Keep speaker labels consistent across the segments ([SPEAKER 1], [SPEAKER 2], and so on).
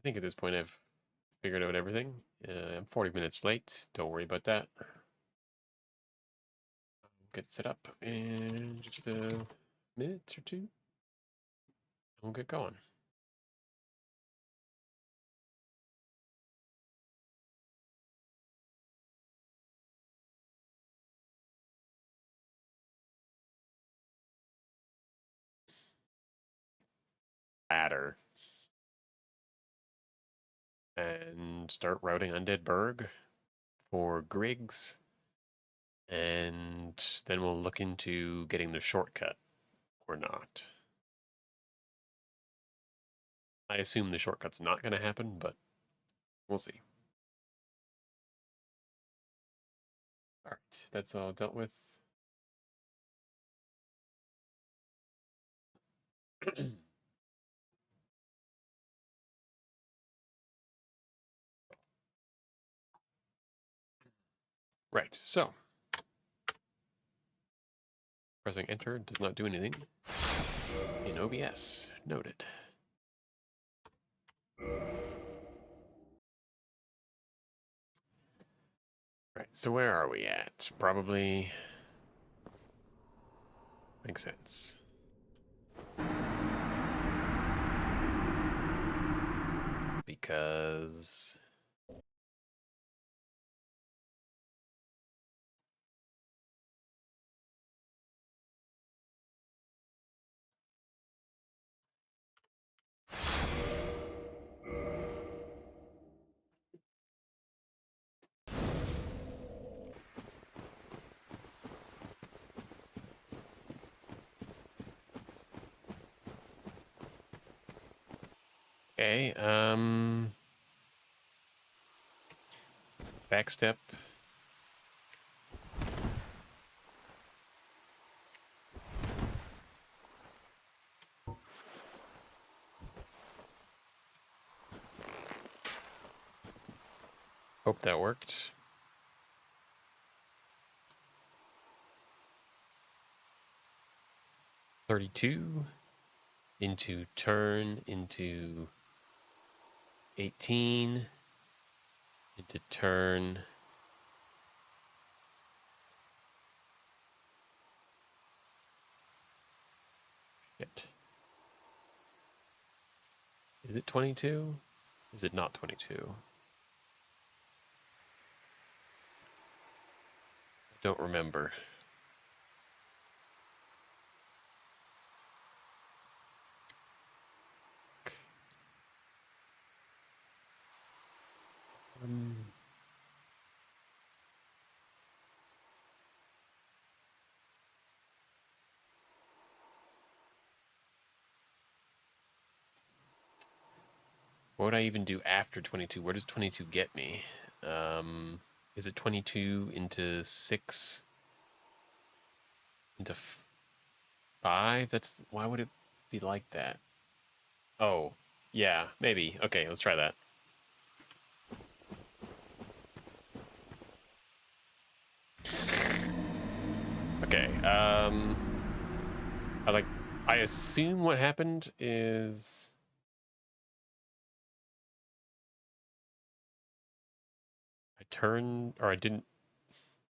[SPEAKER 1] I think at this point I've figured out everything. I'm 40 minutes late. Don't worry about that. Get set up in just a minute or two. We'll get going. Ladder. And start routing Undead Burg for Griggs. And then we'll look into getting the shortcut or not. I assume the shortcut's not going to happen, but we'll see. All right, that's all dealt with. Right, so pressing enter does not do anything in OBS. Noted. Right, so where are we at? Probably makes sense. Because okay, backstep. Hope that worked. $32 into turn into 18 into turn. Shit. Is it 22? Is it not 22? I don't remember. What would I even do after 22? Where does 22 get me? Is it 22 into 6 into 5? That's why would it be like that? Oh, yeah, maybe. Okay, let's try that. Okay, I assume what happened is I turned, or I didn't.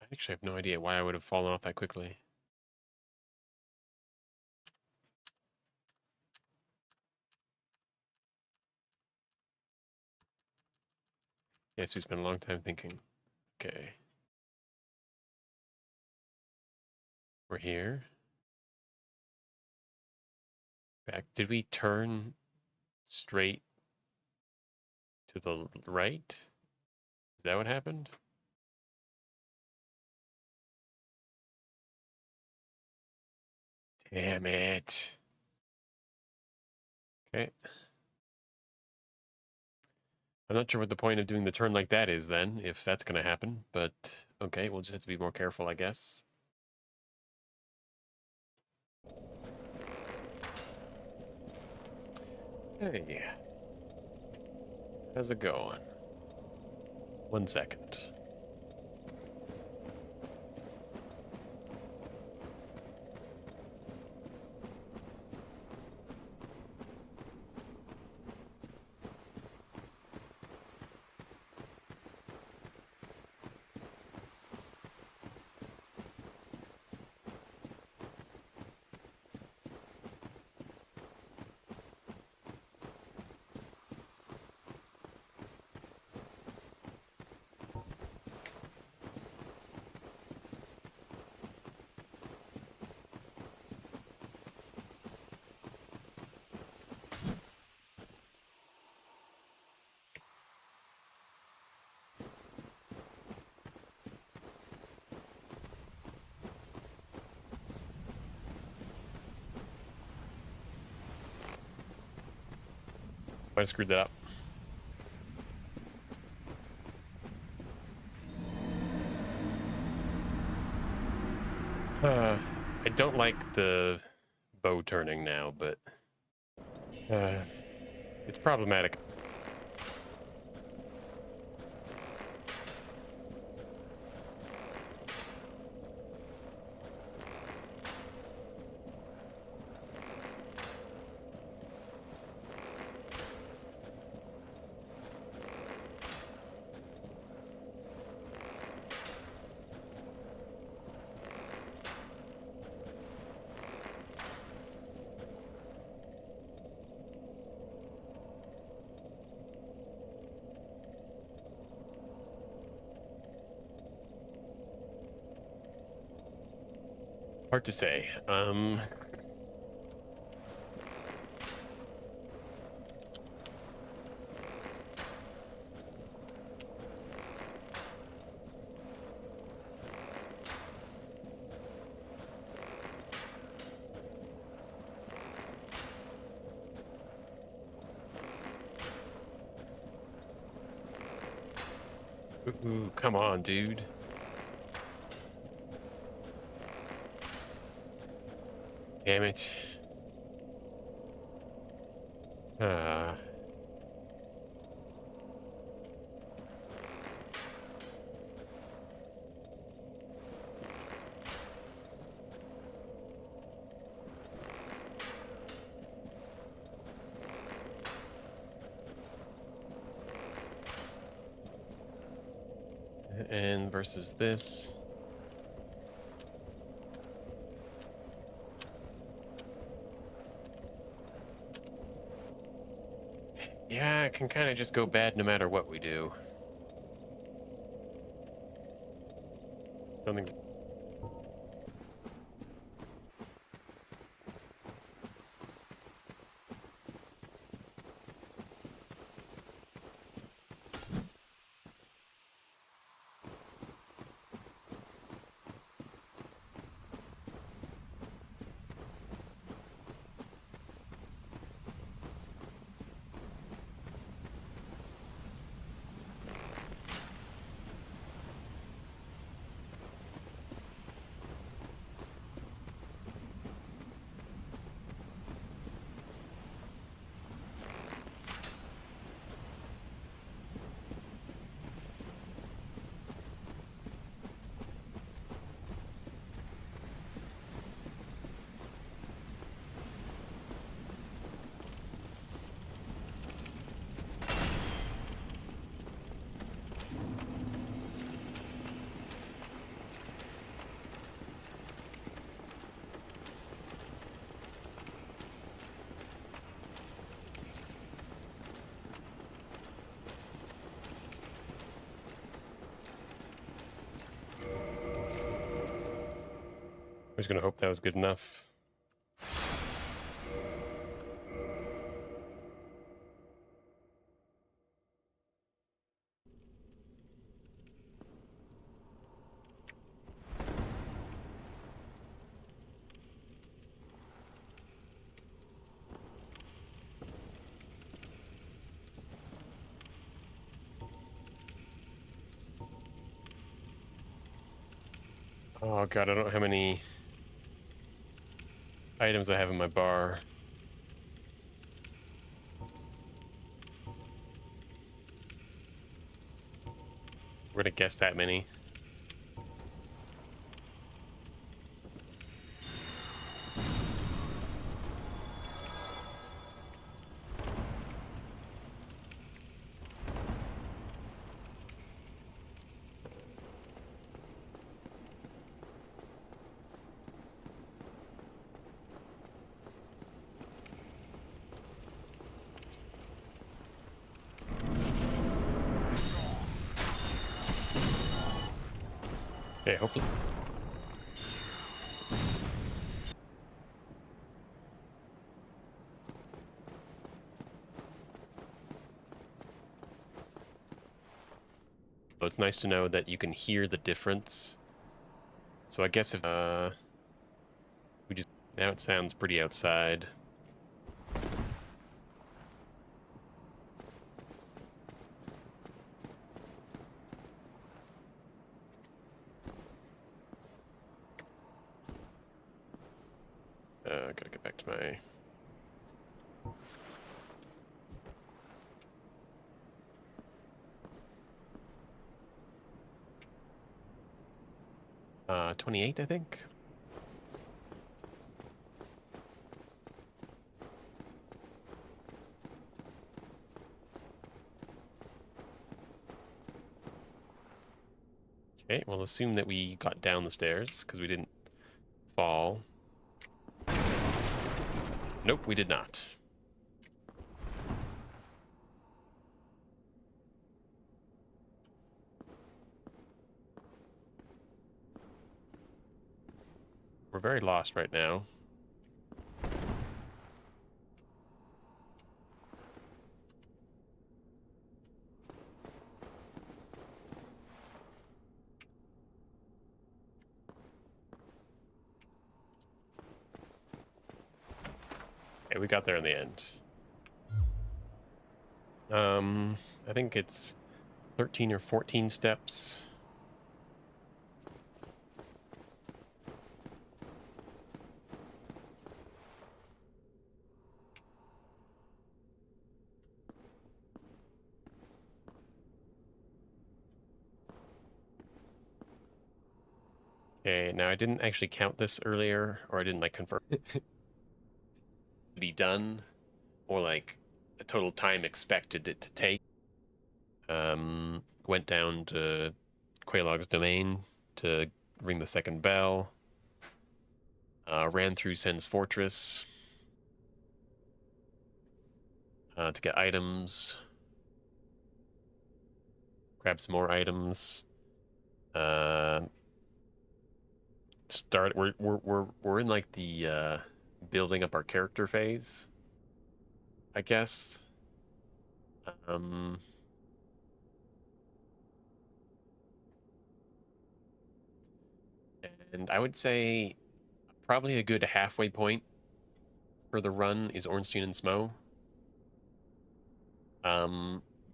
[SPEAKER 1] I actually have no idea why I would have fallen off that quickly. Yes, we spent a long time thinking. Okay. We're here. Back. Did we turn straight to the right? Is that what happened? Damn it. Okay. I'm not sure what the point of doing the turn like that is then, if that's going to happen, but okay, we'll just have to be more careful, I guess. Hey. How's it going? 1 second. I screwed that up. I don't like the bow turning now, but it's problematic. Hard to say. Ooh, come on, dude. Damn it. And versus this. Yeah, it can kind of just go bad no matter what we do. Something. I was gonna hope that was good enough. Oh god, I don't know how many items I have in my bar. We're gonna guess that many. Okay, hopefully. But it's nice to know that you can hear the difference. So I guess if we just now it sounds pretty outside. Back to my... Uh, 28, I think. Okay, we'll assume that we got down the stairs, because we didn't fall. Nope, we did not. We're very lost right now. Okay, we got there in the end. I think it's 13 or 14 steps. Okay, now I didn't actually count this earlier, or I didn't like confirm to be done, or like a total time expected it to take. Went down to Quelaag's domain to ring the second bell. Ran through Sen's fortress to get items. Grab some more items. Start. We're in like the building up our character phase, I guess. And I would say probably a good halfway point for the run is Ornstein and Smo.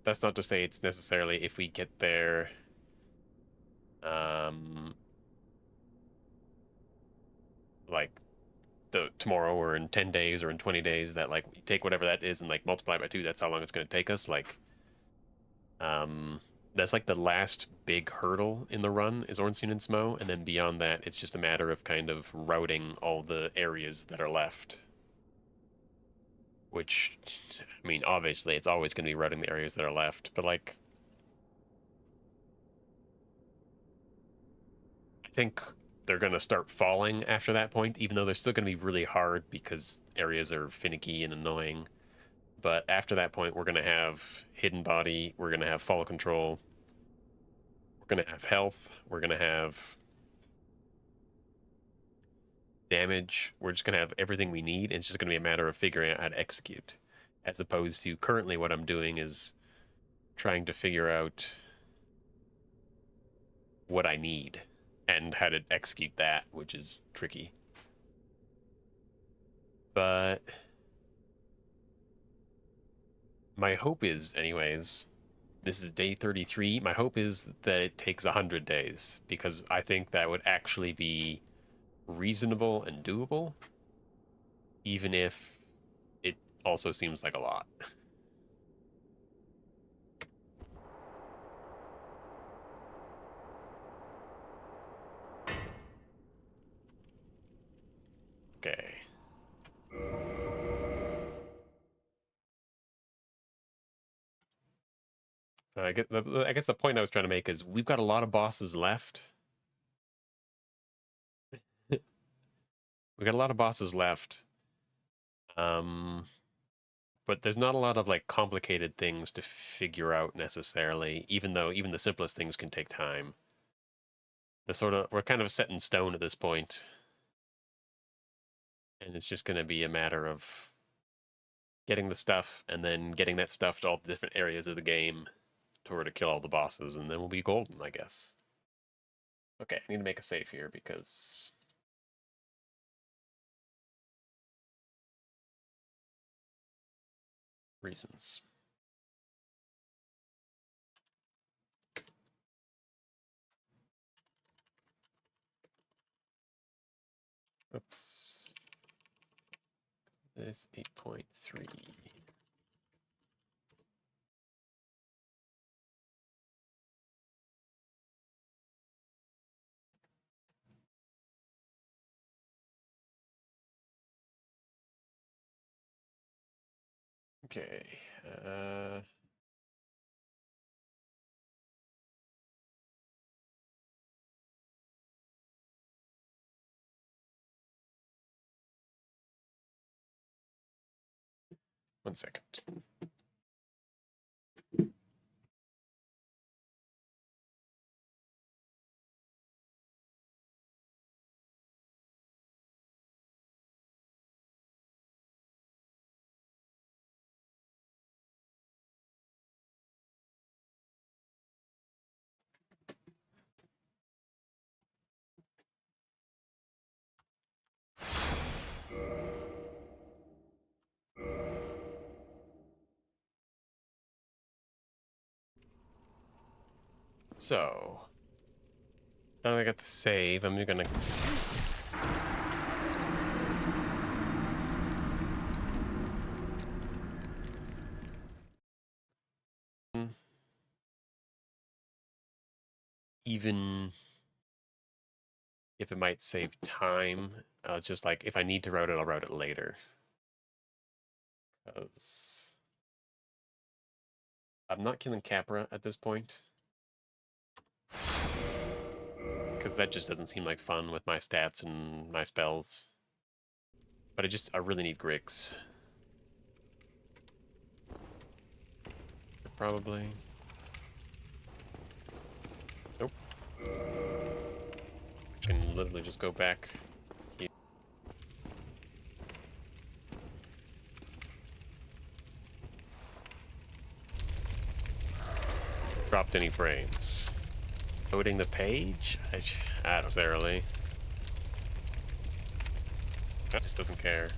[SPEAKER 1] That's not to say it's necessarily if we get there, like tomorrow or in 10 days or in 20 days, that like we take whatever that is and like multiply by 2. That's how long it's going to take us. Like, that's like the last big hurdle in the run is Ornstein and Smo, and then beyond that, it's just a matter of kind of routing all the areas that are left. Which, I mean, obviously, it's always going to be routing the areas that are left, but like, I think they're going to start falling after that point, even though they're still going to be really hard because areas are finicky and annoying. But after that point, we're going to have Hidden Body, we're going to have Fall Control, we're going to have Health, we're going to have Damage, we're just going to have everything we need. It's just going to be a matter of figuring out how to execute. As opposed to currently what I'm doing is trying to figure out what I need and how to execute that, which is tricky. But my hope is, anyways, this is day 33. My hope is that it takes 100 days, because I think that would actually be reasonable and doable, even if it also seems like a lot. Okay. I guess the point I was trying to make is we've got a lot of bosses left. We got a lot of bosses left. But there's not a lot of like complicated things to figure out necessarily, even though even the simplest things can take time. We're kind of set in stone at this point, and it's just going to be a matter of getting the stuff and then getting that stuff to all the different areas of the game to where to kill all the bosses, and then we'll be golden, I guess. Okay, I need to make a save here because reasons. Oops. This 8.3. Okay. One second. So, now that I got the save, I'm gonna even if it might save time, it's just like if I need to route it, I'll route it later. Because I'm not killing Capra at this point. Because that just doesn't seem like fun with my stats and my spells. But I really need Grix. Probably. Nope. I can literally just go back here. Dropped any frames. Loading the page? I don't necessarily. It just doesn't care.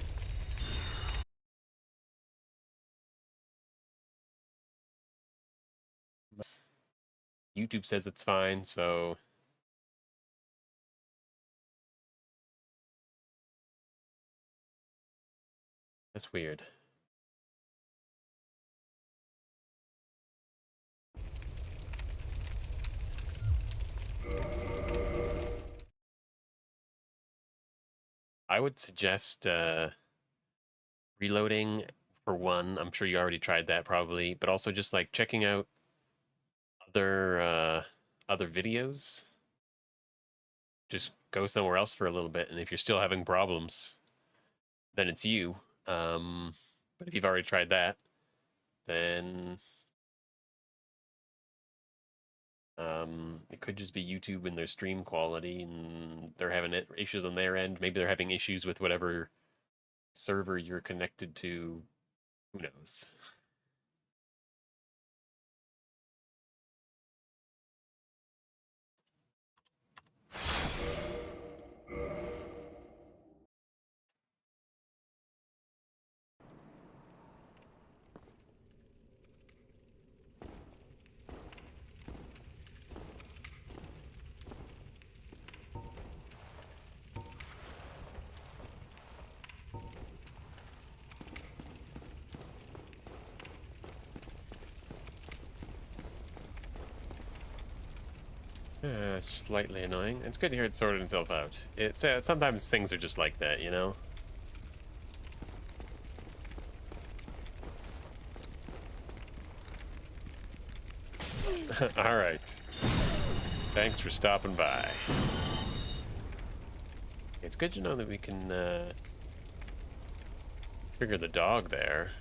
[SPEAKER 1] YouTube says it's fine, so that's weird. I would suggest reloading for one. I'm sure you already tried that probably, but also just like checking out other videos. Just go somewhere else for a little bit, and if you're still having problems, then it's you. But if you've already tried that, then it could just be YouTube and their stream quality, and they're having issues on their end. Maybe they're having issues with whatever server you're connected to. Who knows? Slightly annoying. It's good to hear it sorted itself out. It's sometimes things are just like that, you know? Alright. Thanks for stopping by. It's good to know that we can trigger the dog there.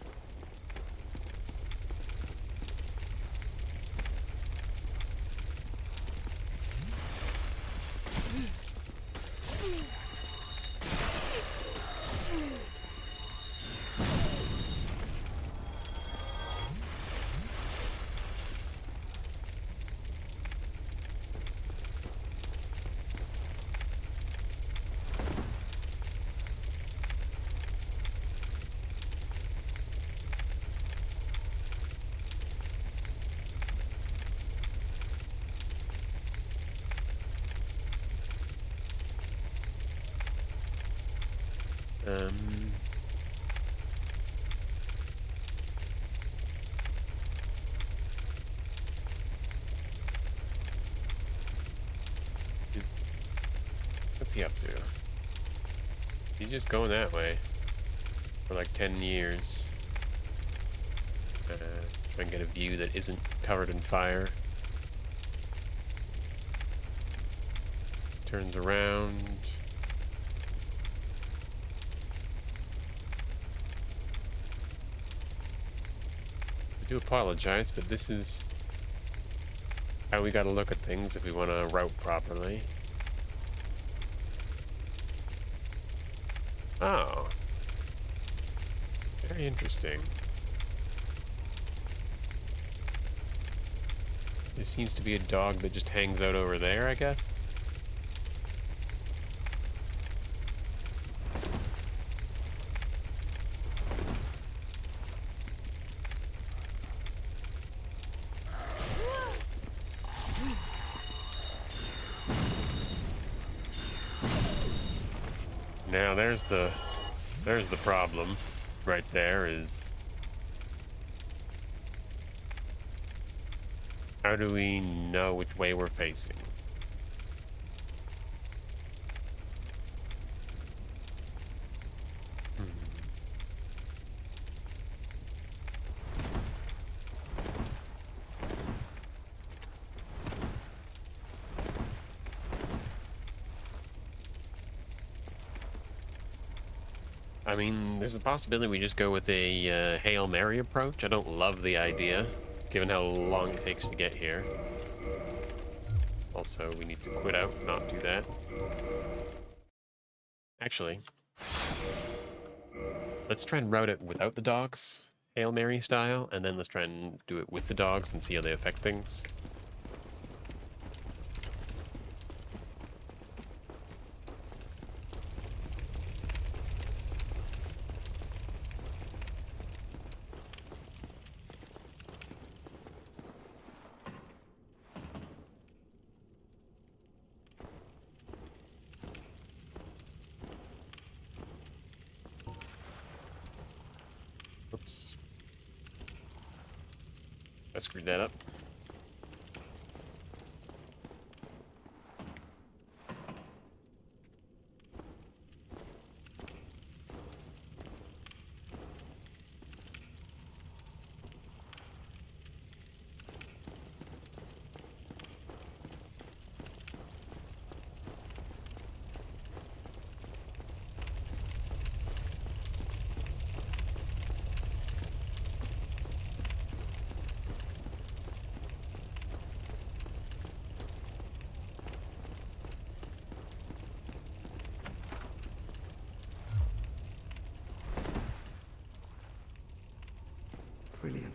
[SPEAKER 1] What's he up to? He's just going that way for like 10 years. Try and get a view that isn't covered in fire. Turns around. I do apologize, but this is how we gotta look at things if we want to route properly. Oh. Very interesting. There seems to be a dog that just hangs out over there, I guess. Now there's the problem right there is how do we know which way we're facing? I mean, there's a possibility we just go with a Hail Mary approach. I don't love the idea, given how long it takes to get here. Also, we need to quit out, not do that. Actually, let's try and route it without the dogs, Hail Mary style, and then let's try and do it with the dogs and see how they affect things. Oops. I screwed that up.
[SPEAKER 2] Brilliant.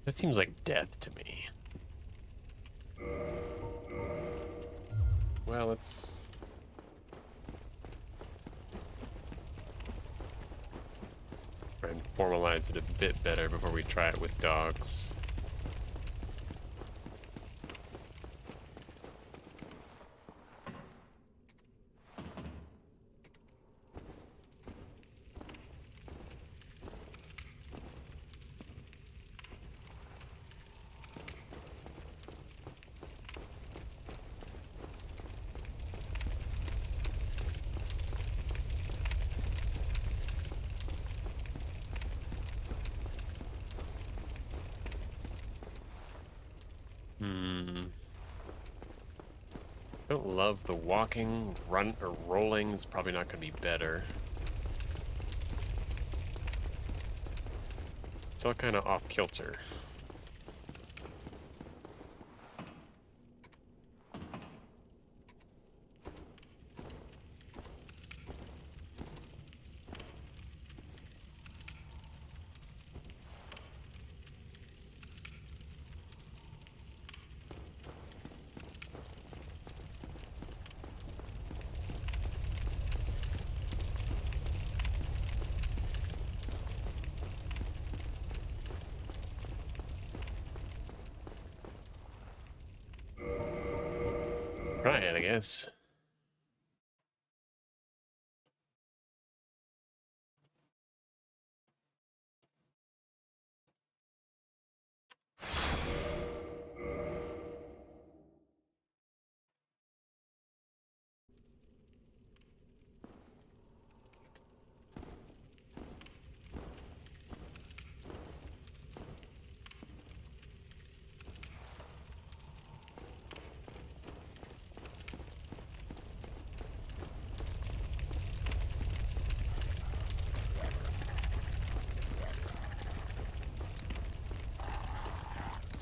[SPEAKER 1] That seems like death to me. Well, let's... try and formalize it a bit better before we try it with dogs. Don't love the walking, run, or rolling is probably not going to be better. It's all kind of off kilter. Try it, I guess.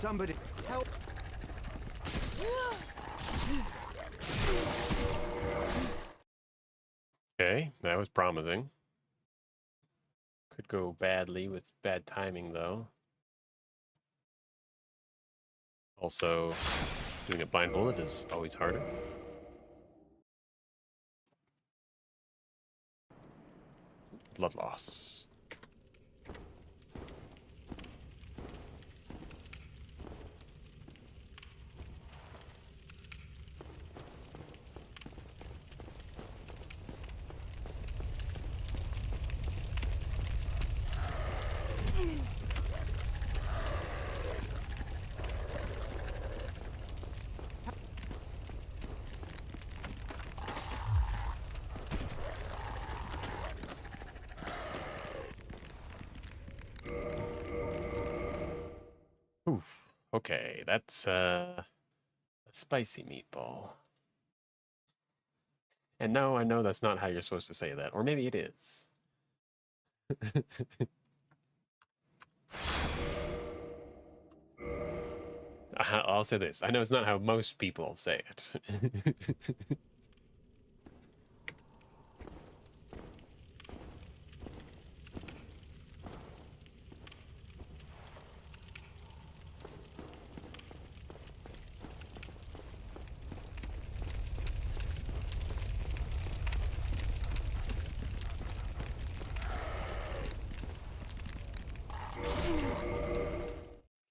[SPEAKER 2] Somebody help.
[SPEAKER 1] Okay, that was promising. Could go badly with bad timing, though. Also, doing it blindfolded is always harder. Blood loss. Oof. Okay, that's a spicy meatball. And no, I know that's not how you're supposed to say that, or maybe it is. I'll say this. I know it's not how most people say it.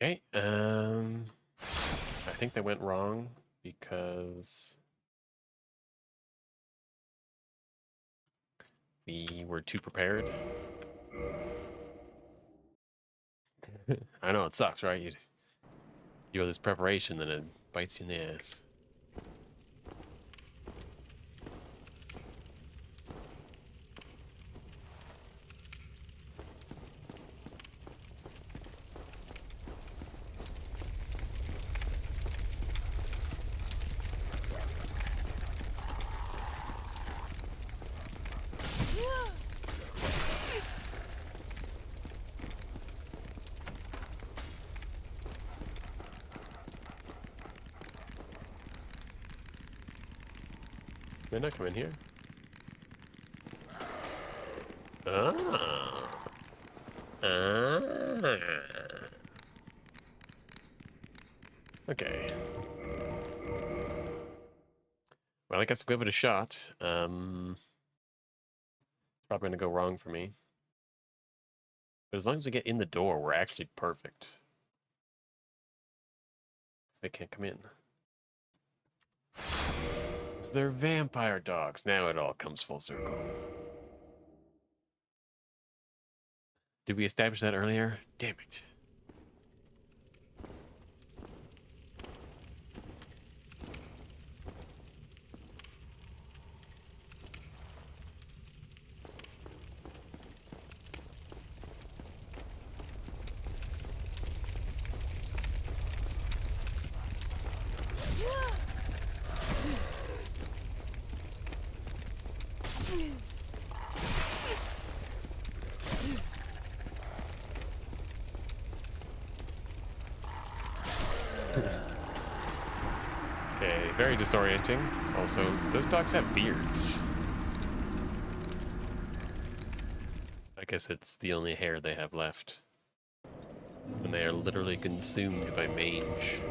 [SPEAKER 1] Okay, I think that went wrong because we were too prepared. I know it sucks, right? You have this preparation, then it bites you in the ass. May not come in here. Ah. Ah. Okay. Well, I guess we'll give it a shot. It's probably gonna go wrong for me. But as long as we get in the door, we're actually perfect. Because they can't come in. Because they're vampire dogs. Now it all comes full circle. Did we establish that earlier? Damn it. Okay, very disorienting. Also, those dogs have beards. I guess it's the only hair they have left. And they are literally consumed by mange.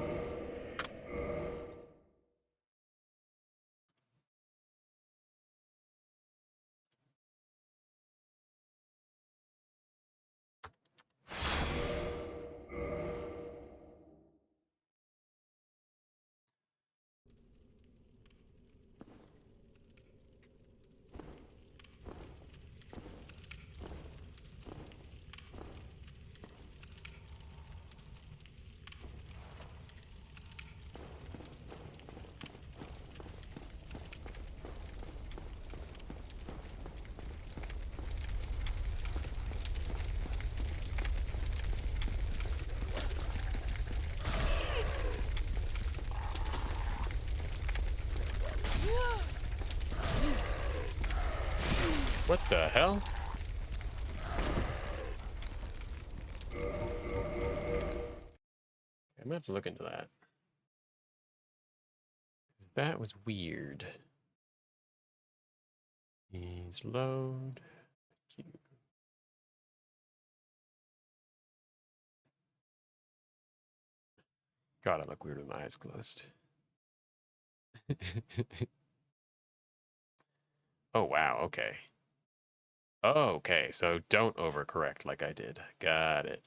[SPEAKER 1] What the hell? I'm gonna have to look into that. That was weird. Please load. Thank you. God, I look weird with my eyes closed. Oh, wow, okay. Oh, okay, so don't overcorrect like I did. Got it.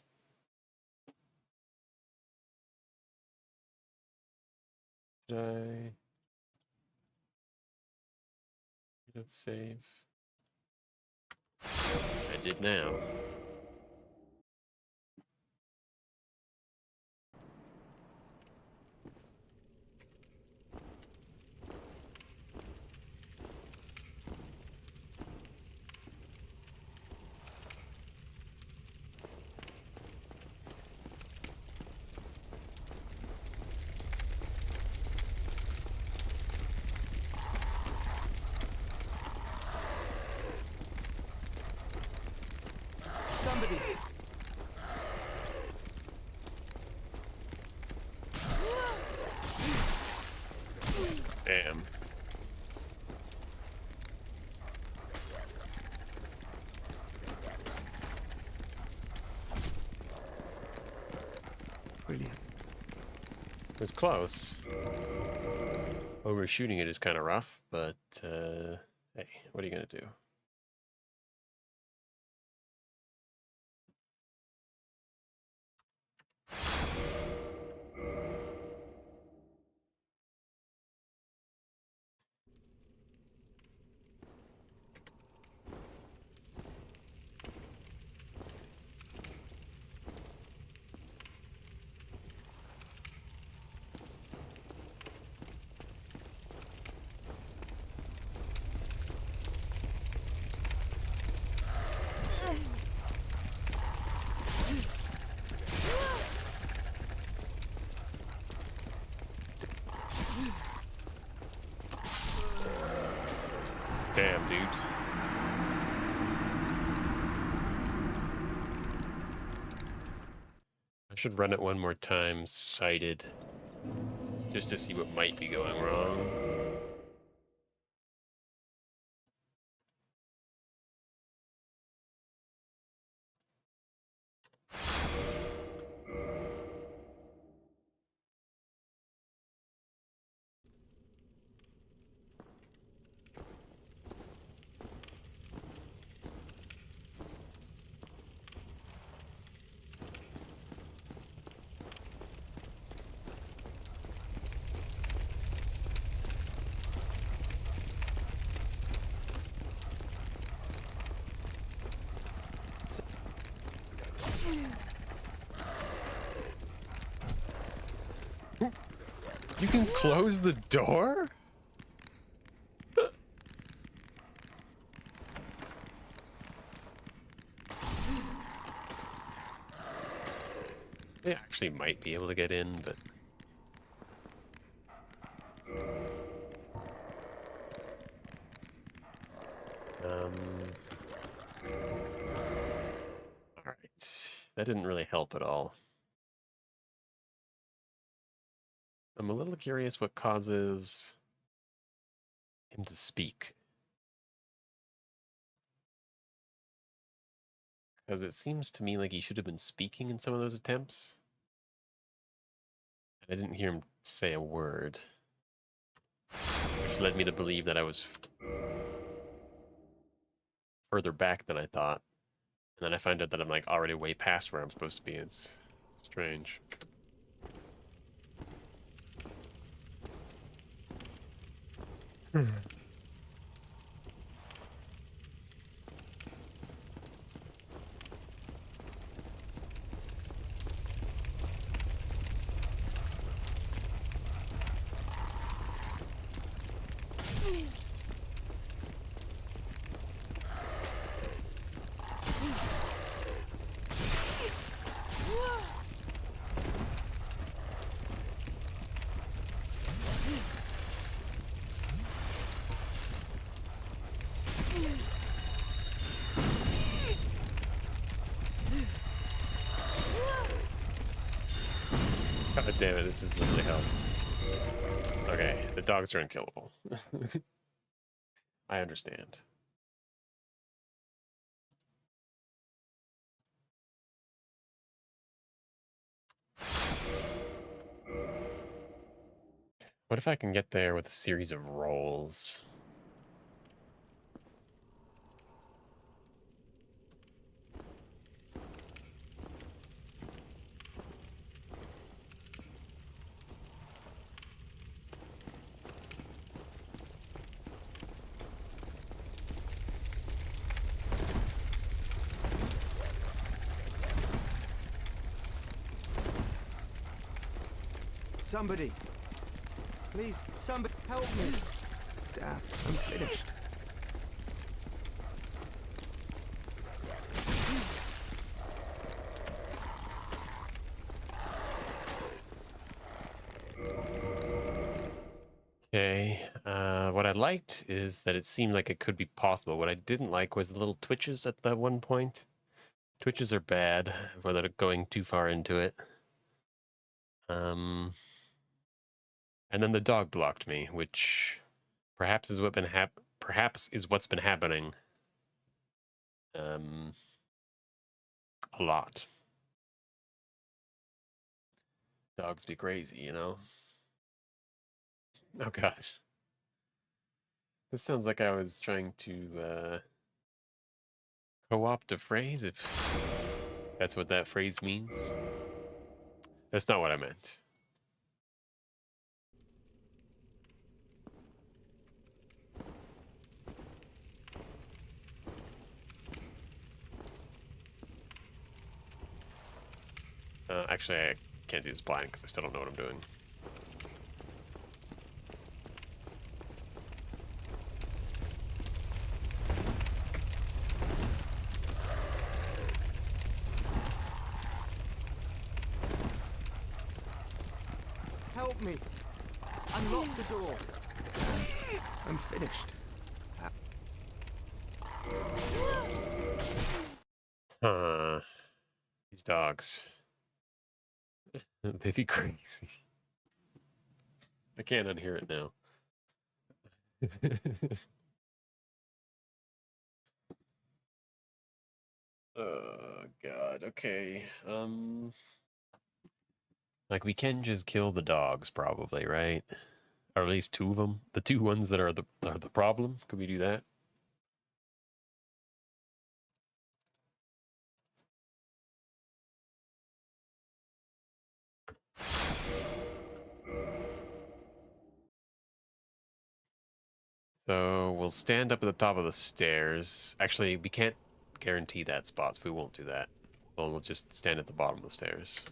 [SPEAKER 1] Did I hit save? I did now.
[SPEAKER 2] Somebody.
[SPEAKER 1] Damn.
[SPEAKER 2] Brilliant.
[SPEAKER 1] It was close. Overshooting it is kind of rough, but hey, what are you gonna do? Damn, dude. I should run it one more time, sighted, just to see what might be going wrong. You can close the door? They actually might be able to get in, but... Alright. That didn't really help at all. I'm a little curious what causes him to speak. Because it seems to me like he should have been speaking in some of those attempts. I didn't hear him say a word. Which led me to believe that I was further back than I thought. And then I find out that I'm like already way past where I'm supposed to be. It's strange. God damn it, this is literally hell. Okay, the dogs are unkillable. I understand. What if I can get there with a series of rolls?
[SPEAKER 2] Somebody, please, somebody help me. Damn, I'm finished.
[SPEAKER 1] Okay, what I liked is that it seemed like it could be possible. What I didn't like was the little twitches at that one point. Twitches are bad without going too far into it. And then the dog blocked me, which perhaps is what's been happening. A lot. Dogs be crazy, you know? Oh gosh. This sounds like I was trying to co-opt a phrase, if that's what that phrase means. That's not what I meant. Actually, I can't do this blind because I still don't know what I'm doing.
[SPEAKER 2] Help me. Unlock the door. I'm finished.
[SPEAKER 1] These dogs. They'd be crazy. I can't unhear it now. Oh god, okay. Like we can just kill the dogs probably, right? Or at least two of them. The two ones that are the problem. Could we do that? So we'll stand up at the top of the stairs. Actually, we can't guarantee that spot, so we won't do that. We'll just stand at the bottom of the stairs.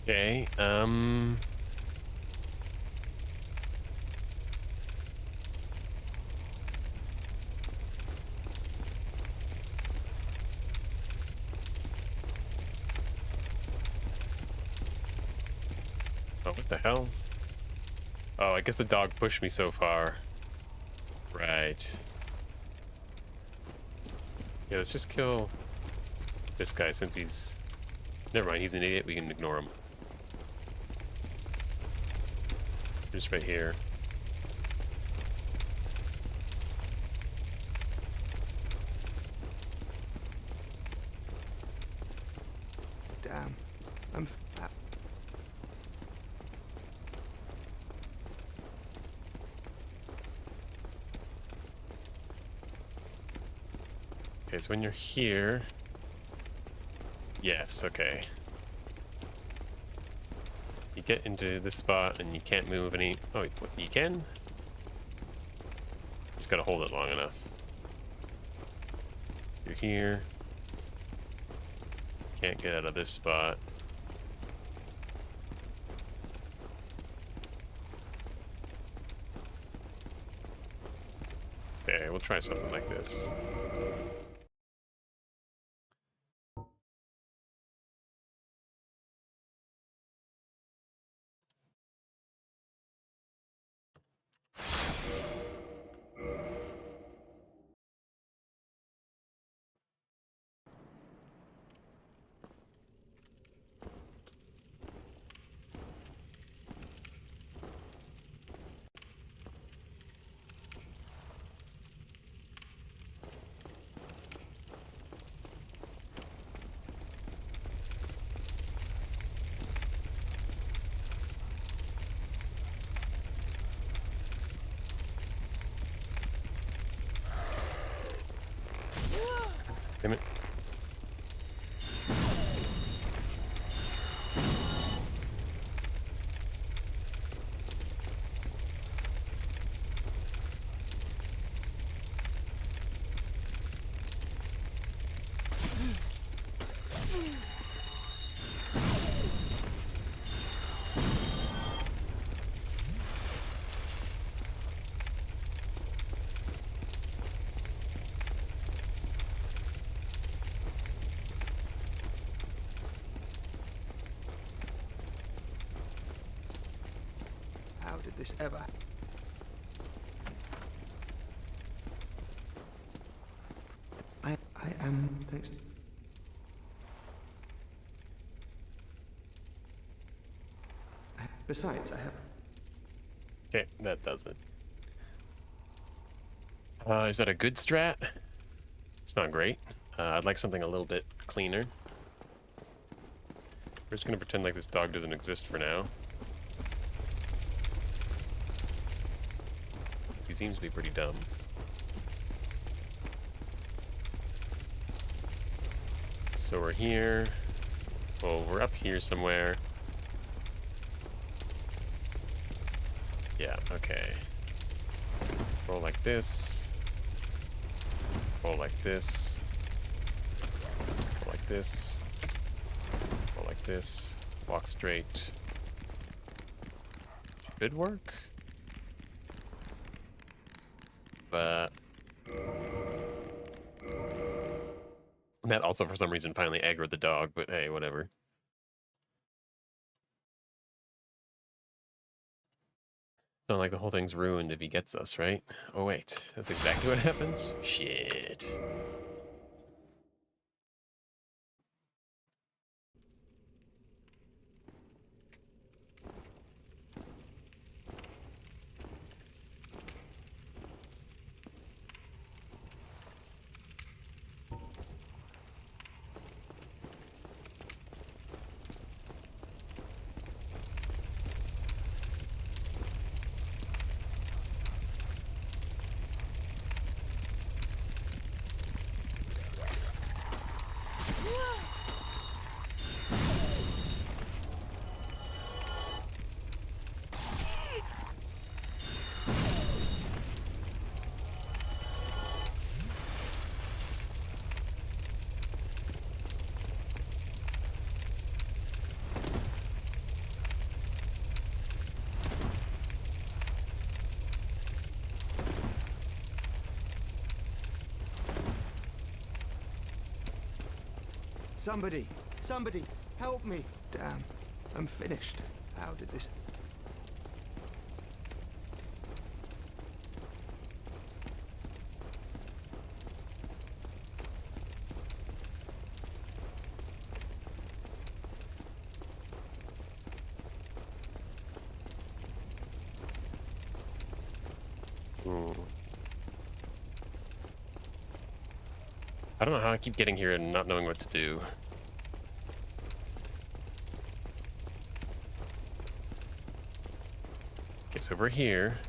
[SPEAKER 1] Okay, oh, what the hell? Oh, I guess the dog pushed me so far. Right. Yeah, let's just kill this guy since he's... Never mind, he's an idiot. We can ignore him. Just right here.
[SPEAKER 2] Damn.
[SPEAKER 1] Okay, so when you're here... Yes, okay. You get into this spot and you can't move any... Oh, you can? Just gotta hold it long enough. You're here. Can't get out of this spot. Okay, we'll try something like this. Damn it.
[SPEAKER 2] How did this ever... I am... Thanks. Besides, I have...
[SPEAKER 1] Okay, that does it. Is that a good strat? It's not great. I'd like something a little bit cleaner. We're just gonna pretend like this dog doesn't exist for now. He seems to be pretty dumb. So we're here. Well, we're up here somewhere. Yeah, okay. Roll like this. Roll like this. Roll like this. Roll like this. Walk straight. Should work. But that also, for some reason, finally aggroed the dog, but hey, whatever. Not like the whole thing's ruined if he gets us, right? Oh, wait. That's exactly what happens? Shit.
[SPEAKER 2] Somebody, help me. Damn, I'm finished. How did this...
[SPEAKER 1] I don't know how I keep getting here and not knowing what to do. Okay, so over here,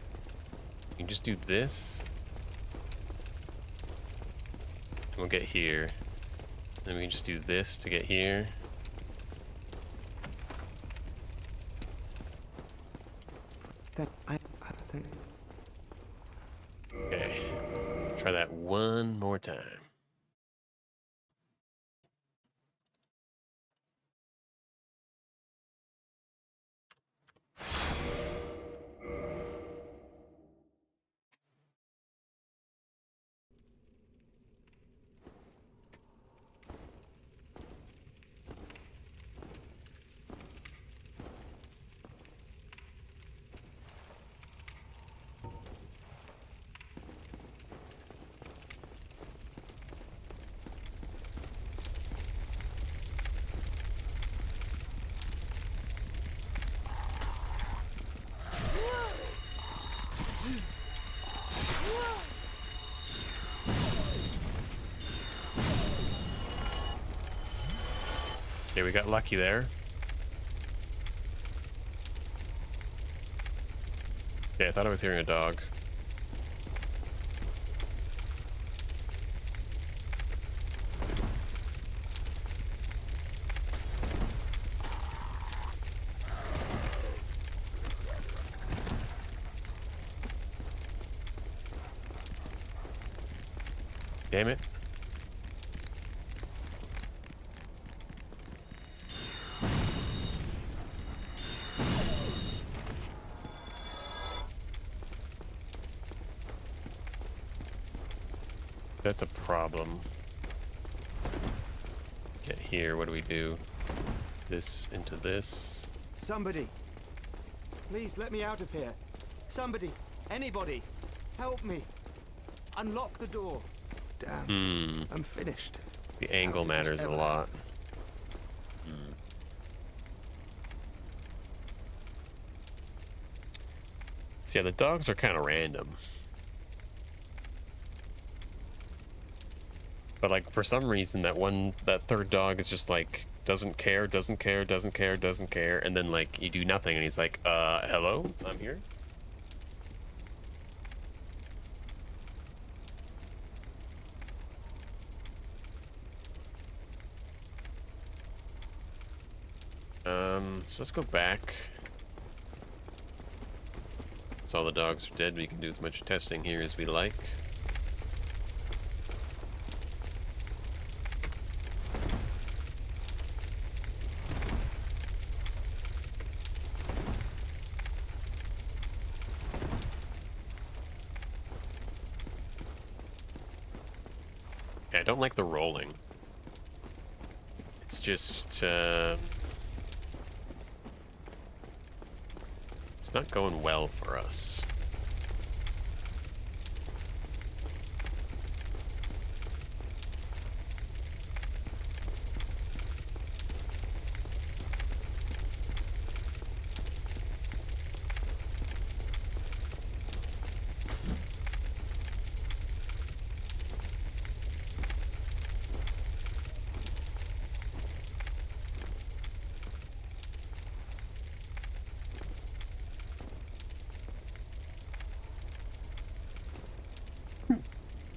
[SPEAKER 1] you can just do this. And we'll get here. Then we can just do this to get here.
[SPEAKER 2] I think.
[SPEAKER 1] Okay. Try that one more time. Okay, we got lucky there. Okay, I thought I was hearing a dog. Damn it. That's a problem. Get here, what do we do? This into this.
[SPEAKER 2] Somebody, please let me out of here. Somebody, anybody, help me. Unlock the door. Damn, I'm finished.
[SPEAKER 1] The angle matters a lot. So yeah, the dogs are kind of random. But like for some reason that third dog is just like doesn't care, doesn't care, doesn't care, doesn't care, and then like you do nothing and he's like, hello, I'm here. So let's go back. Since all the dogs are dead, we can do as much testing here as we like. Yeah, I don't like the rolling. It's just, it's not going well for us.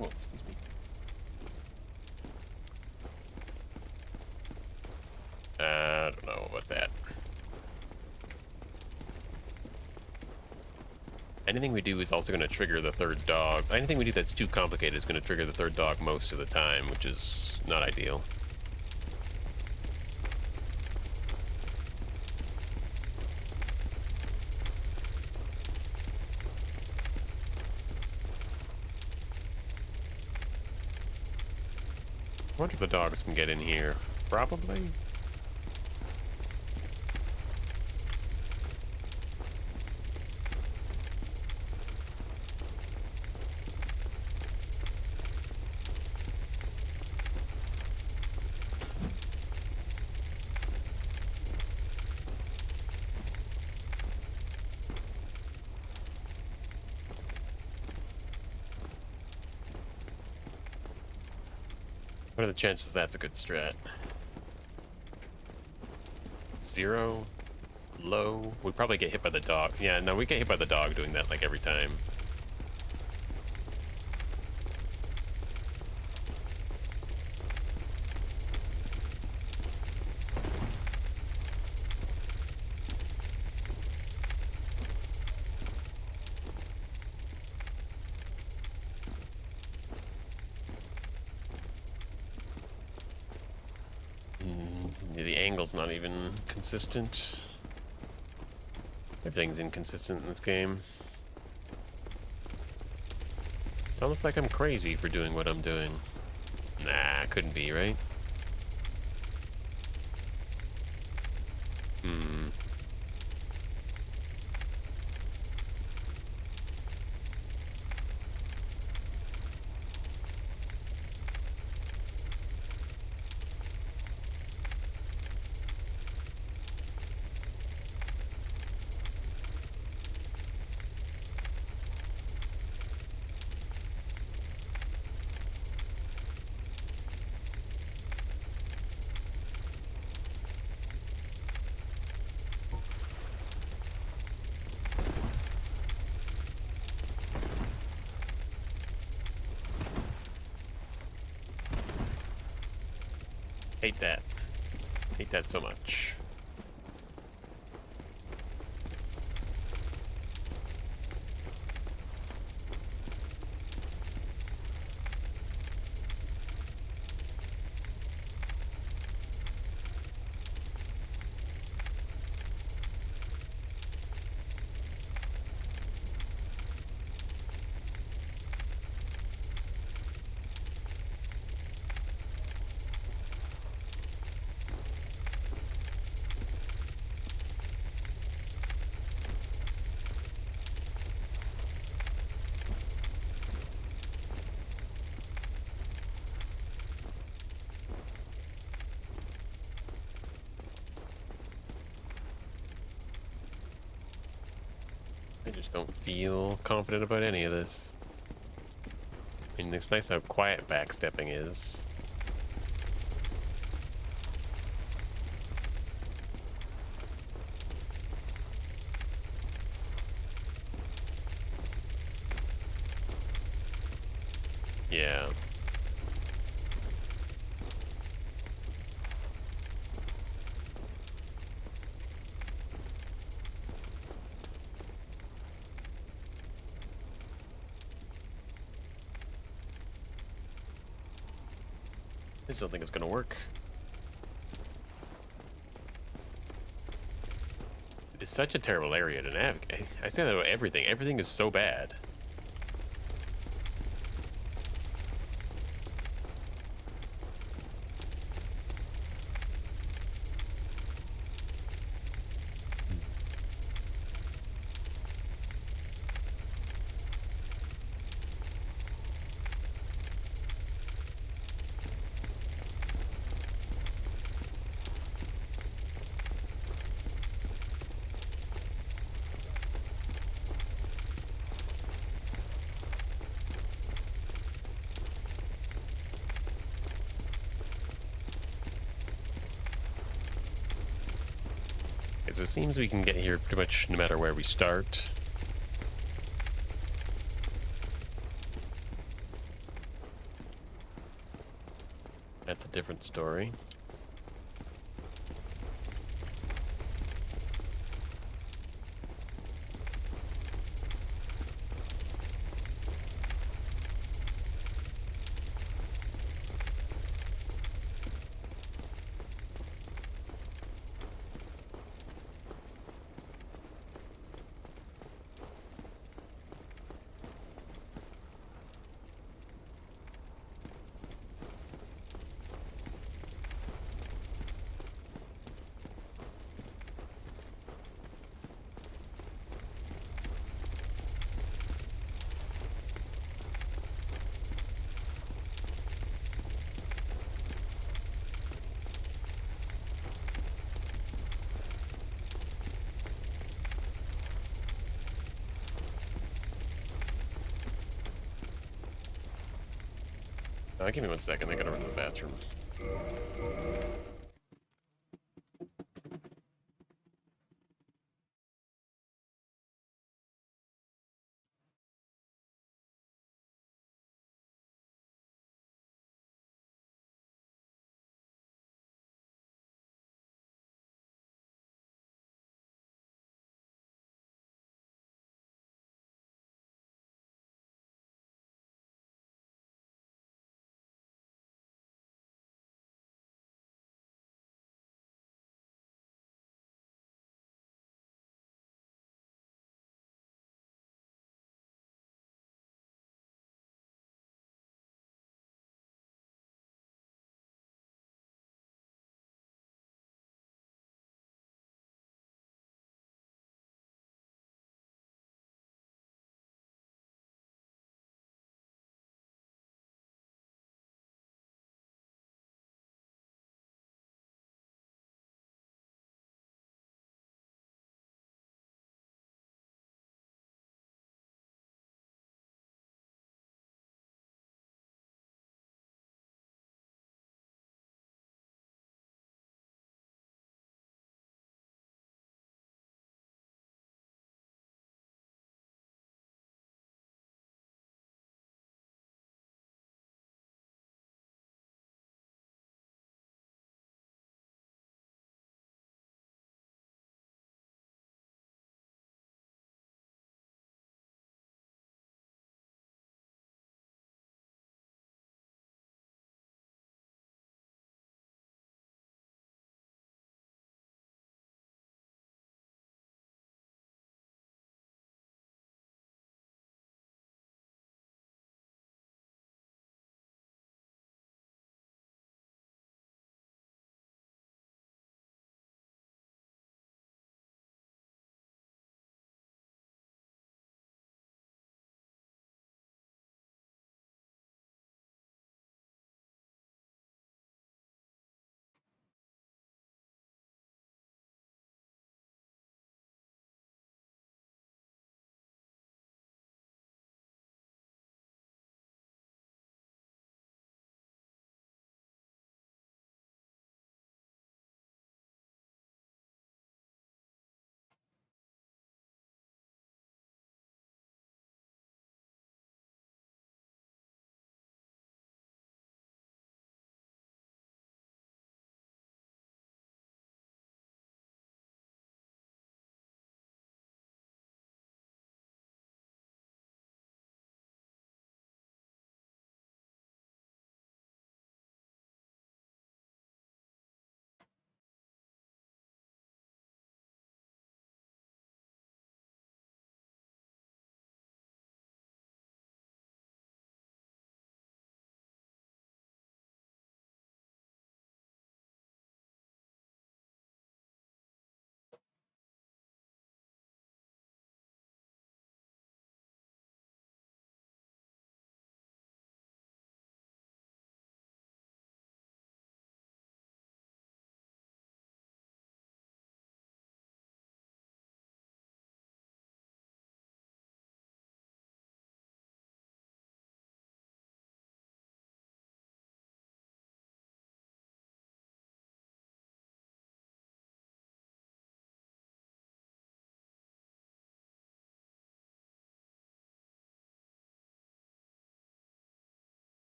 [SPEAKER 1] Oh, excuse me. I don't know about that. Anything we do is also going to trigger the third dog. Anything we do that's too complicated is going to trigger the third dog most of the time, which is not ideal. I wonder if the dogs can get in here. Probably. What are the chances that's a good strat? 0. low. We probably get hit by the dog. Yeah, no, we get hit by the dog doing that like every time. The angle's not even consistent. Everything's inconsistent in this game. It's almost like I'm crazy for doing what I'm doing. Nah, couldn't be, right? Hmm. Hate that. Hate that so much. I just don't feel confident about any of this. I mean, it's nice how quiet backstepping is. Yeah. I just don't think it's gonna work. It's such a terrible area to navigate. I say that about everything. Everything is so bad. Okay, so it seems we can get here pretty much no matter where we start. That's a different story. Give me 1 second. I gotta run to the bathroom.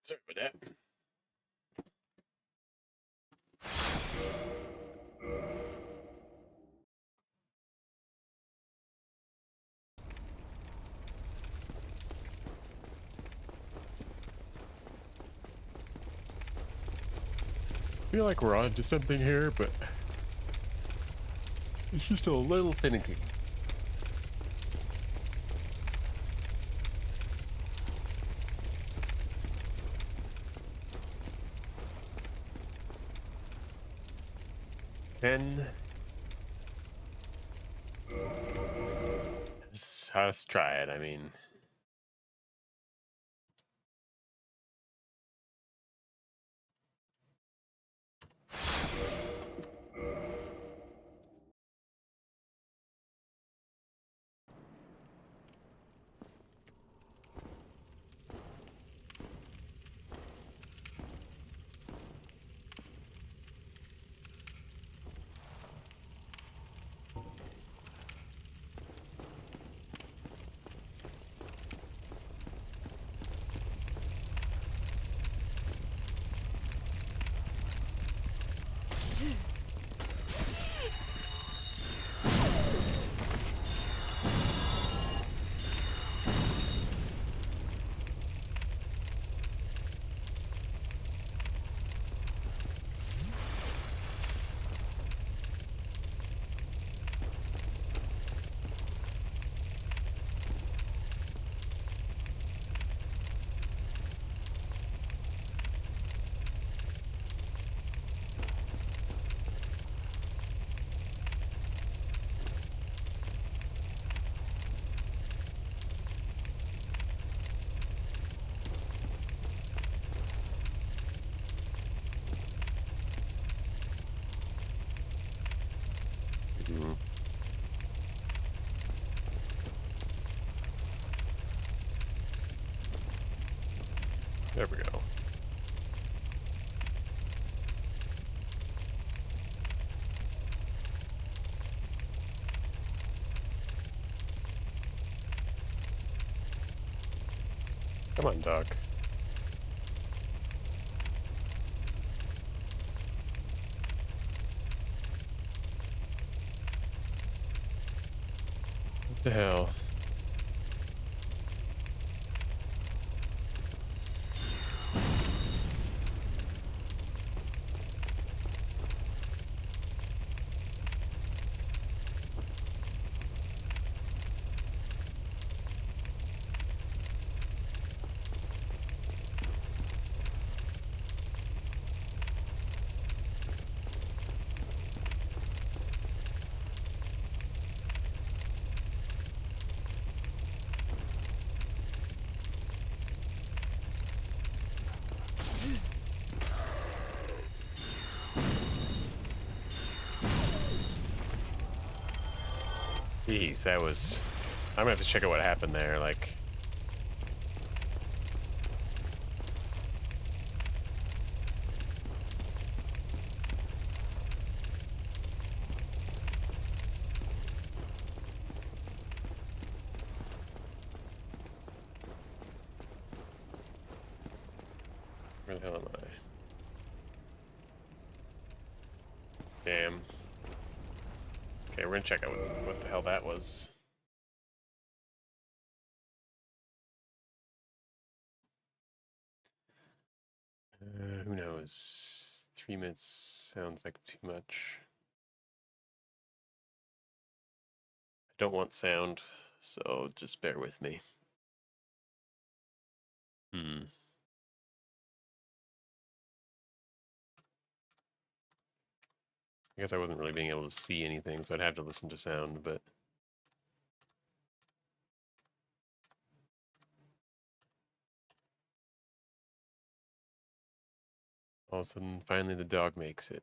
[SPEAKER 1] Sorry about that. I feel like we're on to something here, but it's just a little finicky. Let's try it. I mean, there we go. Come on, dog. What the hell? Jeez, that was... I'm gonna have to check out what happened there, like... Where the hell am I? Damn. Okay, we're gonna check out what the hell that was. Who knows? 3 minutes sounds like too much. I don't want sound, so just bear with me. I guess I wasn't really being able to see anything, so I'd have to listen to sound, but... All of a sudden, finally the dog makes it.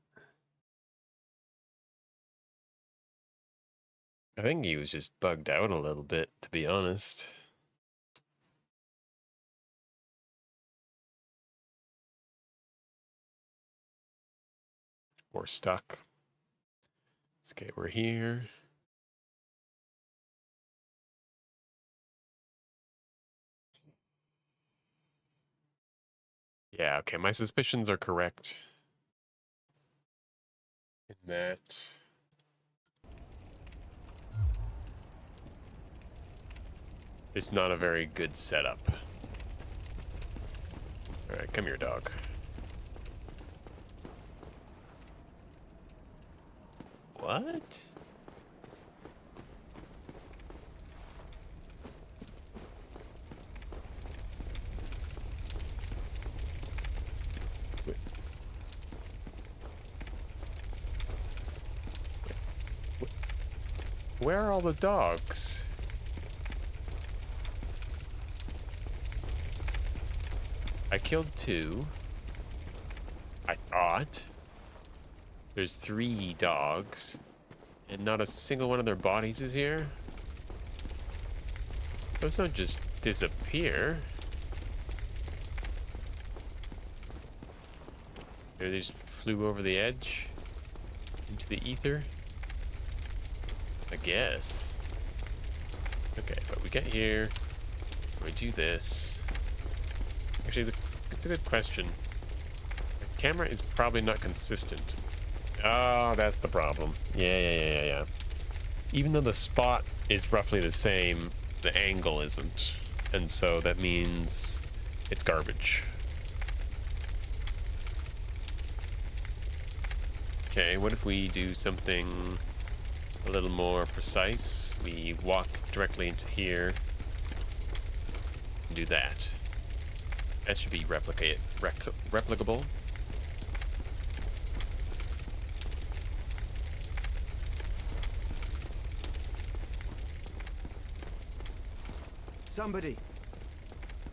[SPEAKER 1] I think he was just bugged out a little bit, to be honest. Or stuck. Okay, we're here. Yeah, okay, my suspicions are correct. In that... it's not a very good setup. Alright, come here, dog. What? Where are all the dogs? I killed 2. I thought. There's 3 dogs. And not a single one of their bodies is here? Those don't just disappear. They just flew over the edge into the ether. I guess. Okay, but we get here. We do this. Actually, it's a good question. The camera is probably not consistent. Oh, that's the problem. Yeah. Even though the spot is roughly the same, the angle isn't. And so that means it's garbage. Okay, what if we do something a little more precise? We walk directly into here and do that. That should be replicable.
[SPEAKER 2] Somebody,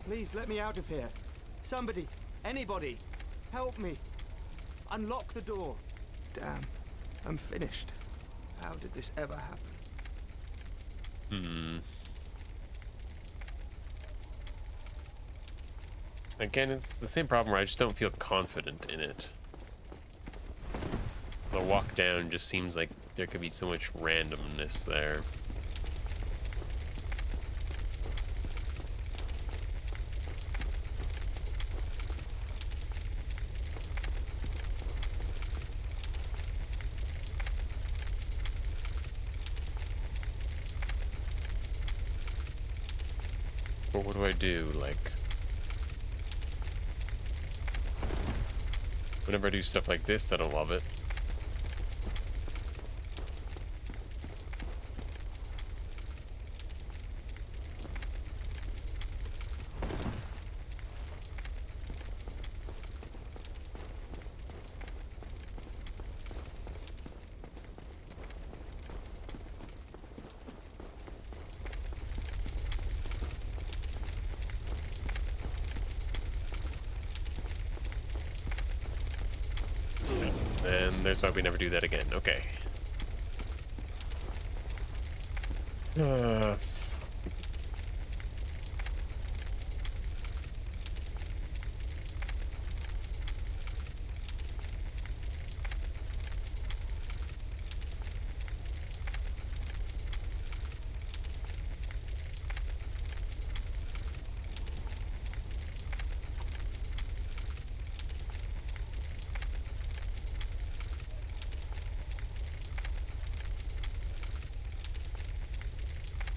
[SPEAKER 2] please let me out of here. Somebody, anybody, help me. Unlock the door. Damn, I'm finished. How did this ever happen?
[SPEAKER 1] Again, it's the same problem where I just don't feel confident in it. The walk down just seems like there could be so much randomness there. But what do I do? Like, whenever I do stuff like this, I don't love it. And there's why we never do that again. Okay.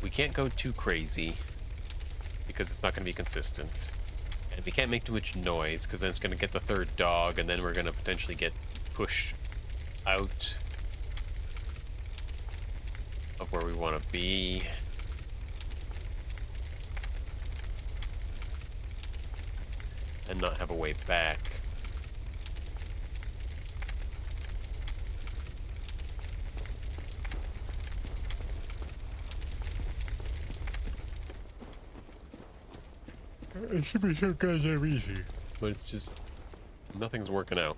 [SPEAKER 1] We can't go too crazy because it's not going to be consistent. And we can't make too much noise because then it's going to get the 3rd dog and then we're going to potentially get pushed out of where we want to be. And not have a way back. It should be so goddamn easy. But it's just, nothing's working out.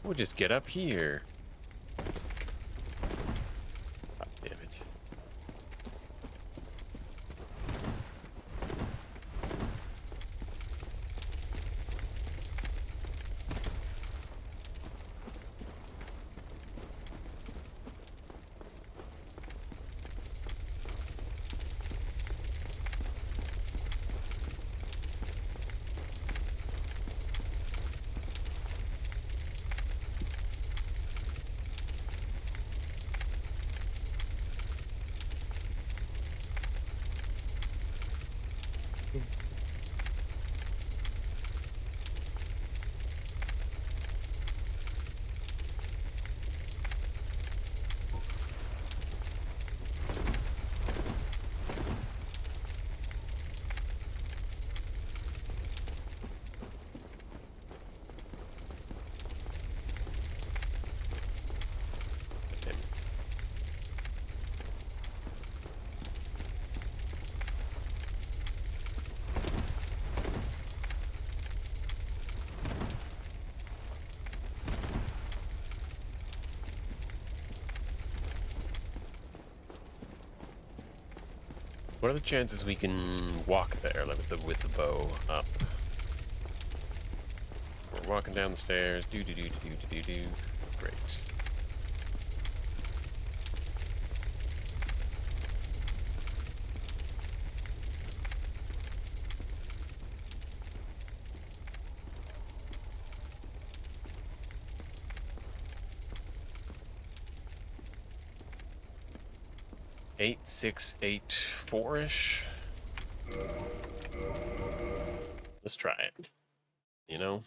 [SPEAKER 1] We'll just get up here. God damn it. Damn it. What are the chances we can walk there, like with the bow up? We're walking down the stairs. Do do do do do do do. Great. Eight, 6, 8, 4-ish. Let's try it. You know?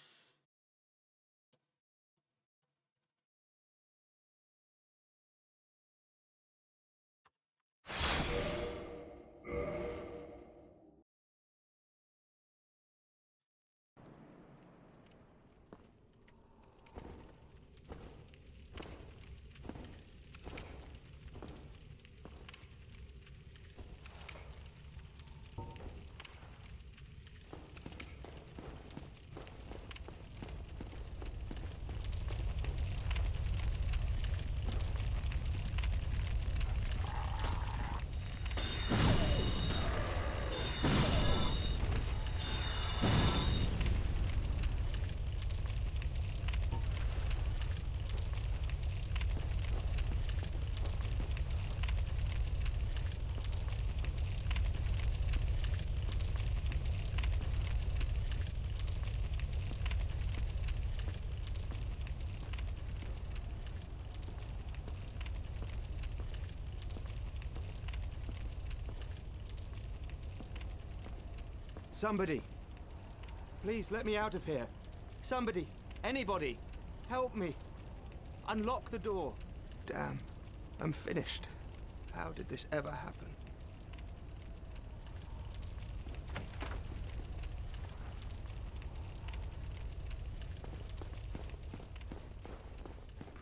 [SPEAKER 2] Somebody. Please let me out of here. Somebody. Anybody. Help me. Unlock the door. Damn. I'm finished. How did this ever happen?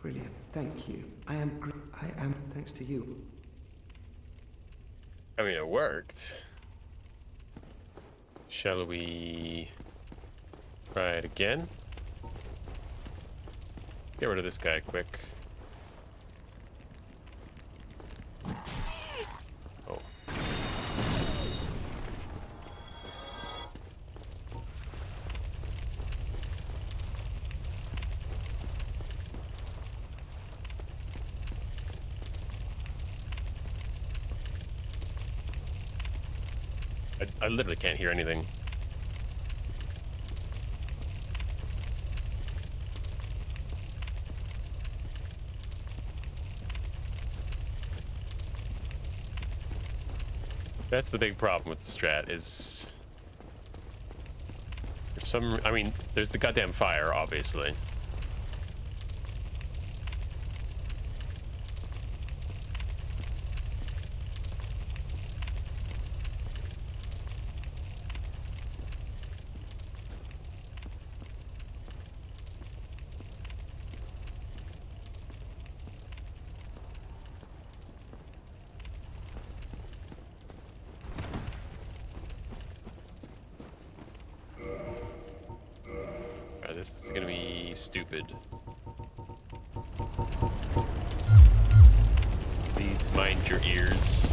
[SPEAKER 2] Brilliant. Thank you. I am thanks to you.
[SPEAKER 1] I mean, it worked. Shall we try it again? Get rid of this guy quick. Oh. I literally can't hear anything. That's the big problem with the strat is for some, I mean, there's the goddamn fire, obviously. This is gonna be stupid. Please mind your ears.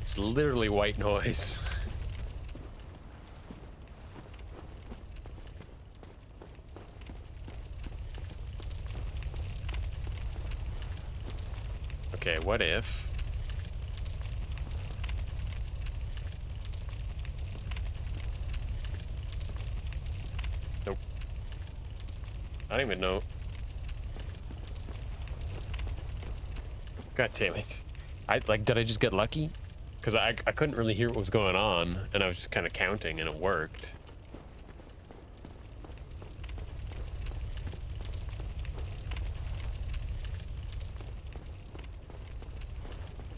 [SPEAKER 1] It's literally white noise. Okay, what if... Nope. I don't even know. God damn it. Did I just get lucky? Because I couldn't really hear what was going on, and I was just kind of counting, and it worked.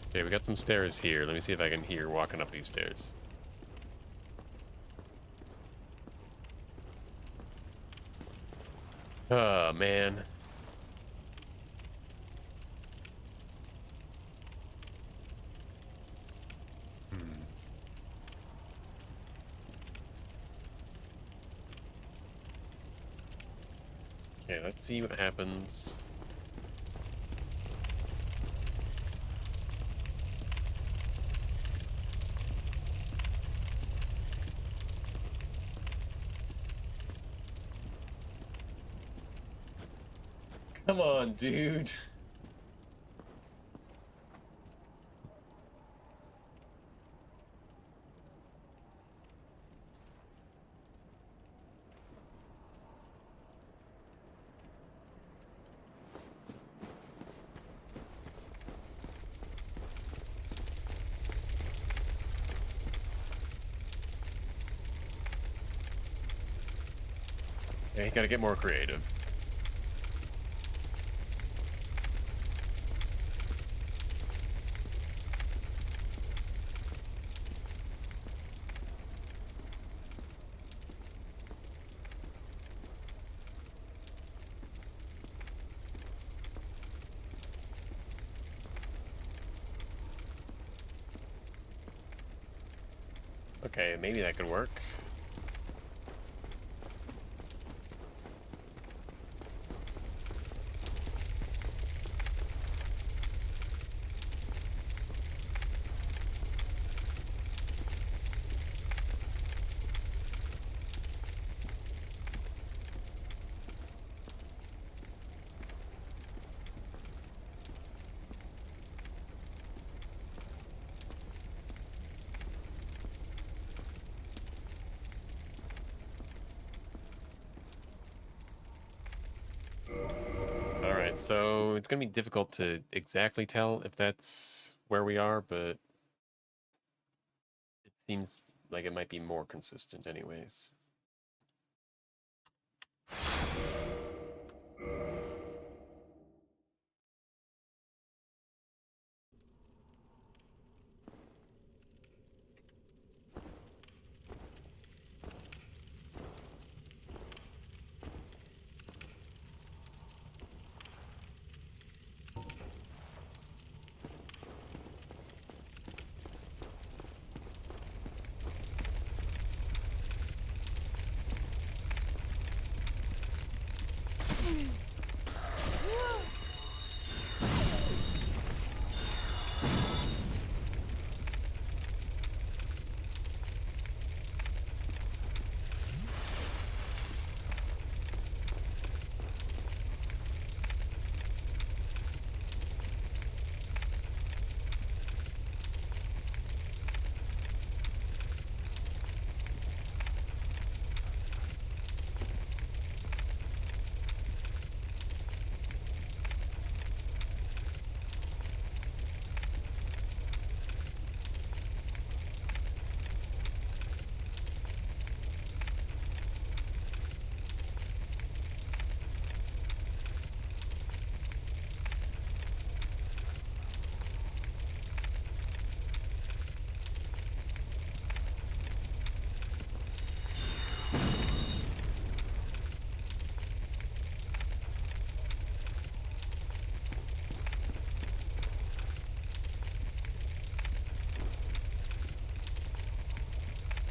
[SPEAKER 1] Okay, we got some stairs here. Let me see if I can hear walking up these stairs. Oh, man. Okay, let's see what happens. Come on, dude. Okay, gotta get more creative. Okay, maybe that could work. Alright, so it's gonna be difficult to exactly tell if that's where we are, but it seems like it might be more consistent anyways.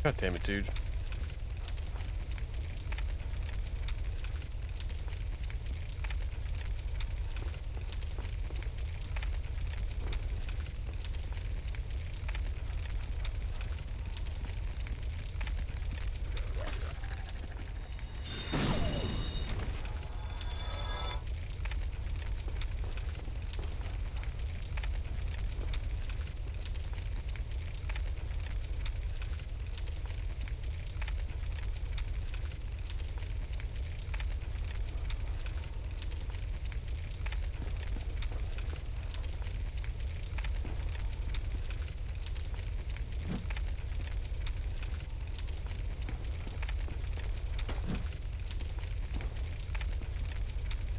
[SPEAKER 1] God damn it, dude.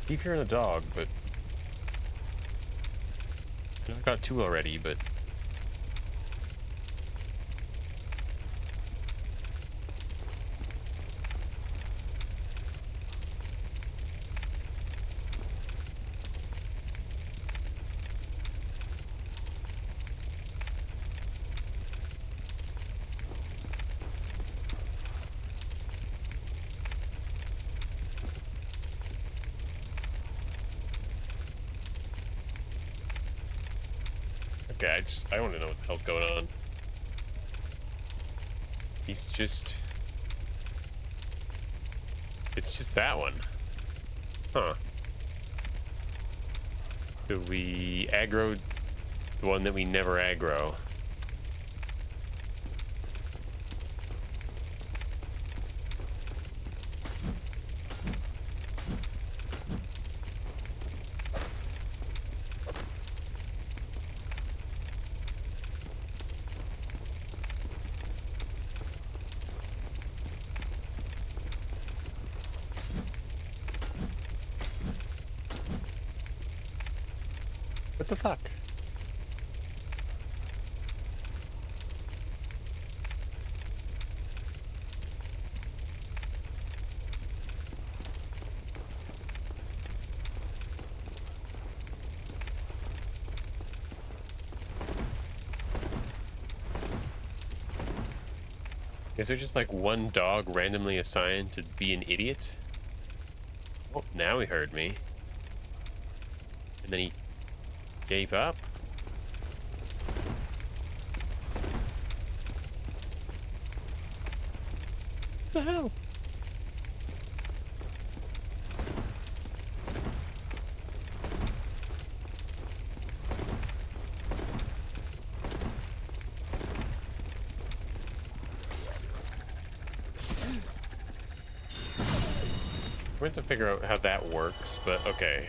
[SPEAKER 1] Keep hearing a dog, but I know I got two already, but okay, I want to know what the hell's going on. He's just... It's just that one. Huh. So we aggroed the one that we never aggro. What the fuck? Is there just like one dog randomly assigned to be an idiot? Oh, now he heard me. And then he gave up? What the hell? We have to figure out how that works, but okay.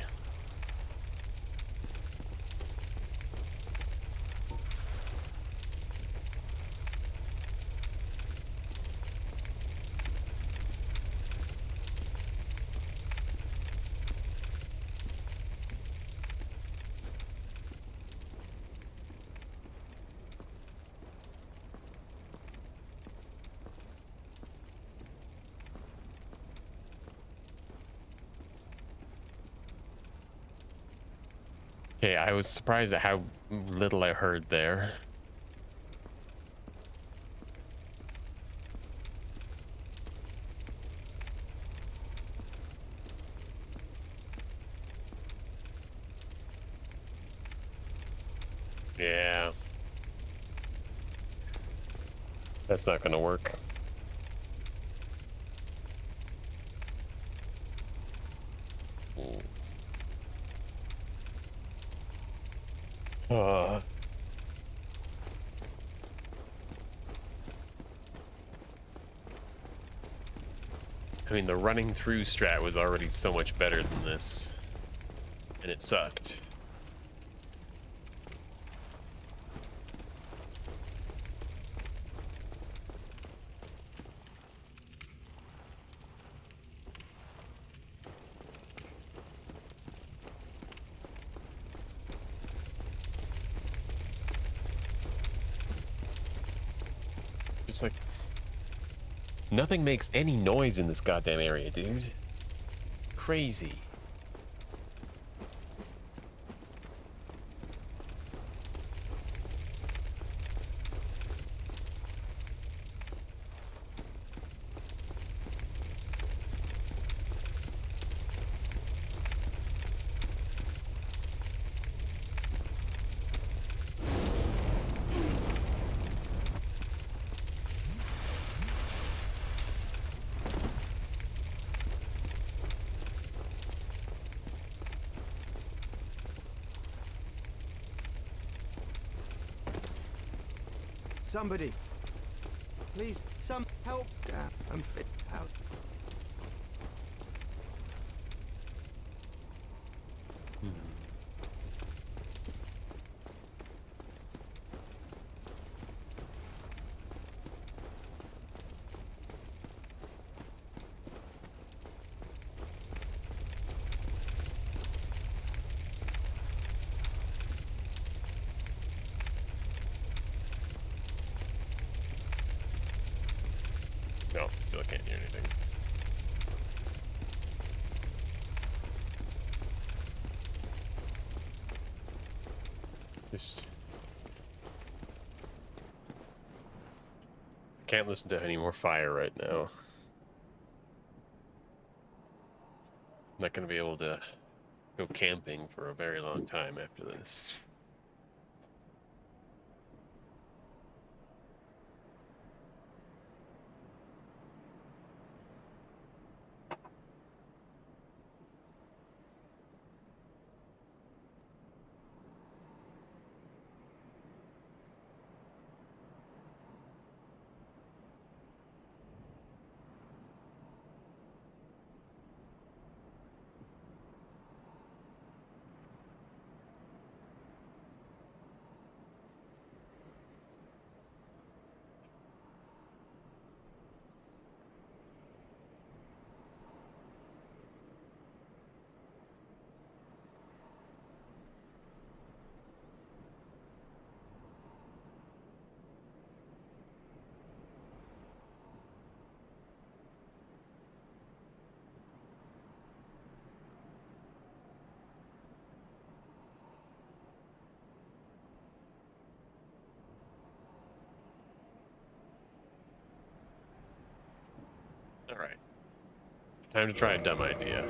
[SPEAKER 1] Okay, I was surprised at how little I heard there. Yeah. That's not gonna work. Ooh. I mean, the running through strat was already so much better than this, and it sucked. It's like nothing makes any noise in this goddamn area, dude. Crazy.
[SPEAKER 2] Somebody. Please, some help. Damn, I'm fit out.
[SPEAKER 1] No, still can't hear anything. Just... I can't listen to any more fire right now. I'm not gonna be able to go camping for a very long time after this. Alright. Time to try a dumb idea.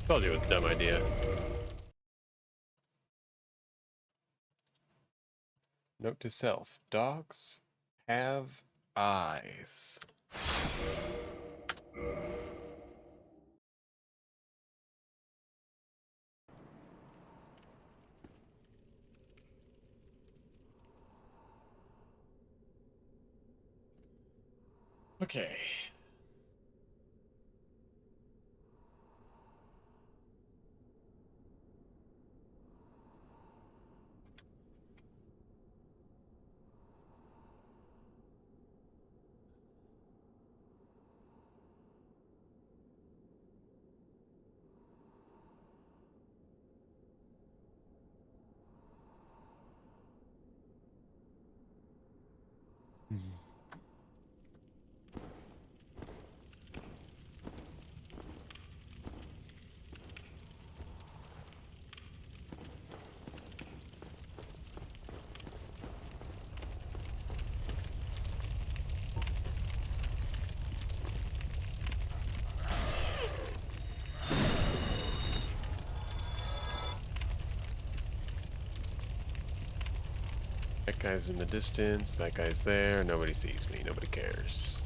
[SPEAKER 1] Told you it was a dumb idea. Note to self. Dogs have eyes. Okay. That guy's in the distance, that guy's there, nobody sees me, nobody cares.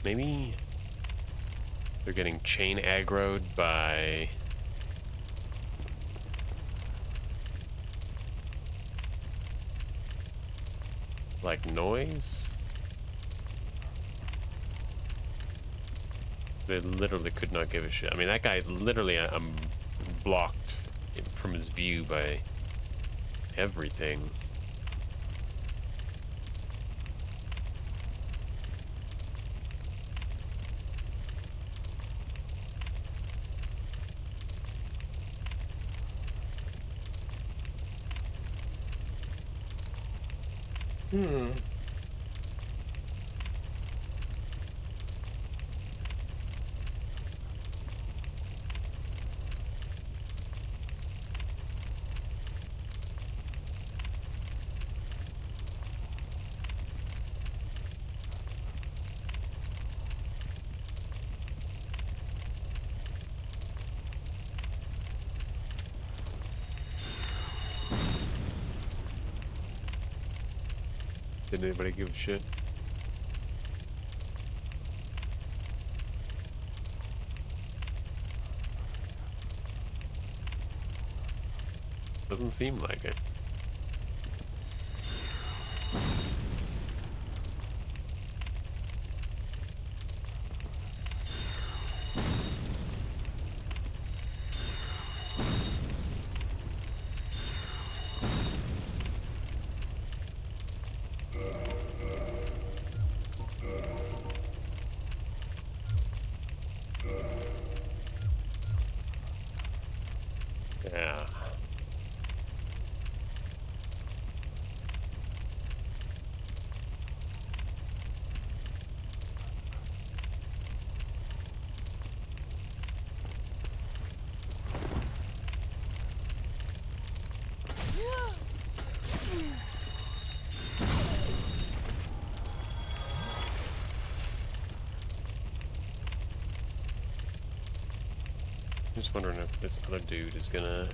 [SPEAKER 1] Maybe They're getting chain aggroed by like noise. They literally could not give a shit. I mean, that guy literally, I'm blocked from his view by everything. Did anybody give a shit? Doesn't seem like it. Yeah. Just wondering if this other dude is gonna...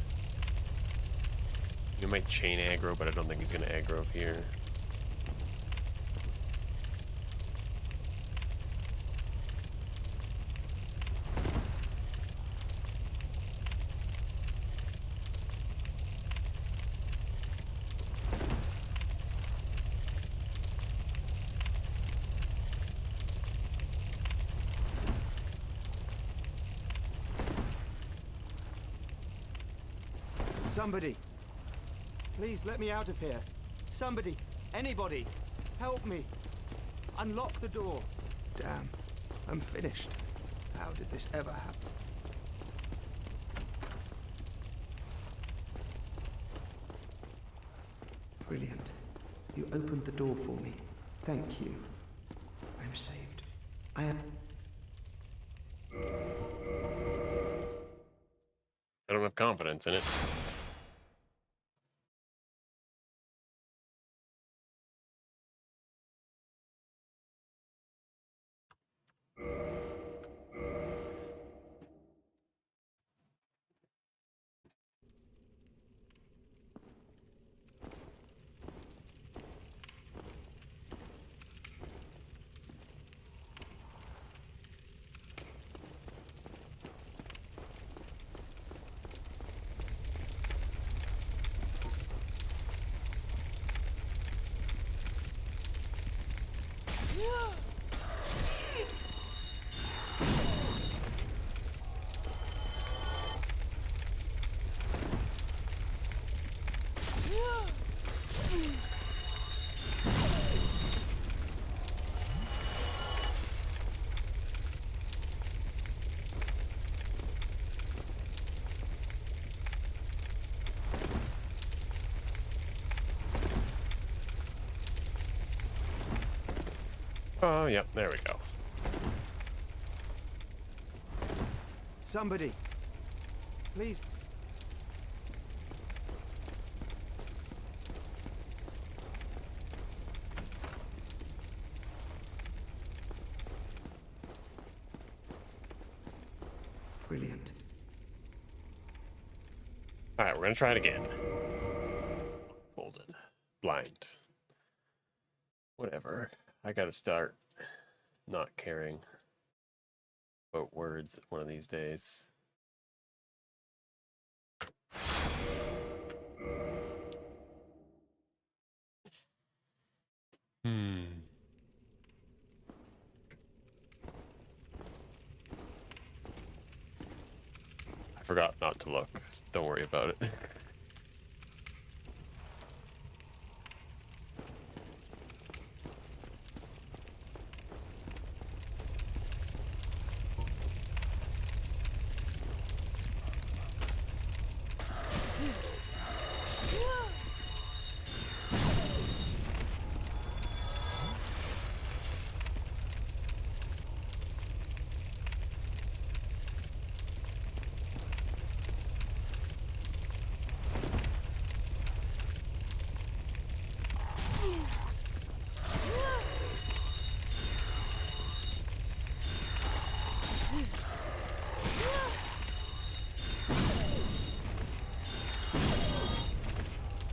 [SPEAKER 1] He might chain aggro, but I don't think he's gonna aggro here.
[SPEAKER 2] Somebody, please let me out of here. Somebody, anybody, help me. Unlock the door. Damn, I'm finished. How did this ever happen? Brilliant. You opened the door for me. Thank you. I'm saved. I am...
[SPEAKER 1] I don't have confidence in it. Oh, yep, there we go.
[SPEAKER 2] Somebody, please. Brilliant.
[SPEAKER 1] Alright, we're gonna try it again. Folded. Blind. Whatever. I gotta start not caring. Quote words one of these days. Hmm. I forgot not to look. Don't worry about it.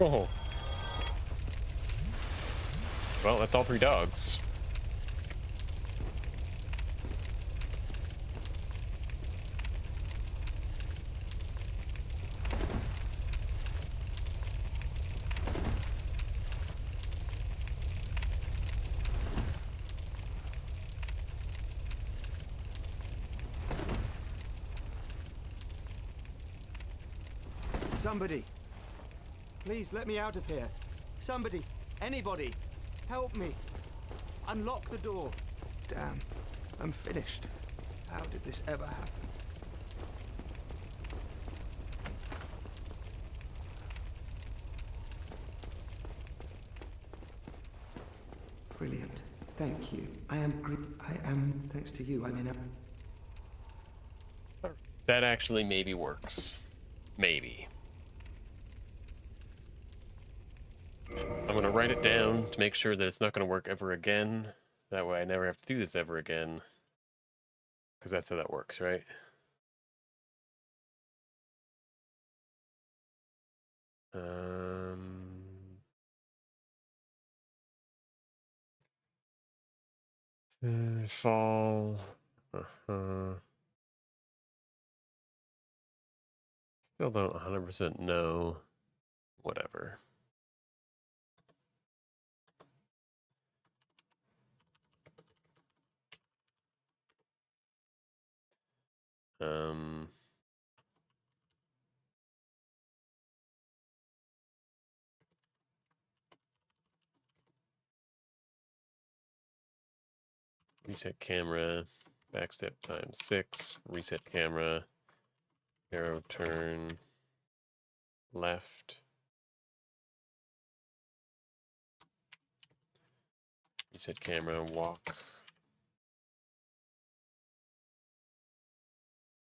[SPEAKER 1] Oh. Well, that's all 3 dogs.
[SPEAKER 2] Somebody. Please let me out of here. Somebody. Anybody. Help me. Unlock the door. Damn. I'm finished. How did this ever happen? Brilliant. Thank you. Thanks to you, I'm in a...
[SPEAKER 1] That actually maybe works. Maybe. I'm going to write it down to make sure that it's not going to work ever again. That way I never have to do this ever again. Because that's how that works, right? Fall. Still don't 100% know. Whatever. Reset camera, backstep times 6, reset camera, arrow turn, left, reset camera, walk,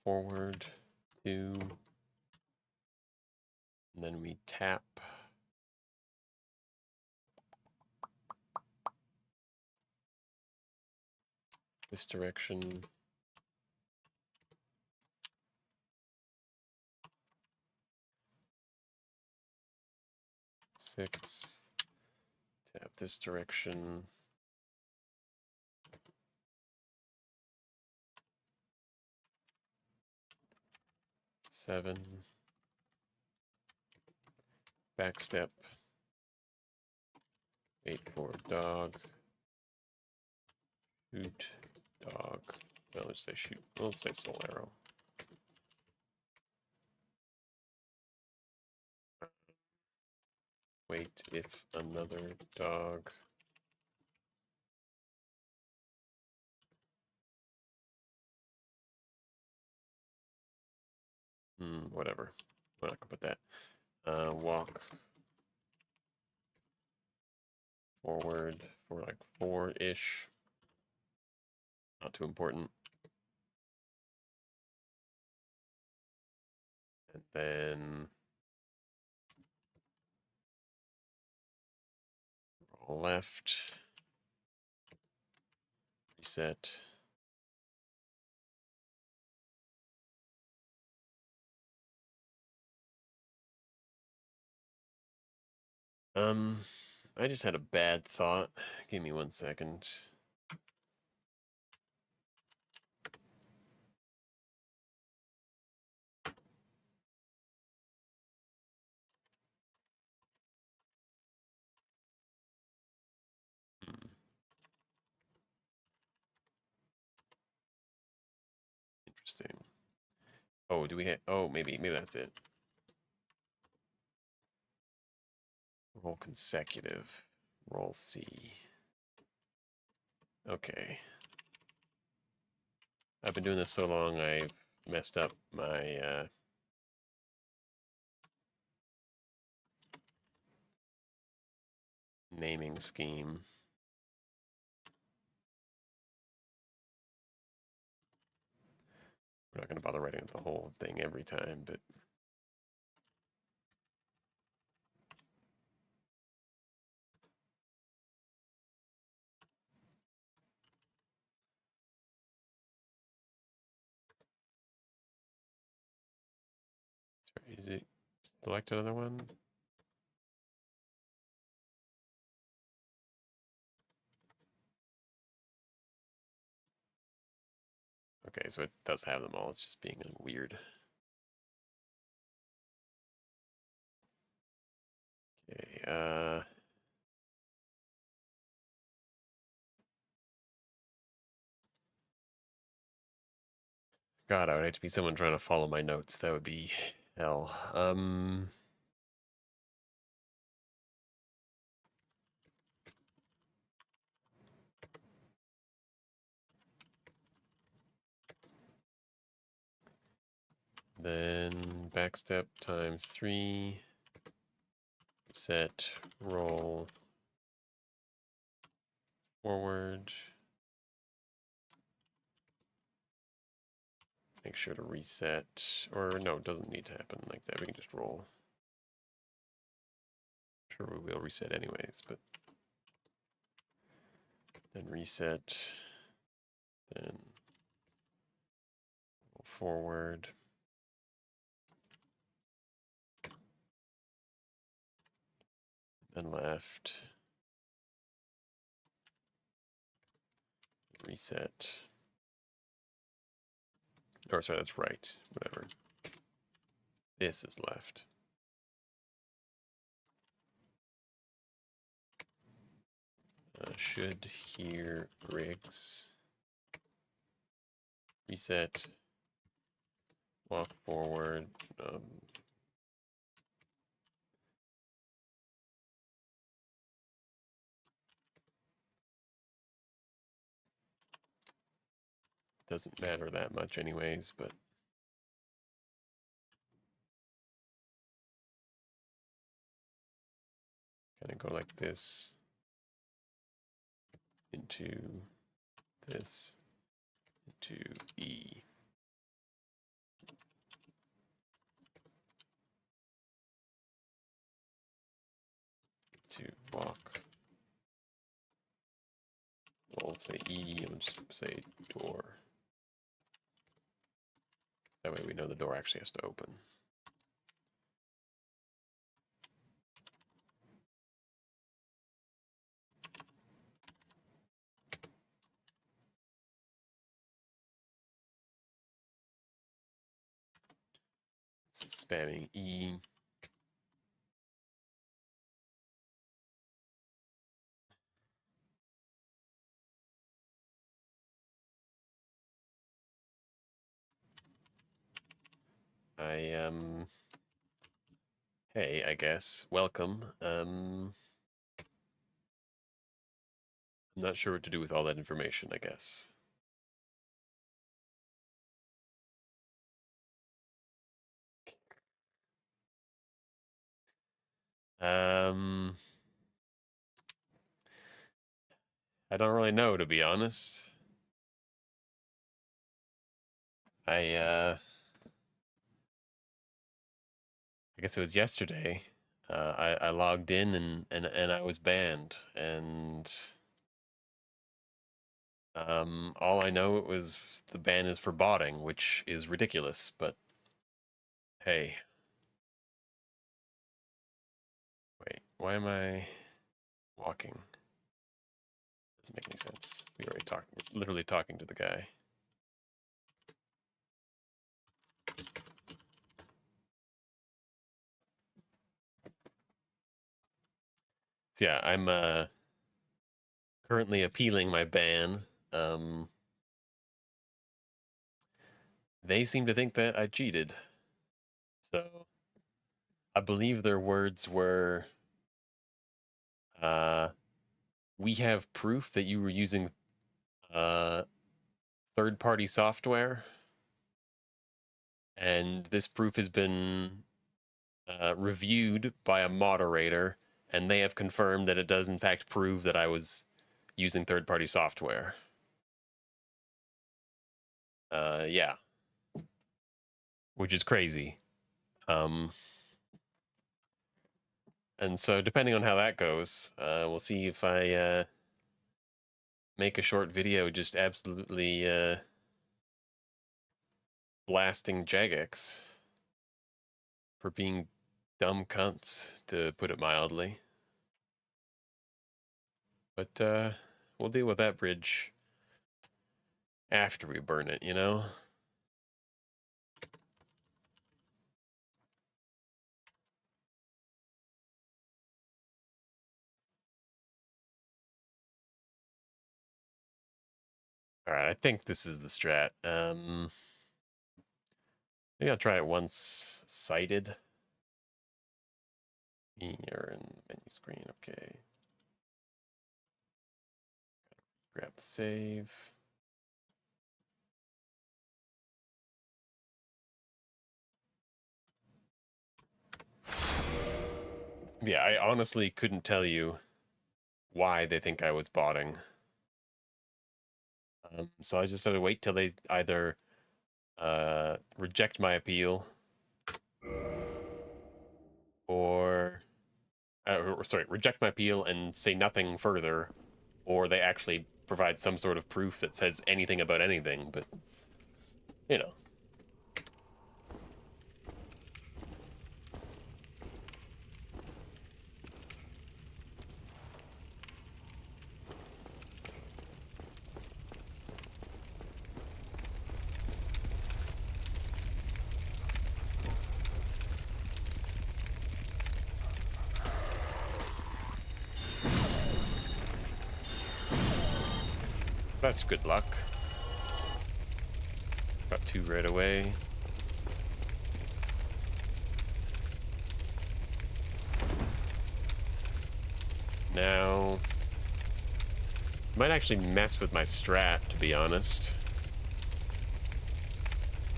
[SPEAKER 1] forward, 2, and then we tap. This direction. Six. Tap this direction. 7. Backstep. Wait for dog. Shoot dog. No, let's say shoot. Let's say soul arrow. Wait if another dog. Whatever. I'm not gonna put that. Walk forward for like 4-ish. Not too important. And then left. Reset. I just had a bad thought. Give me 1 second. Interesting. Oh, do we have... Oh, maybe that's it. Roll consecutive. Roll C. Okay. I've been doing this so long, I've messed up my naming scheme. I'm not going to bother writing the whole thing every time, but... Is it select another one? Okay, so it does have them all. It's just being weird. Okay, God, I would hate to be someone trying to follow my notes. That would be hell. Then backstep times 3. Set, roll, forward. Make sure to reset. Or no, it doesn't need to happen like that. We can just roll. Sure, we will reset anyways, but then reset. Then forward. Then left. Reset. Or sorry, that's right. Whatever. This is left. Should hear rigs. Reset. Walk forward. Doesn't matter that much anyways, but kind of go like this into this into E. To walk. We'll say E and just say door. That way we know the door actually has to open. This is spamming E. Hey, I guess. Welcome. I'm not sure what to do with all that information, I guess. I don't really know, to be honest. I guess it was yesterday. I logged in and I was banned, and all I know it was the ban is for botting, which is ridiculous, but hey. Wait, why am I walking? Doesn't make any sense. We already talked, we're literally talking to the guy. So yeah, I'm currently appealing my ban. they seem to think that I cheated. So I believe their words were, we have proof that you were using third-party software, and this proof has been reviewed by a moderator, and they have confirmed that it does in fact prove that I was using third-party software. Yeah, which is crazy. And so depending on how that goes, we'll see if I make a short video just absolutely blasting Jagex for being dumb cunts, to put it mildly. But we'll deal with that bridge after we burn it, you know? Alright, I think this is the strat. Maybe I'll try it once sighted. You're in menu screen, okay. Grab the save. Yeah, I honestly couldn't tell you why they think I was botting. So I just had to wait till they either reject my appeal or sorry, reject my appeal and say nothing further, or they actually provide some sort of proof that says anything about anything. But you know, that's good luck. Got two right away. Now, might actually mess with my strat, to be honest.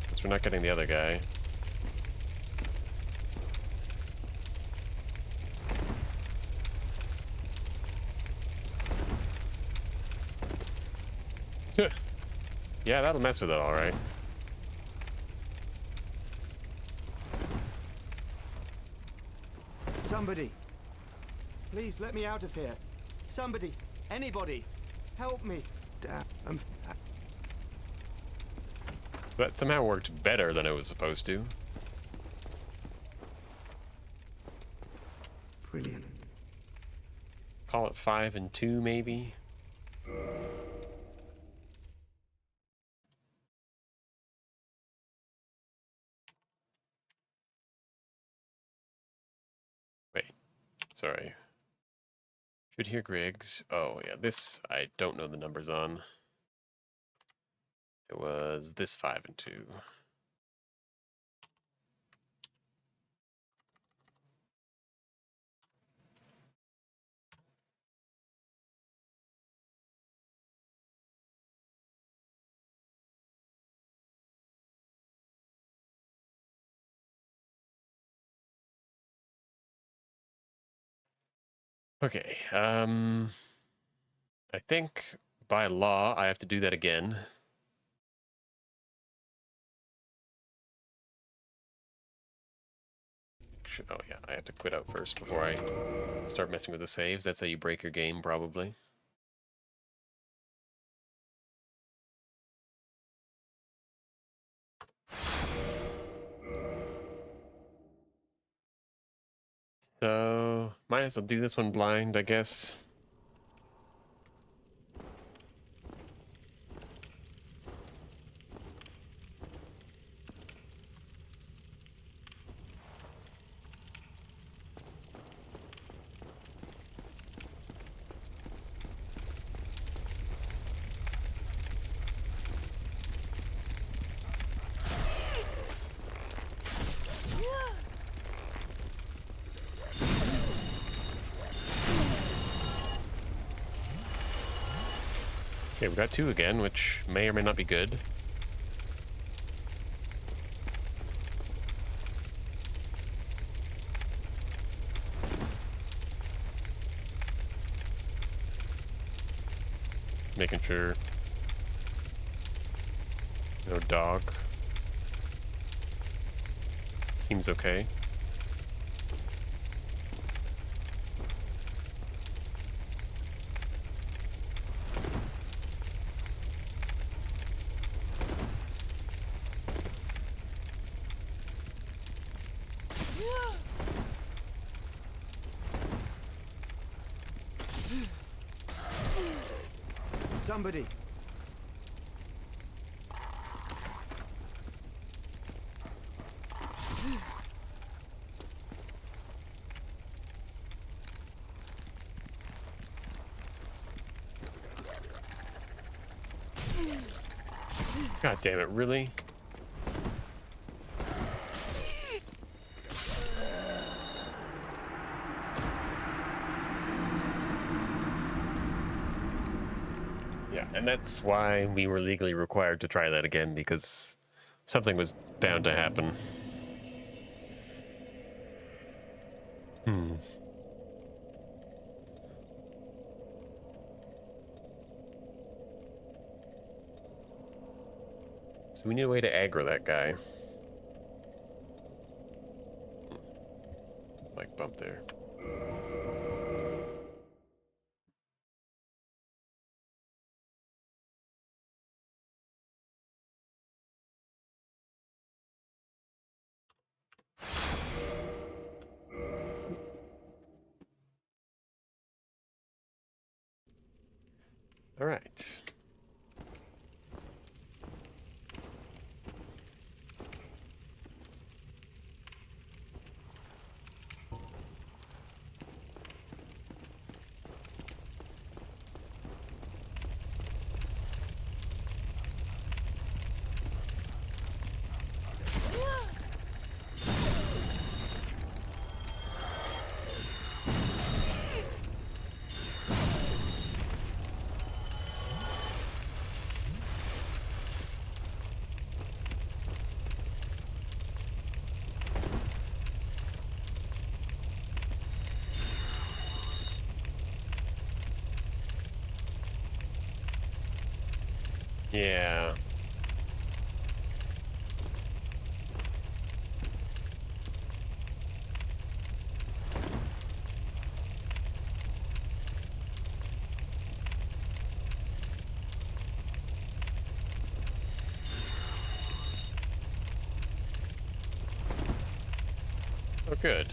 [SPEAKER 1] Because we're not getting the other guy. Yeah, that'll mess with it all right.
[SPEAKER 2] Somebody, please let me out of here. Somebody, anybody, help me. Damn,
[SPEAKER 1] So that somehow worked better than it was supposed to.
[SPEAKER 2] Brilliant.
[SPEAKER 1] Call it 5 and 2, maybe. Wait, sorry. Should hear Griggs. Oh, yeah, this I don't know the numbers on. It was this 5 and 2. Okay, I think by law I have to do that again. Oh yeah, I have to quit out first before I start messing with the saves. That's how you break your game, probably. So, might as well do this one blind, I guess. Okay, we got 2 again, which may or may not be good. Making sure no dog. Seems okay.
[SPEAKER 2] Somebody.
[SPEAKER 1] God damn it, really? Yeah, and that's why we were legally required to try that again, because something was bound to happen. So we need a way to aggro that guy. Like bump there. All right. Yeah. Oh, good.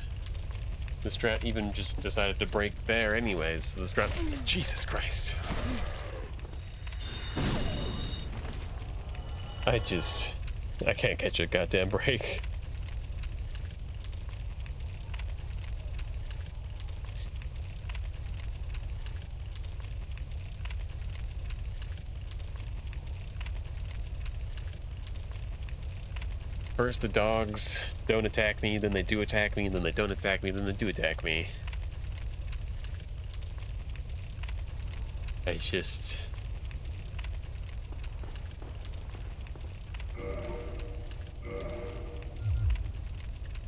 [SPEAKER 1] The strat even just decided to break there anyways. So the strat... Jesus Christ. I can't catch a goddamn break. First the dogs don't attack me, then they do attack me, then they don't attack me, then they do attack me. I just...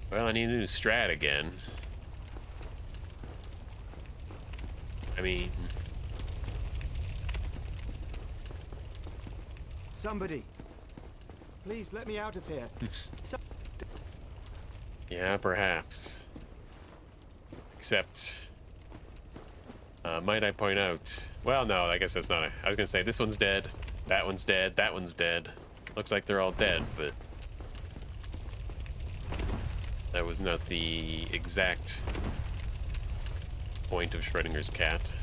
[SPEAKER 1] Well, I need a new strat again. I mean...
[SPEAKER 2] Somebody. Please let me out of here.
[SPEAKER 1] Yeah, perhaps. Except... might I point out... Well, no, I guess that's not a... I was gonna say, this one's dead, that one's dead, that one's dead. Looks like they're all dead, but... That was not the exact point of Schrodinger's cat.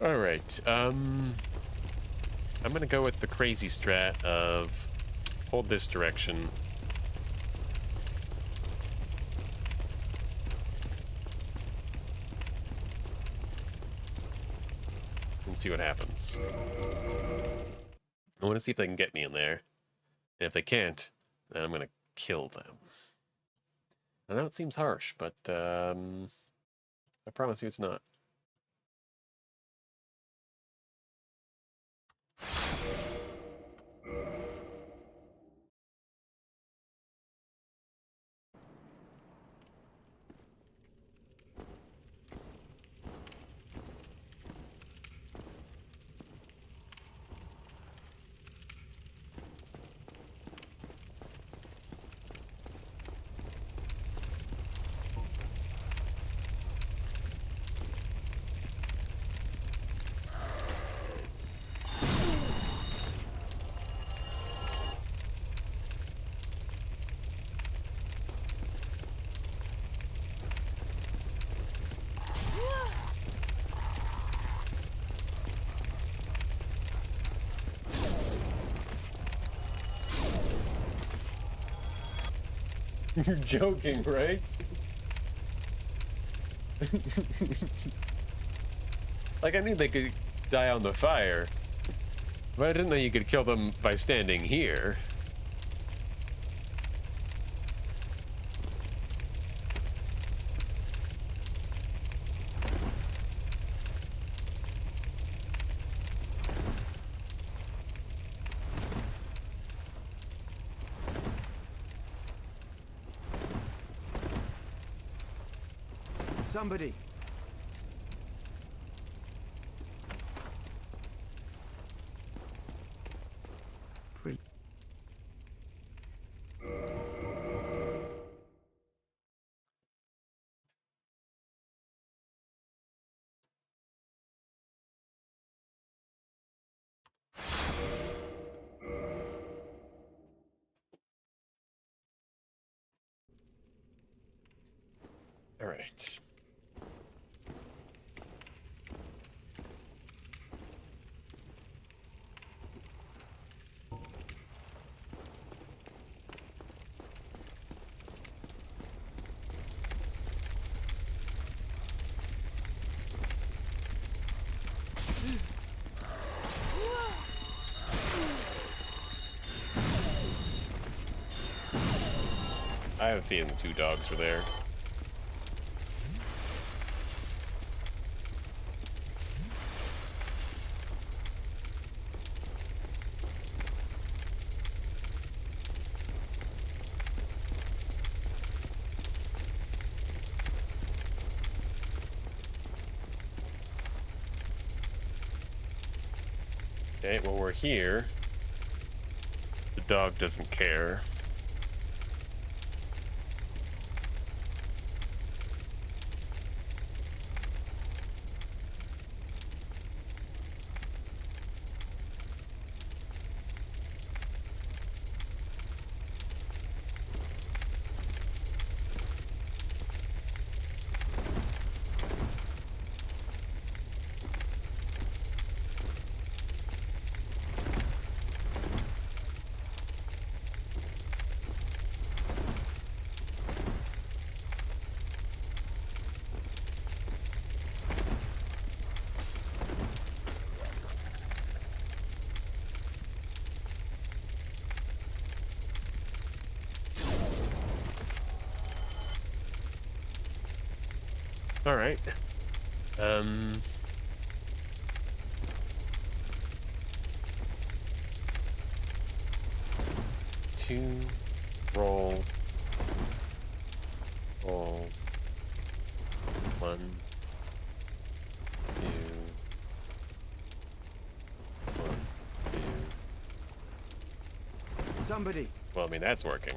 [SPEAKER 1] Alright, I'm gonna go with the crazy strat of hold this direction. And see what happens. I want to see if they can get me in there. And if they can't, then I'm going to kill them. I know it seems harsh, but I promise you it's not. You're joking, right? Like, I knew they could die on the fire, but I didn't know you could kill them by standing here.
[SPEAKER 2] Somebody. Brilliant.
[SPEAKER 1] All right. I have a feeling the two dogs were there. Okay, well, we're here. The dog doesn't care. All right. Two, roll, roll, 1, 2, 1, 2.
[SPEAKER 2] Somebody.
[SPEAKER 1] Well, I mean, that's working.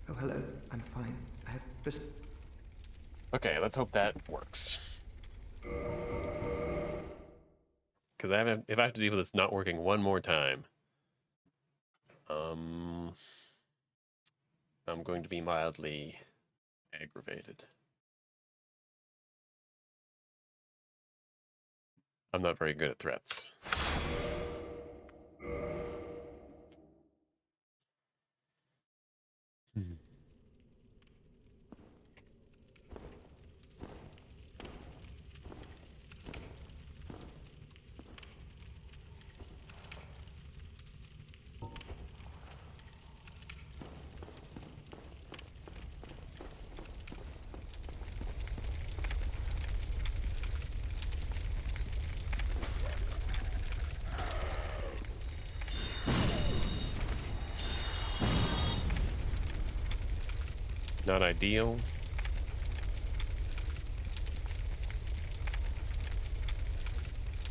[SPEAKER 2] Oh, hello. I'm fine. I have just...
[SPEAKER 1] Okay, let's hope that works. Because if I have to deal with this not working one more time, I'm going to be mildly aggravated. I'm not very good at threats. not ideal.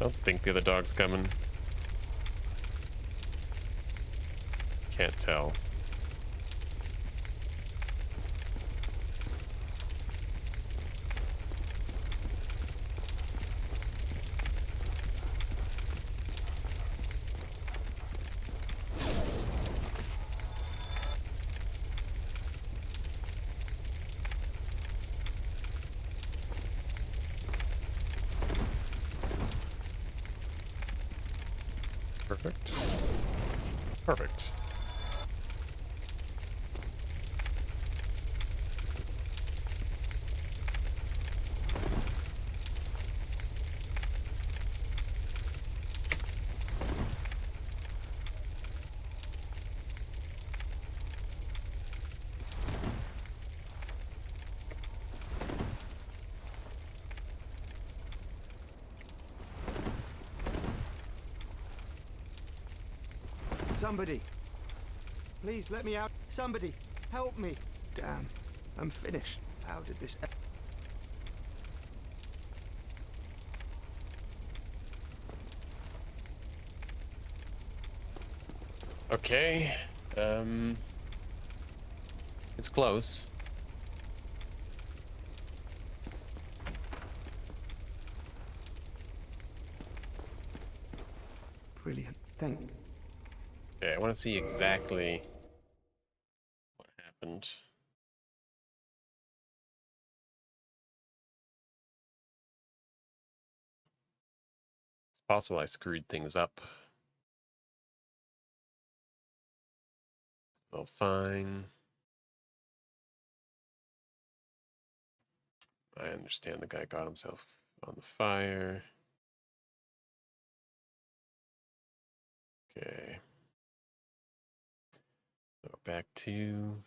[SPEAKER 1] I don't think the other dog's coming. Can't tell. Perfect. Perfect.
[SPEAKER 2] Somebody. Please let me out. Somebody, help me. Damn, I'm finished. How did this end?
[SPEAKER 1] Okay. It's close.
[SPEAKER 2] Brilliant. Thank you.
[SPEAKER 1] Okay, I want to see exactly what happened. It's possible I screwed things up. Well, fine. I understand the guy got himself on the fire. Okay. So back to...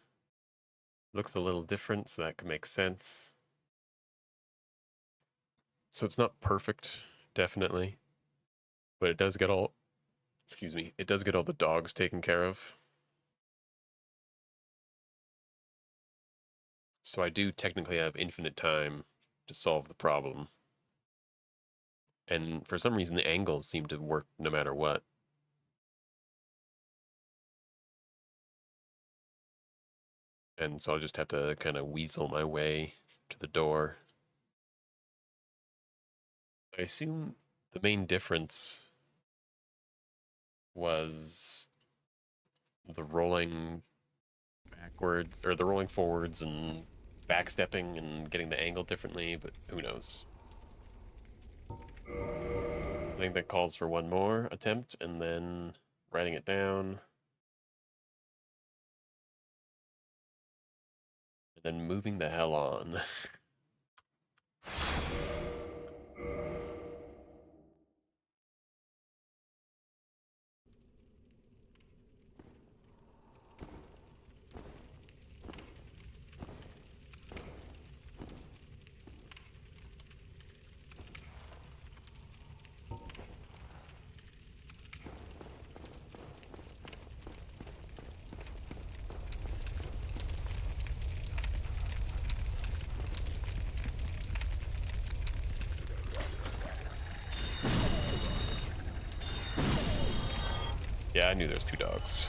[SPEAKER 1] Looks a little different, so that could make sense. So it's not perfect, definitely. But it does get all... Excuse me. It does get all the dogs taken care of. So I do technically have infinite time to solve the problem. And for some reason, the angles seem to work no matter what. And so I'll just have to kind of weasel my way to the door. I assume the main difference was the rolling backwards, or the rolling forwards and backstepping and getting the angle differently, but who knows. I think that calls for one more attempt and then writing it down. And then moving the hell on. Yeah, I knew there was two dogs.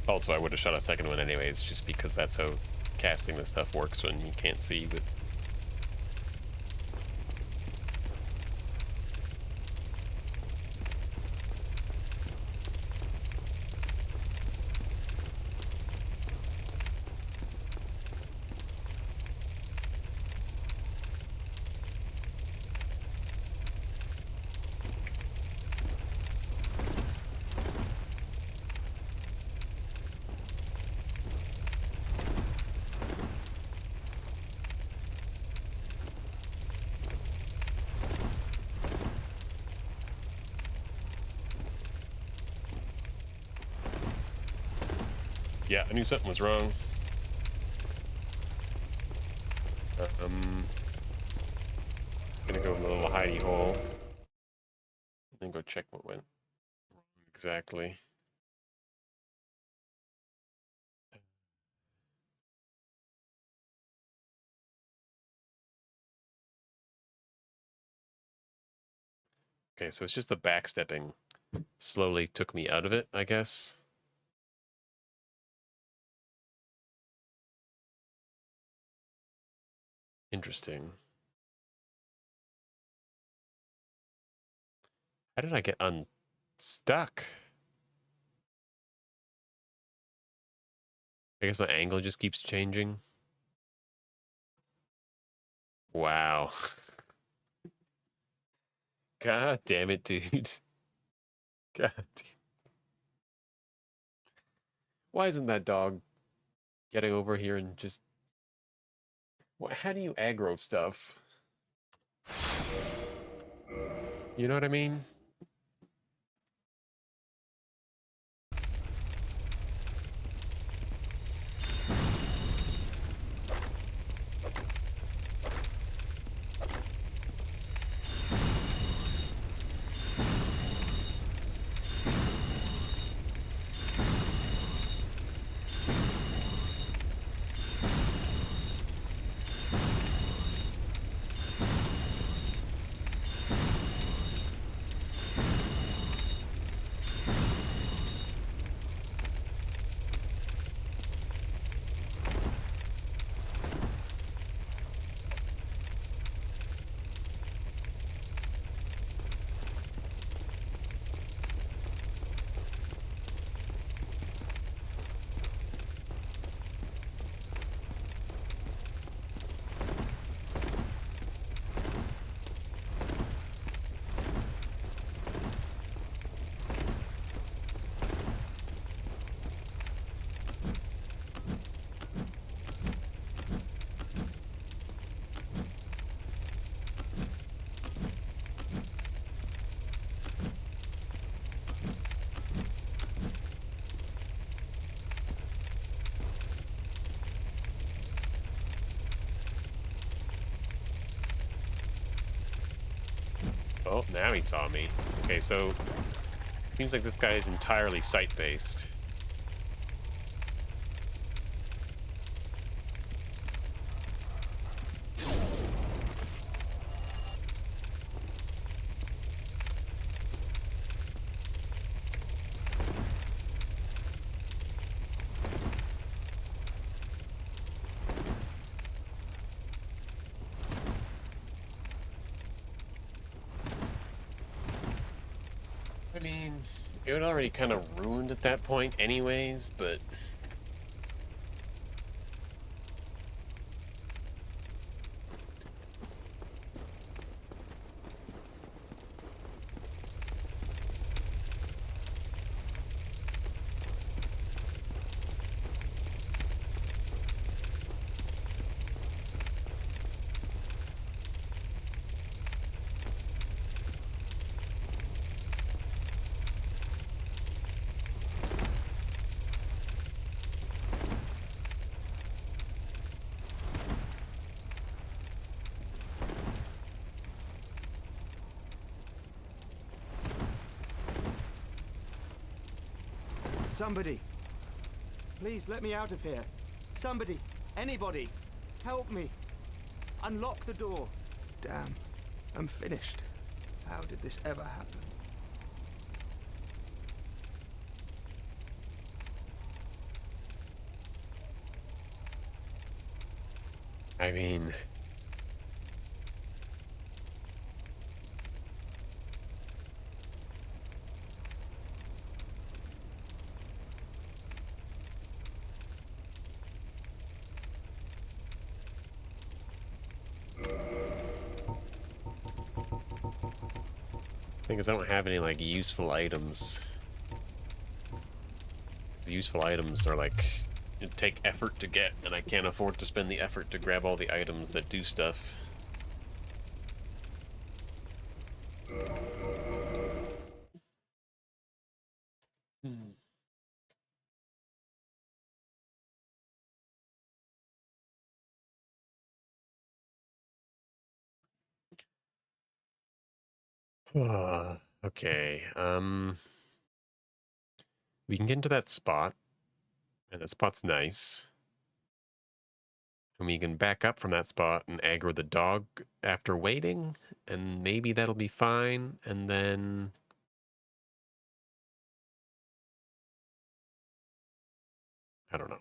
[SPEAKER 1] Also, I would have shot a second one anyways, just because that's how casting this stuff works when you can't see, but... Yeah, I knew something was wrong. Gonna go in the little hidey hole. And go check what went wrong exactly. Okay, so it's just the backstepping slowly took me out of it, I guess. Interesting. How did I get unstuck? I guess my angle just keeps changing. Wow. God damn it, dude. God damn. Why isn't that dog getting over here and just... How do you aggro stuff? You know what I mean? Oh, now he saw me. Okay, so seems like this guy is entirely sight-based. I mean, it would already kind of ruined at that point anyways, but...
[SPEAKER 2] Somebody. Please let me out of here. Somebody. Anybody. Help me. Unlock the door. Damn. I'm finished. How did this ever happen?
[SPEAKER 1] I mean... thing is, I don't have any, like, useful items. 'Cause the useful items are, like, take effort to get, and I can't afford to spend the effort to grab all the items that do stuff. Hmm. Okay, we can get into that spot, and that spot's nice. And we can back up from that spot and aggro the dog after waiting, and maybe that'll be fine. And then I don't know.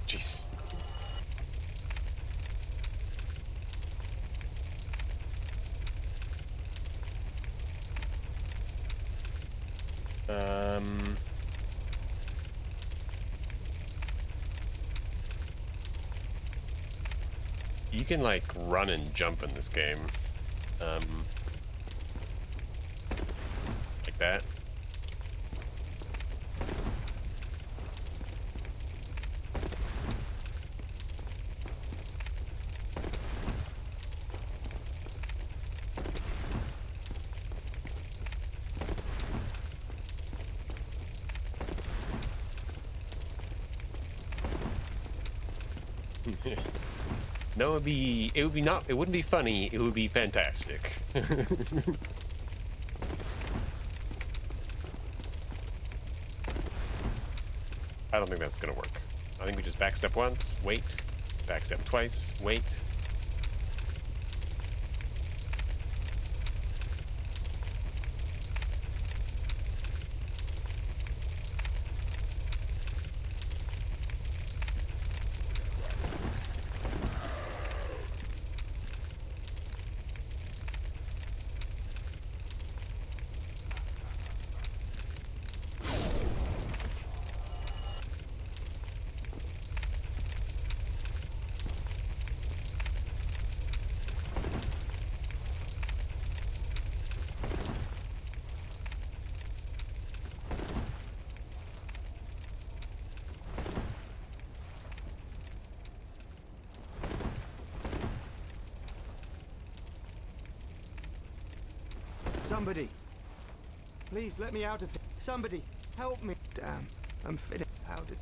[SPEAKER 1] Jeez. You can like run and jump in this game. Like that. No, it wouldn't be funny, it would be fantastic. I don't think that's gonna work. I think we just backstep once, wait, backstep twice, wait.
[SPEAKER 2] Somebody, please let me out of here. Somebody, help me. Damn, I'm finished. How did...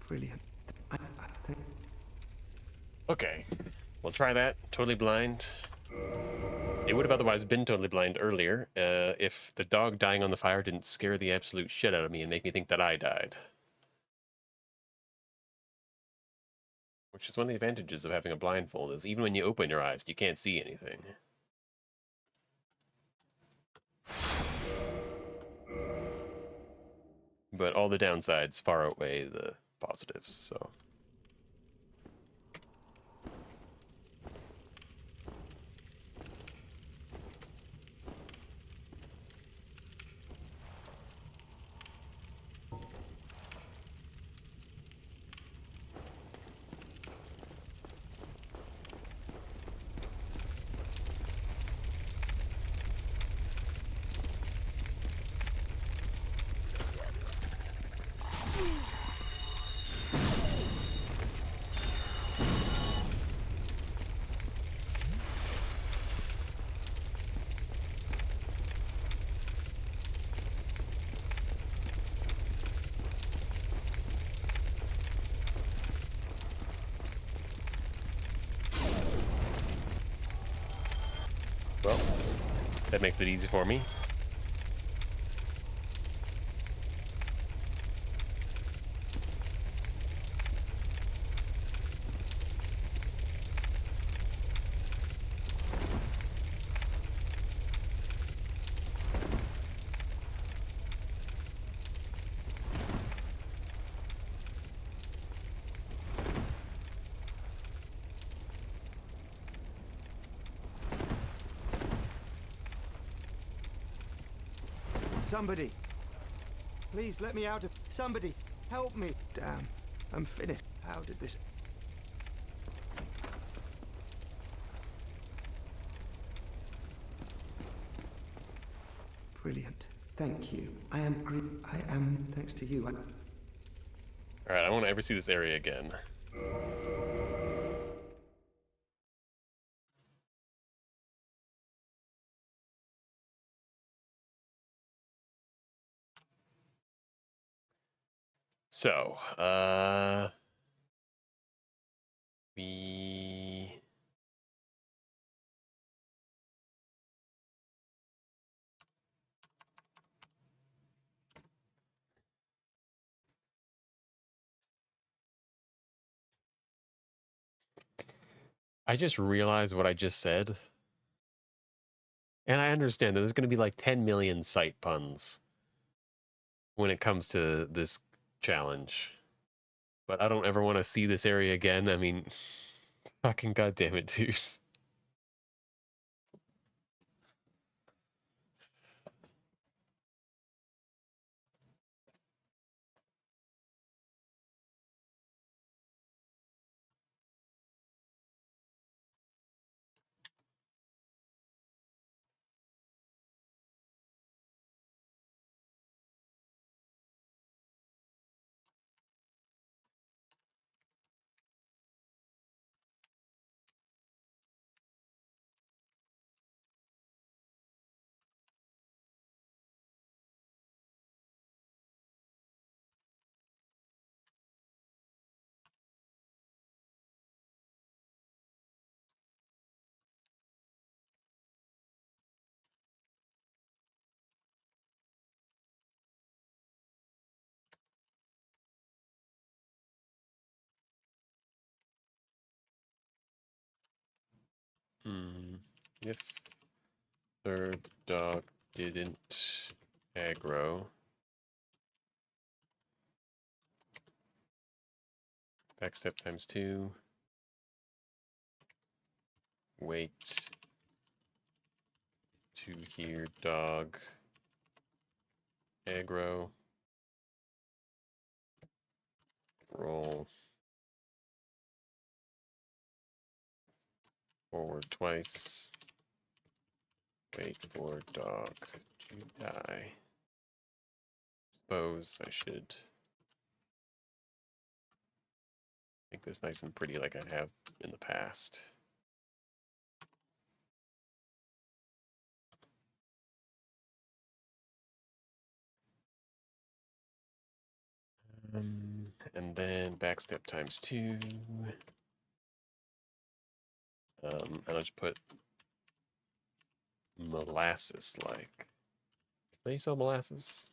[SPEAKER 2] Brilliant. I think...
[SPEAKER 1] Okay, we'll try that. Totally blind. It would have otherwise been totally blind earlier if the dog dying on the fire didn't scare the absolute shit out of me and make me think that I died. Which is one of the advantages of having a blindfold, is even when you open your eyes, you can't see anything. But all the downsides far outweigh the positives, so... Well, that makes it easy for me.
[SPEAKER 2] Somebody. Please let me out of... Somebody, help me. Damn, I'm finished. How did this... Brilliant. Thank you. I am, thanks to you.
[SPEAKER 1] Alright, I won't ever see this area again. So, we... I just realized what I just said. And I understand that there's going to be like 10 million sight puns when it comes to this challenge. But I don't ever want to see this area again. I mean, fucking goddamn it, dude. If third dog didn't aggro, backstep ×2, wait to hear dog aggro, roll forward twice, wait for dog to die. Suppose I should make this nice and pretty like I have in the past. And then backstep ×2. And I'll just put molasses-like. Do you sell molasses?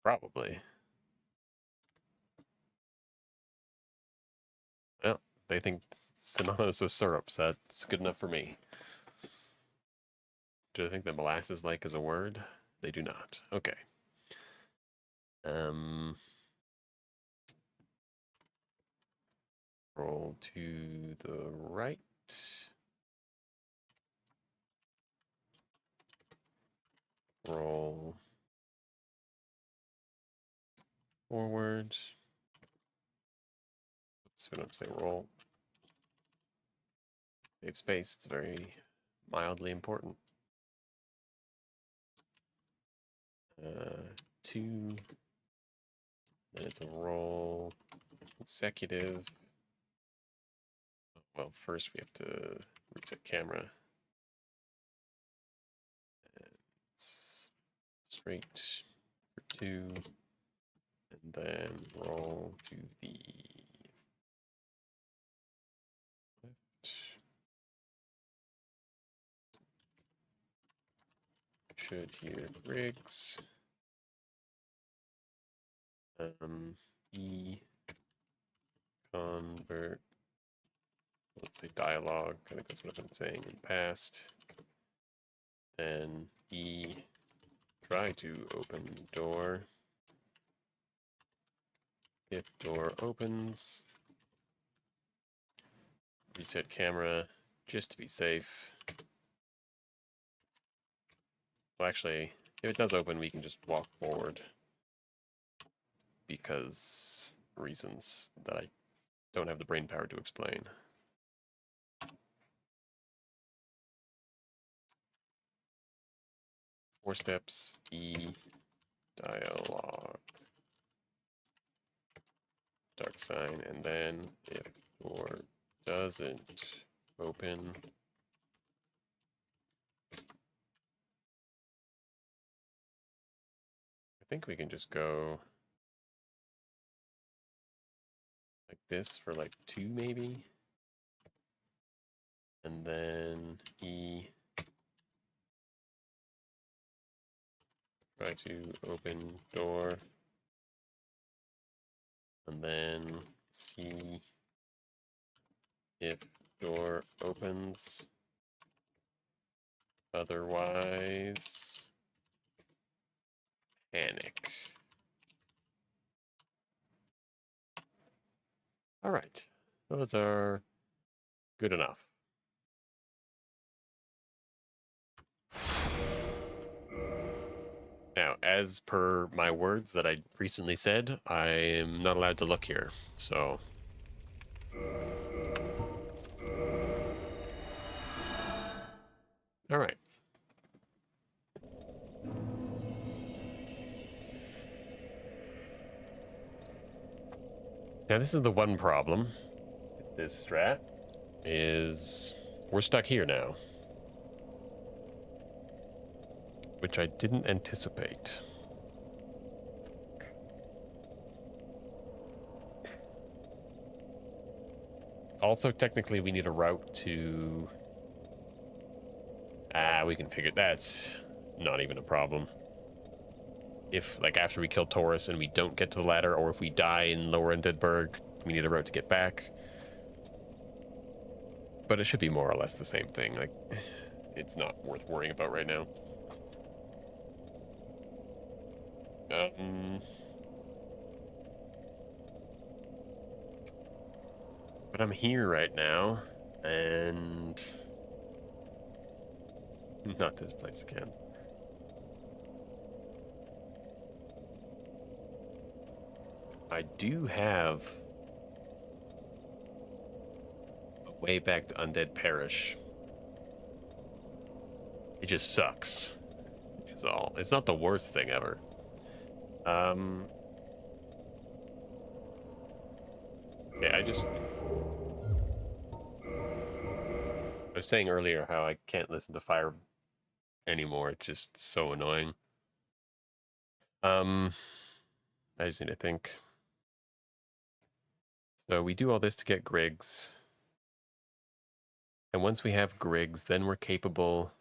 [SPEAKER 1] Probably. Well, they think synonymous with syrup, so that's good enough for me. Do they think that molasses-like is a word? They do not. Okay. Roll to the right. Roll forward. Oops, we don't say roll. Save space. It's very mildly important. 2. Then it's a roll consecutive. Well, first we have to reset camera. And it's straight for 2. And then roll to the left. Should hear Briggs. E convert. Let's say dialogue. I think that's what I've been saying in the past. Then E try to open door. If door opens, reset camera just to be safe. Well, actually, if it does open, we can just walk forward. Because reasons that I don't have the brain power to explain. 4 steps, E, dialogue, dark sign, and then if door doesn't open, I think we can just go like this for like 2 maybe. And then E, try to open door. And then C, if door opens. Otherwise, panic. All right, those are good enough. Now, as per my words that I recently said, I am not allowed to look here, so... All right. Now, this is the one problem with this strat, is we're stuck here now. Which I didn't anticipate. Also, technically, we need a route to... we can figure... That's not even a problem. If, like, after we kill Taurus and we don't get to the ladder, or if we die in Lower Undeadburg, we need a route to get back. But it should be more or less the same thing. Like, it's not worth worrying about right now. But I'm here right now, and... Not this place again. I do have a way back to Undead Parish. It just sucks. Is all. It's not the worst thing ever. Yeah, I was saying earlier how I can't listen to fire anymore. It's just so annoying. I just need to think. So we do all this to get Griggs. And once we have Griggs, then we're capable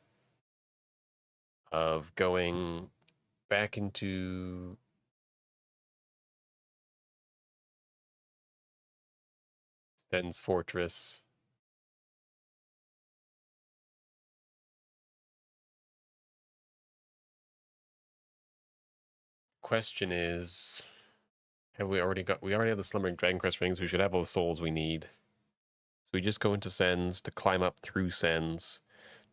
[SPEAKER 1] of going back into Sten's Fortress. Question is, we already have the Slumbering Dragon Crest rings. We should have all the souls we need. So we just go into Sens to climb up through Sens,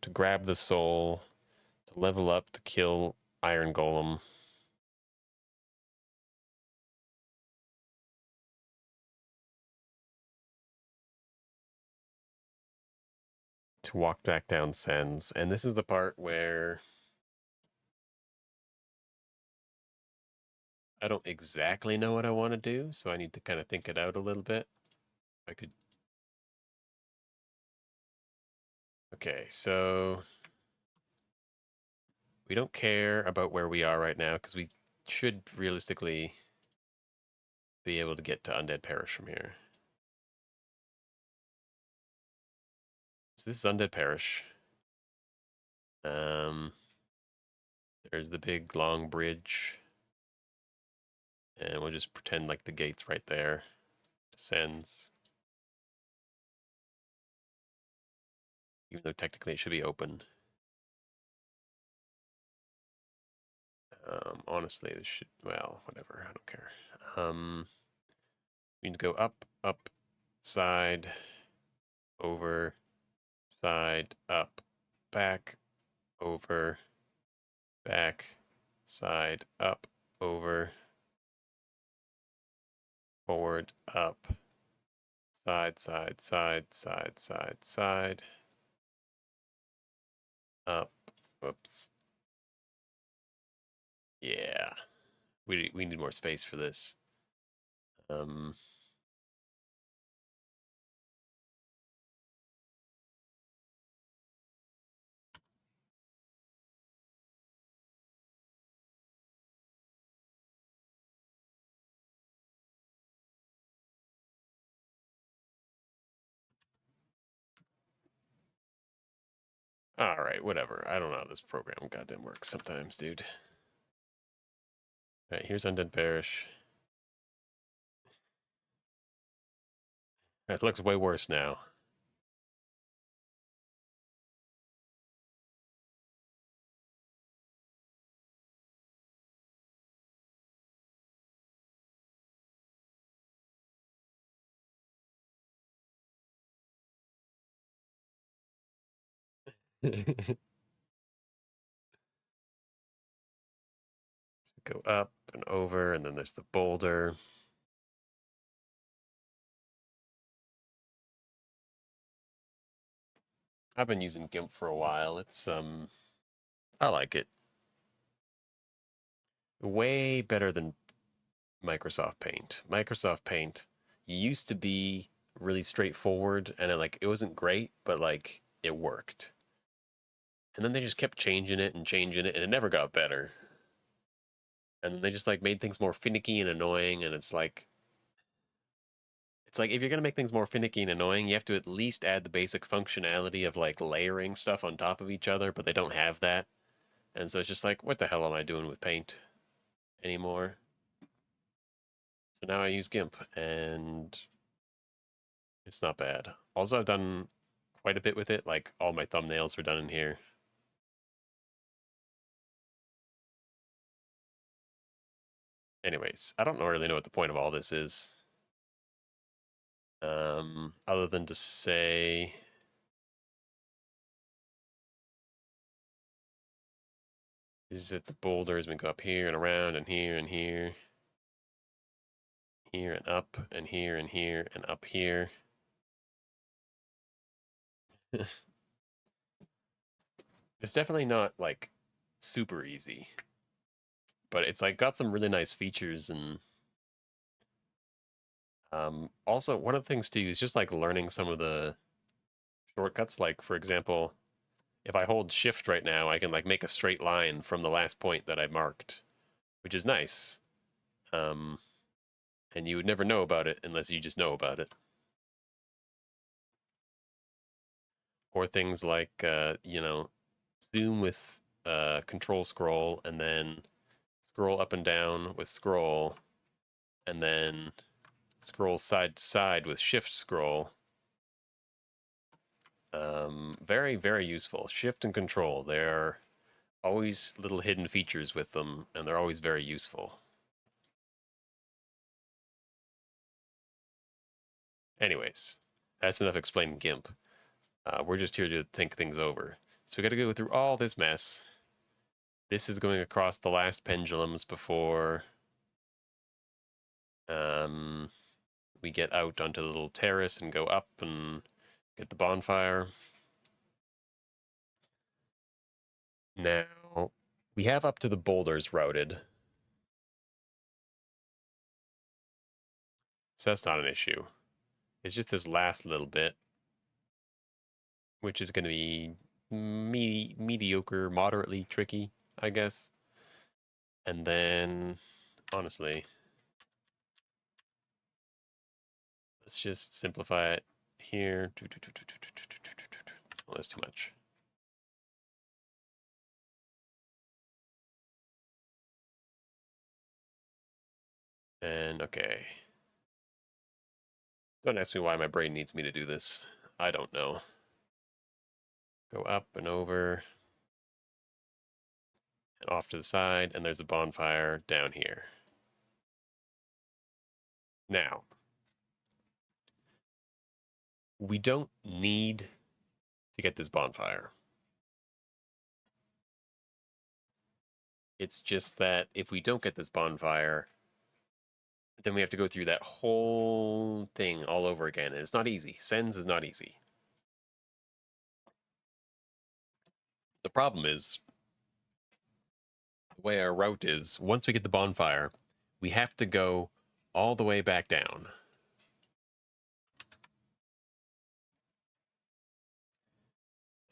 [SPEAKER 1] to grab the soul, to level up, to kill Iron Golem. To walk back down Sens. And this is the part where I don't exactly know what I want to do, so I need to kind of think it out a little bit. I could... Okay, so we don't care about where we are right now, because we should realistically be able to get to Undead Parish from here. So this is Undead Parish. There's the big long bridge. And we'll just pretend like the gate's right there. Descends. Even though technically it should be open. Honestly, this should... Well, whatever. I don't care. We need to go up, up, side, over, side, up, back, over, back, side, up, over, forward, up, side, side, side, side, side, side, up, whoops. Yeah, we need more space for this. Um, all right, whatever. I don't know how this program goddamn works sometimes, dude. All right, here's Undead Parish. It looks way worse now. Go up and over, and then there's the boulder. I've been using GIMP for a while. It's I like it. Way better than Microsoft Paint. Microsoft Paint used to be really straightforward and it wasn't great, but like it worked. And then they just kept changing it and changing it and it never got better. And they just like made things more finicky and annoying and it's like if you're going to make things more finicky and annoying, you have to at least add the basic functionality of like layering stuff on top of each other, but they don't have that. And so it's just like, what the hell am I doing with Paint anymore? So now I use GIMP, and it's not bad. Also, I've done quite a bit with it. Like, all my thumbnails are done in here. Anyways, I don't really know what the point of all this is. Other than to say... is that the boulders we go up here and around and here and here. Here and up and here and here and up here. It's definitely not like super easy, but it's like got some really nice features. And also one of the things too is just like learning some of the shortcuts. Like for example, if I hold shift right now, I can like make a straight line from the last point that I marked, which is nice. Um, and you would never know about it unless you just know about it. Or things like zoom with control scroll and then scroll up and down with scroll and then scroll side to side with shift scroll. Very, very useful. Shift and control. There are always little hidden features with them, and they're always very useful. Anyways, that's enough explaining GIMP. We're just here to think things over. So we got to go through all this mess. This is going across the last pendulums before we get out onto the little terrace and go up and get the bonfire. Now, we have up to the boulders routed. So that's not an issue. It's just this last little bit, which is going to be mediocre, moderately tricky, I guess. And then, honestly, let's just simplify it here. Well, that's too much. And okay. Don't ask me why my brain needs me to do this. I don't know. Go up and over and off to the side, and there's a bonfire down here. Now, we don't need to get this bonfire. It's just that if we don't get this bonfire, then we have to go through that whole thing all over again. And it's not easy. Sens is not easy. The problem is, the way our route is, once we get the bonfire, we have to go all the way back down.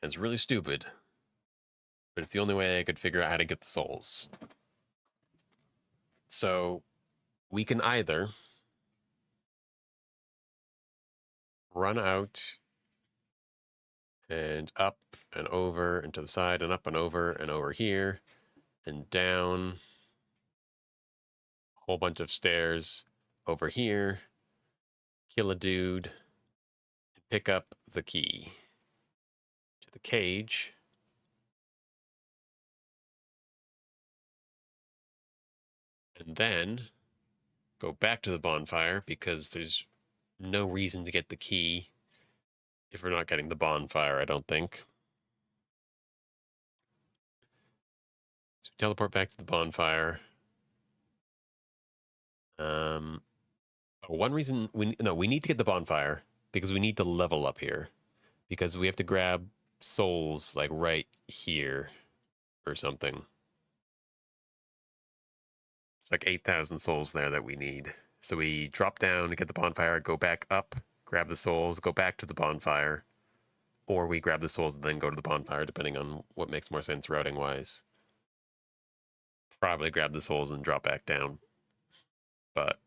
[SPEAKER 1] And it's really stupid, but it's the only way I could figure out how to get the souls. So we can either run out and up and over and to the side and up and over here and down a whole bunch of stairs over here, kill a dude, and pick up the key to the cage. And then go back to the bonfire because there's no reason to get the key if we're not getting the bonfire, I don't think. So we teleport back to the bonfire. One reason we need to get the bonfire because we need to level up here because we have to grab souls like right here or something. It's like 8,000 souls there that we need. So we drop down to get the bonfire, go back up, grab the souls, go back to the bonfire, or we grab the souls and then go to the bonfire, depending on what makes more sense routing wise. Probably grab the souls and drop back down. But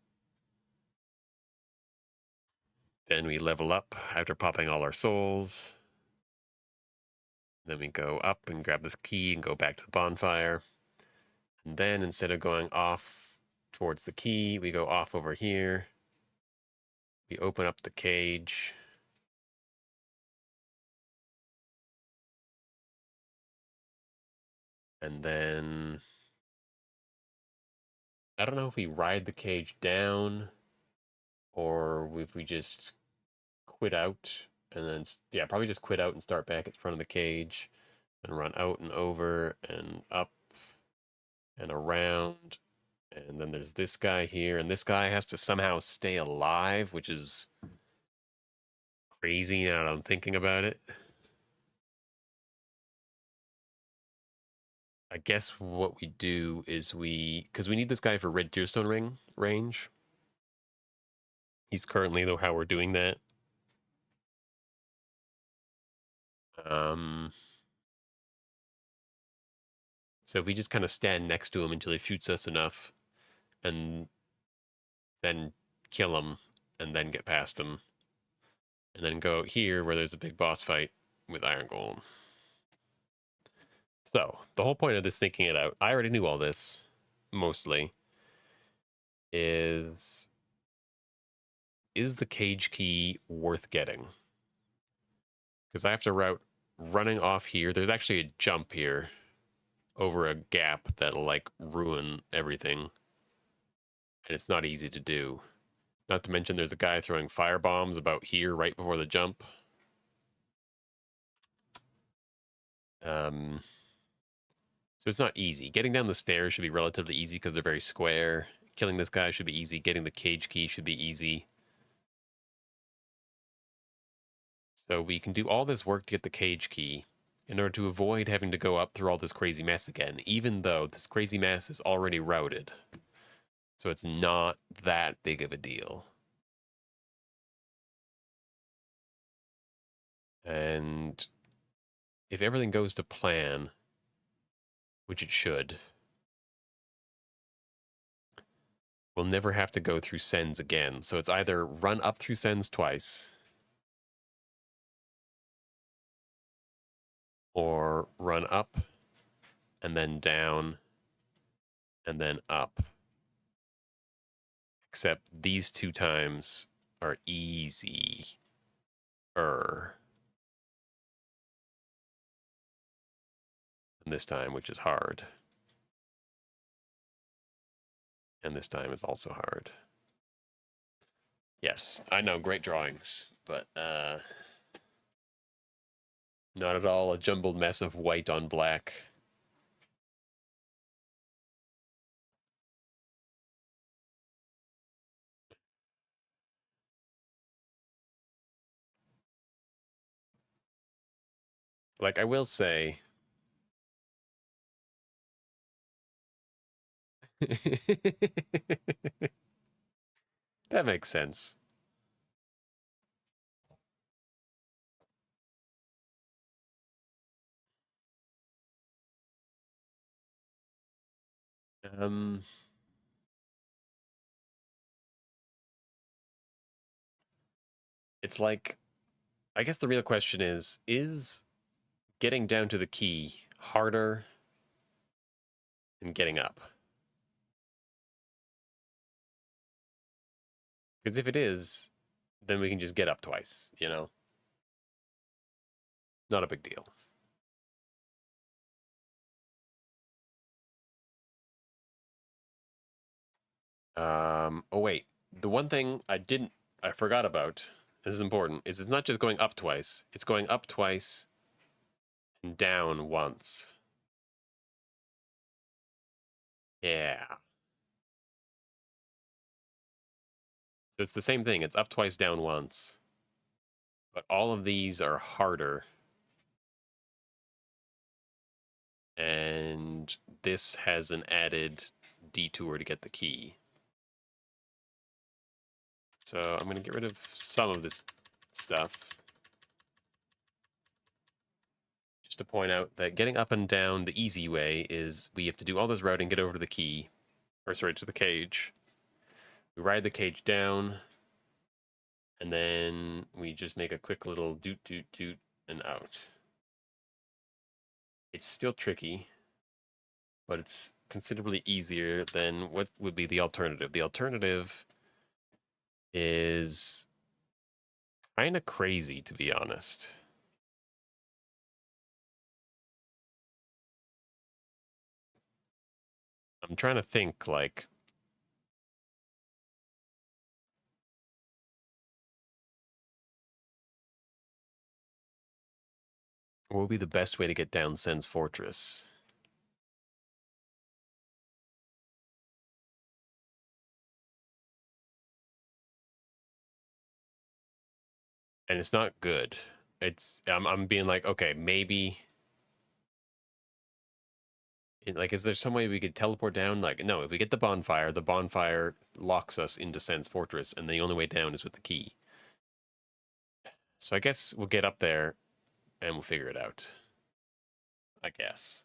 [SPEAKER 1] then we level up after popping all our souls. Then we go up and grab the key and go back to the bonfire. And then instead of going off towards the key, we go off over here. We open up the cage. And then I don't know if we ride the cage down or if we just quit out and then, yeah, probably just quit out and start back at the front of the cage and run out and over and up and around. And then there's this guy here, and this guy has to somehow stay alive, which is crazy now that I'm thinking about it. I guess what we do is because we need this guy for Red Deerstone Ring range. He's currently, though, how we're doing that. So if we just kind of stand next to him until he shoots us enough, and then kill him, and then get past him, and then go here where there's a big boss fight with Iron Golem. So the whole point of this thinking it out, I already knew all this, mostly, is the cage key worth getting? Because I have to route running off here. There's actually a jump here over a gap that'll like ruin everything. And it's not easy to do. Not to mention there's a guy throwing fire bombs about here right before the jump. So it's not easy. Getting down the stairs should be relatively easy because they're very square. Killing this guy should be easy. Getting the cage key should be easy. So we can do all this work to get the cage key in order to avoid having to go up through all this crazy mess again, even though this crazy mess is already routed. So it's not that big of a deal. And if everything goes to plan, which it should, we'll never have to go through Sens again. So it's either run up through Sens twice, or run up and then down and then up. Except these two times are easy. And this time, which is hard. And this time is also hard. Yes, I know, great drawings, but not at all a jumbled mess of white on black. Like, I will say... That makes sense. Um... It's like... I guess the real question is getting down to the key harder than getting up? Because if it is, then we can just get up twice, you know? Not a big deal. Oh wait. The one thing I forgot about, this is important, is it's not just going up twice, it's going up twice and down once. Yeah. So it's the same thing, it's up twice, down once. But all of these are harder. And this has an added detour to get the key. So I'm going to get rid of some of this stuff. Just to point out that getting up and down the easy way is we have to do all this routing, get over to the key. Or sorry, to the cage. We ride the cage down. And then we just make a quick little doot, doot, doot, and out. It's still tricky, but it's considerably easier than what would be the alternative. The alternative is kind of crazy, to be honest. I'm trying to think, like... what would be the best way to get down Sen's Fortress? And it's not good. I'm being like, okay, maybe... like, is there some way we could teleport down? Like, no, if we get the bonfire locks us into Sen's Fortress, and the only way down is with the key. So I guess we'll get up there, and we'll figure it out. I guess.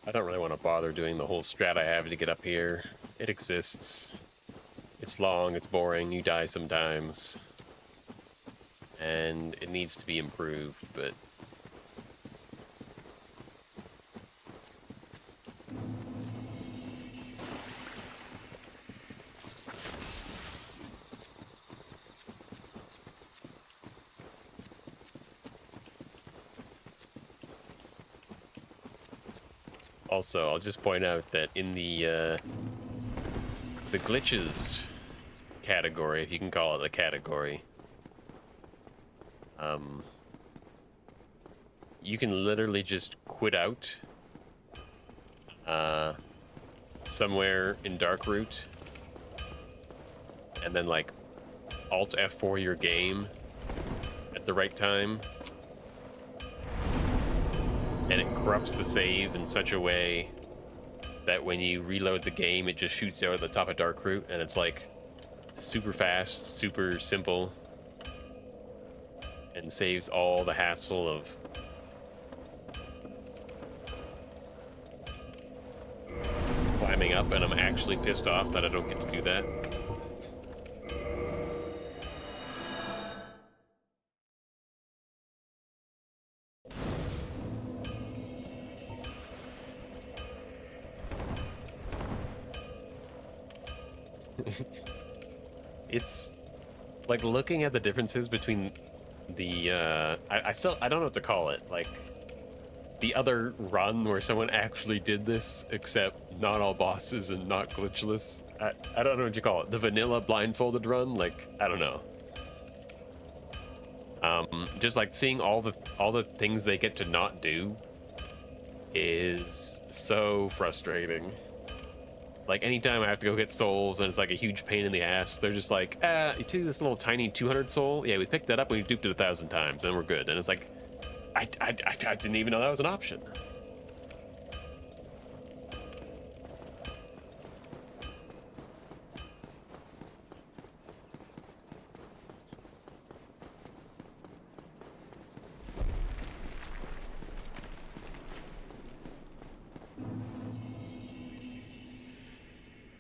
[SPEAKER 1] I don't really want to bother doing the whole strat I have to get up here. It exists. It's long, it's boring, you die sometimes. And it needs to be improved, but... also, I'll just point out that in the glitches category, if you can call it a category, you can literally just quit out somewhere in Darkroot, and then like Alt F4 your game at the right time, and it corrupts the save in such a way that when you reload the game, it just shoots out at the top of Darkroot, and it's like super fast, super simple, and saves all the hassle of climbing up, and I'm actually pissed off that I don't get to do that. It's like looking at the differences between the I don't know what to call it, like the other run where someone actually did this, except not all bosses and not glitchless. I don't know what you call it, the vanilla blindfolded run. Like, I don't know, just like seeing all the things they get to not do is so frustrating. Like, anytime I have to go get souls and it's like a huge pain in the ass, they're just like, you see this little tiny 200 soul? Yeah, we picked that up and we duped it 1,000 times and we're good. And it's like, I didn't even know that was an option.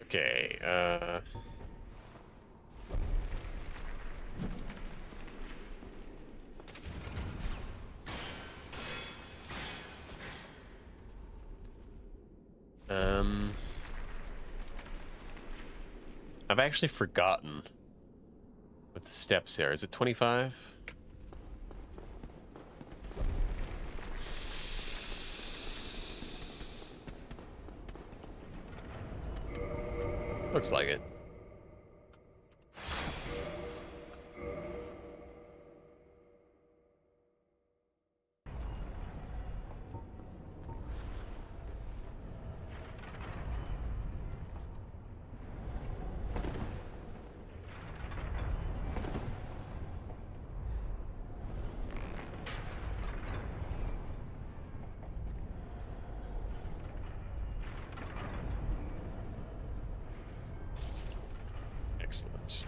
[SPEAKER 1] Okay, I've actually forgotten what the steps are. Is it 25? Looks like it. Excellent.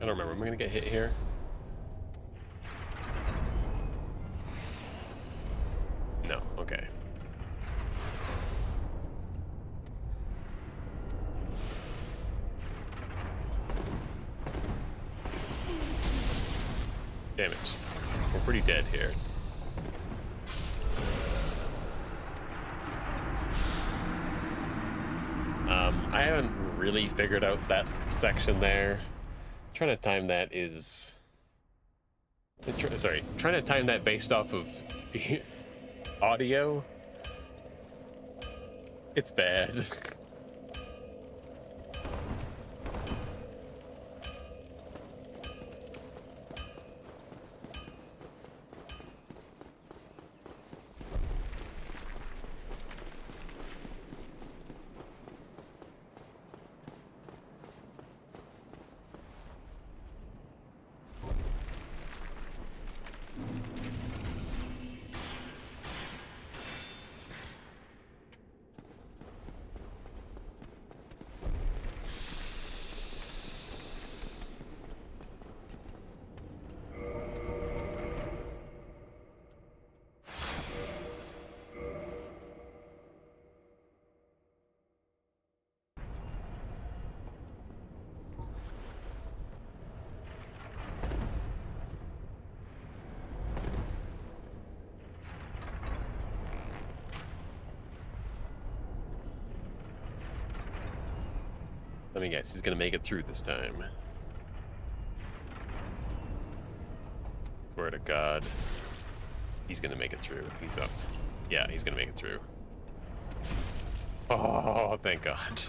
[SPEAKER 1] I don't remember. Am I gonna get hit here? No. Okay. Damn it. We're pretty dead here. I haven't really figured out that section there. Trying to time that is... Sorry, trying to time that based off of audio. It's bad. Let me guess, he's gonna make it through this time. Swear to God. He's gonna make it through. He's up. Yeah, he's gonna make it through. Oh, thank God.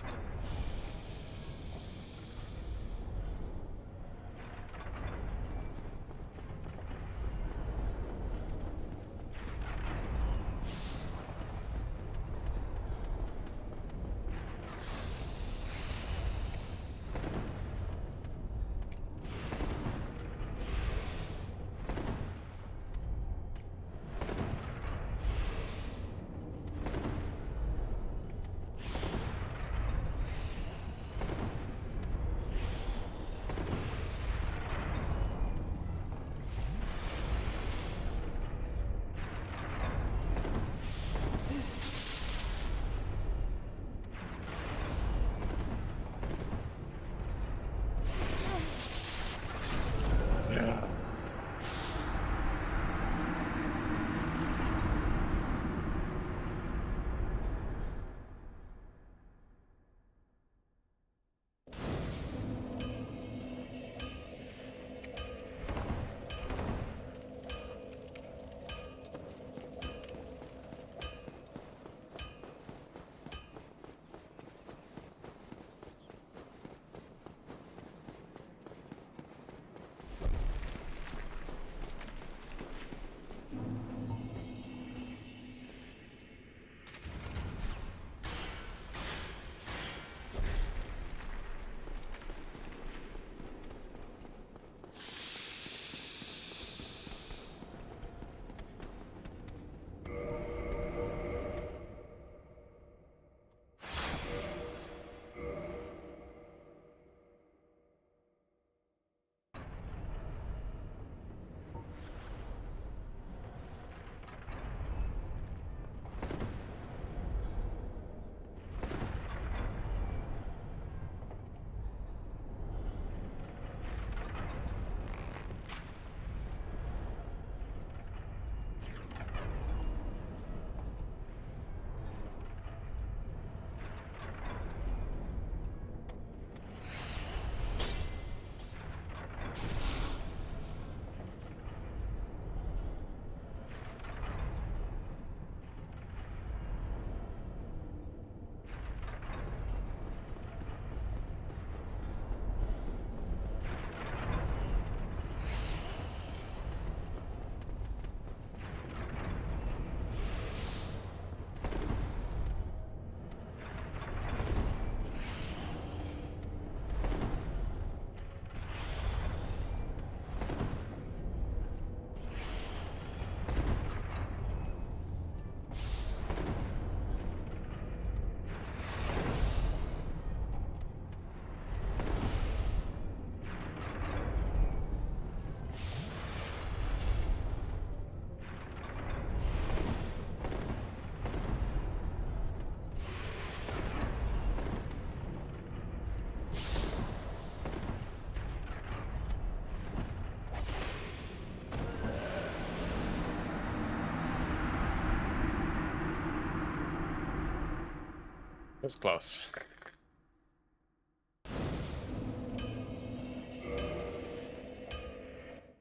[SPEAKER 1] was close.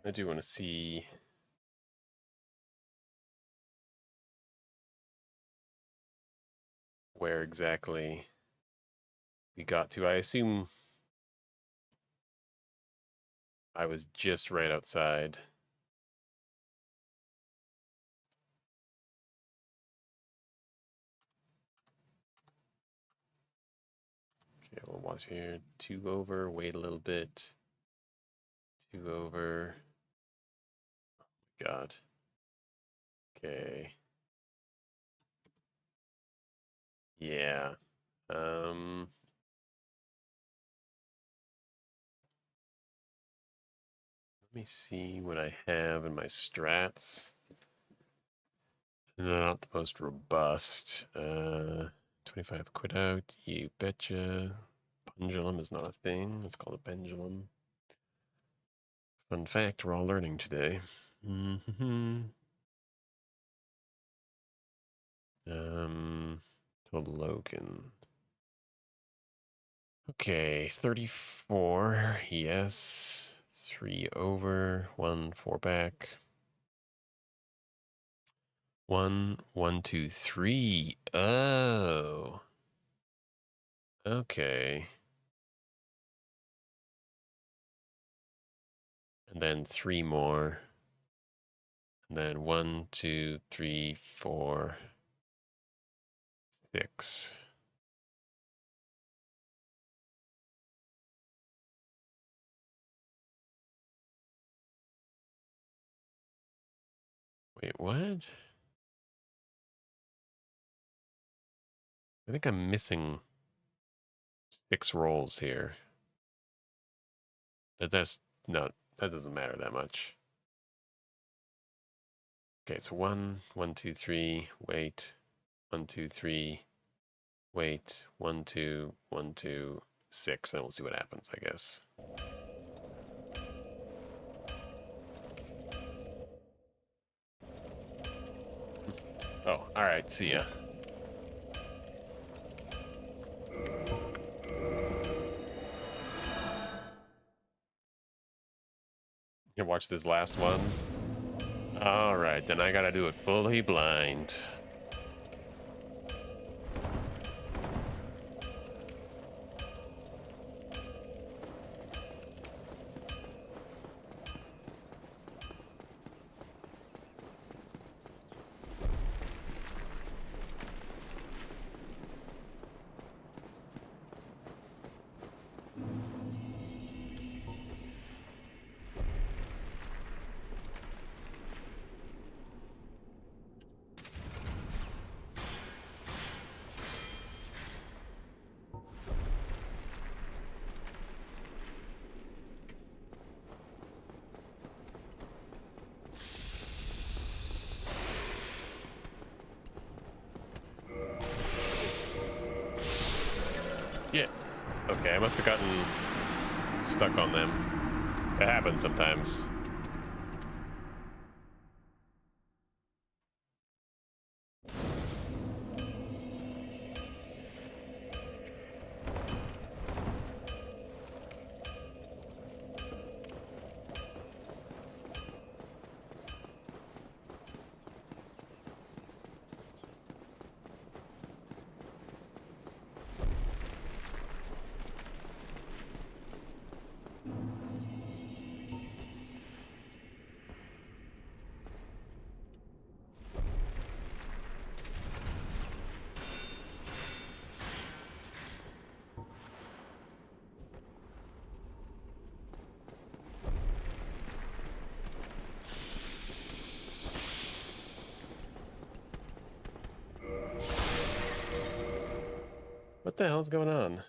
[SPEAKER 1] I do want to see where exactly we got to. I assume I was just right outside. Okay, we'll watch here. 2 over, wait a little bit. 2 over. God. Okay. Yeah. Um, Let me see what I have in my strats. Not the most robust. 25 quit out. You betcha. Pendulum is not a thing. It's called a pendulum. Fun fact, we're all learning today. To Logan. Okay, 34. Yes. 3 over. 1 4 back. 1 1 2 3. Oh. Okay. And then 3 more. And then 1 2 3 4 6. Wait, what? I think I'm missing 6 rolls here. But that's not, that doesn't matter that much. Okay, so 1 1 2 3, wait. 1 2 3, wait. 1 2 1 2 6. Then we'll see what happens, I guess. Oh, all right. See ya. You watch this last one. All right, then I gotta do it fully blind. Yeah. Okay, I must have gotten stuck on them. It happens sometimes. What the hell's going on?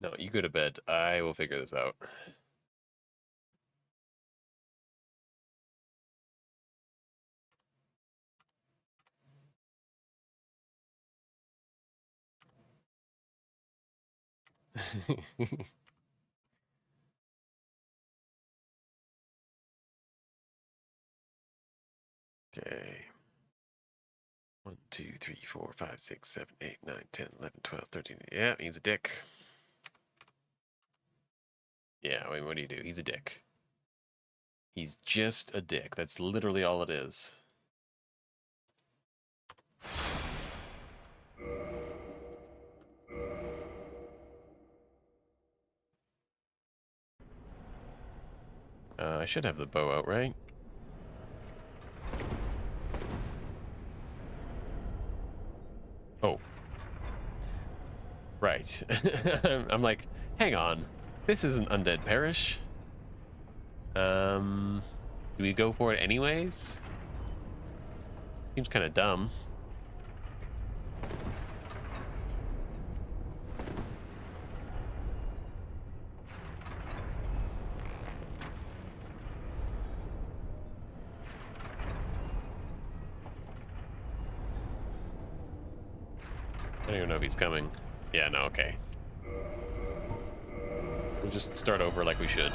[SPEAKER 1] No, you go to bed. I will figure this out. Okay. 1, 2, 3, 4, 5, 6, 7, 8, 9, 10, 11, 12, 13. Yeah, he's a dick. Yeah, I mean, what do you do? He's a dick. He's just a dick. That's literally all it is. I should have the bow out, right? Oh. Right. I'm like, hang on. This isn't Undead Parish. Do we go for it anyways? Seems kind of dumb. I don't even know if he's coming. Yeah, no, okay. We'll just start over like we should.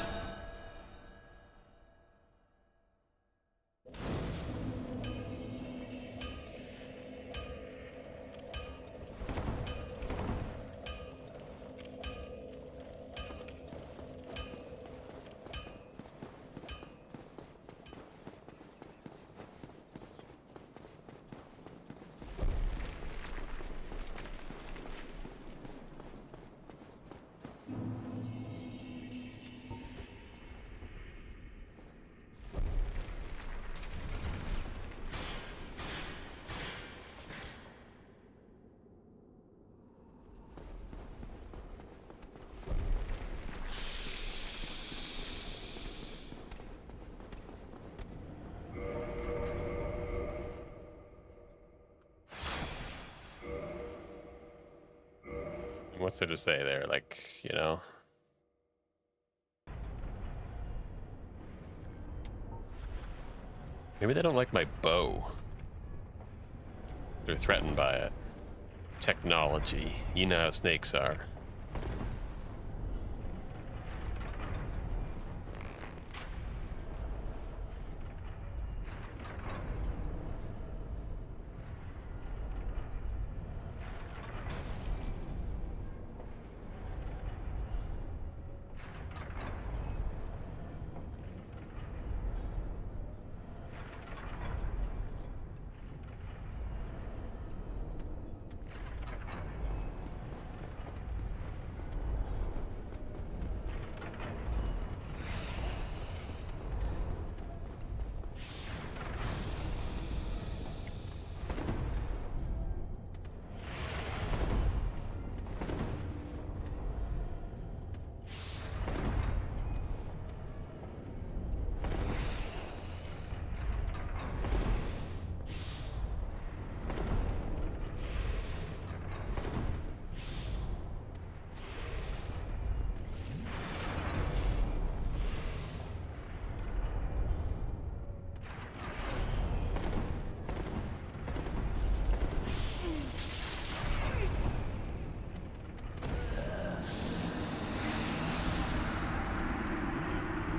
[SPEAKER 1] What's there to say there? Like, you know? Maybe they don't like my bow. They're threatened by it. Technology. You know how snakes are.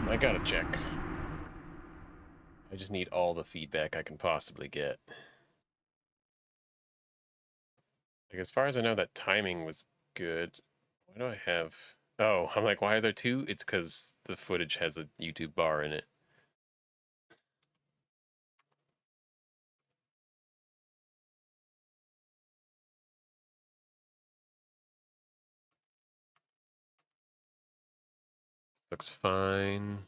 [SPEAKER 1] I gotta check. I just need all the feedback I can possibly get. Like, as far as I know, that timing was good. Why do I have... Oh, I'm like, why are there two? It's because the footage has a YouTube bar in it. Looks fine.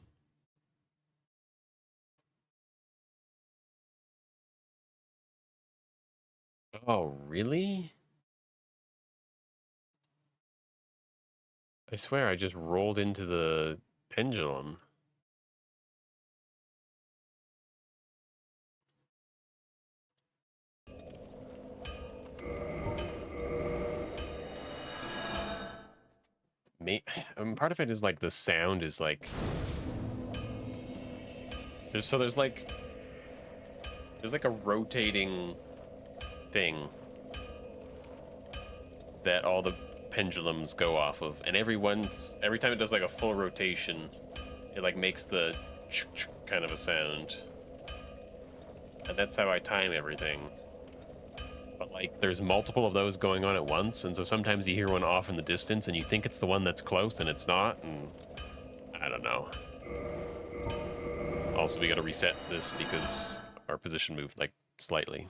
[SPEAKER 1] Oh, really? I swear I just rolled into the pendulum. Part of it is like the sound is like there's like a rotating thing that all the pendulums go off of, and every time it does like a full rotation, it like makes the kind of a sound. and that's how I time everything. But like, there's multiple of those going on at once, and so sometimes you hear one off in the distance, and you think it's the one that's close, and it's not, and I don't know. Also, we gotta reset this because our position moved, like, slightly.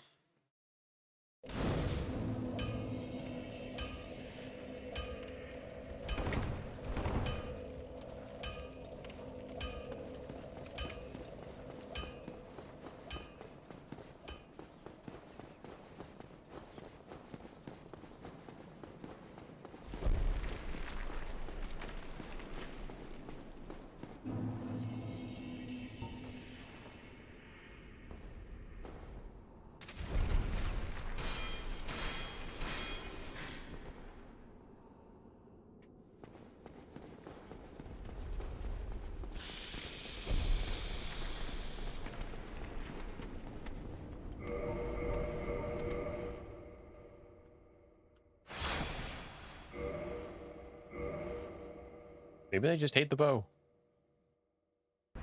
[SPEAKER 1] Maybe they just hate the bow.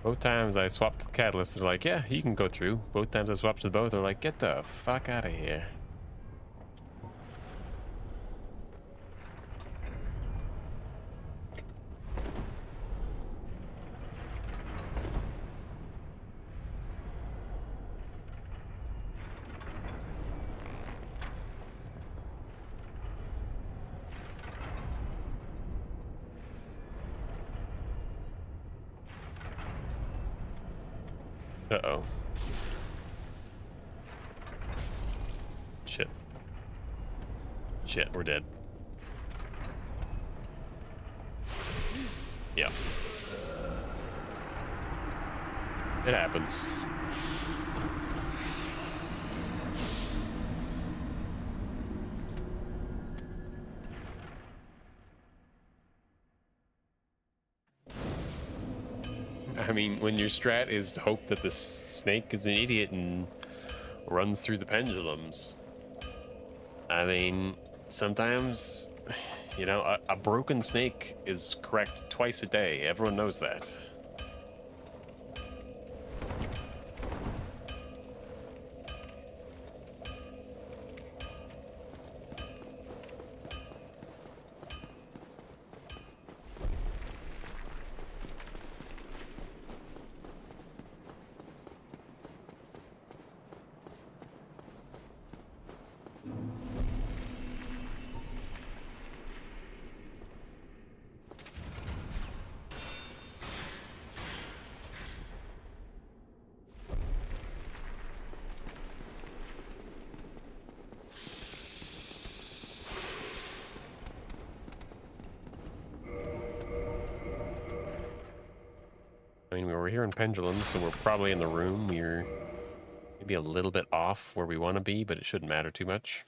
[SPEAKER 1] Both times I swapped the catalyst, they're like, yeah, you can go through. Both times I swapped to the bow, they're like, get the fuck out of here. Uh-oh. Shit. Shit, we're dead. Yeah. It happens. I mean, when your strat is to hope that the snake is an idiot and runs through the pendulums, I mean, sometimes, you know, a broken snake is correct twice a day. Everyone knows that. I mean, we were here in pendulums, so we're probably in the room. We're maybe a little bit off where we want to be, but it shouldn't matter too much.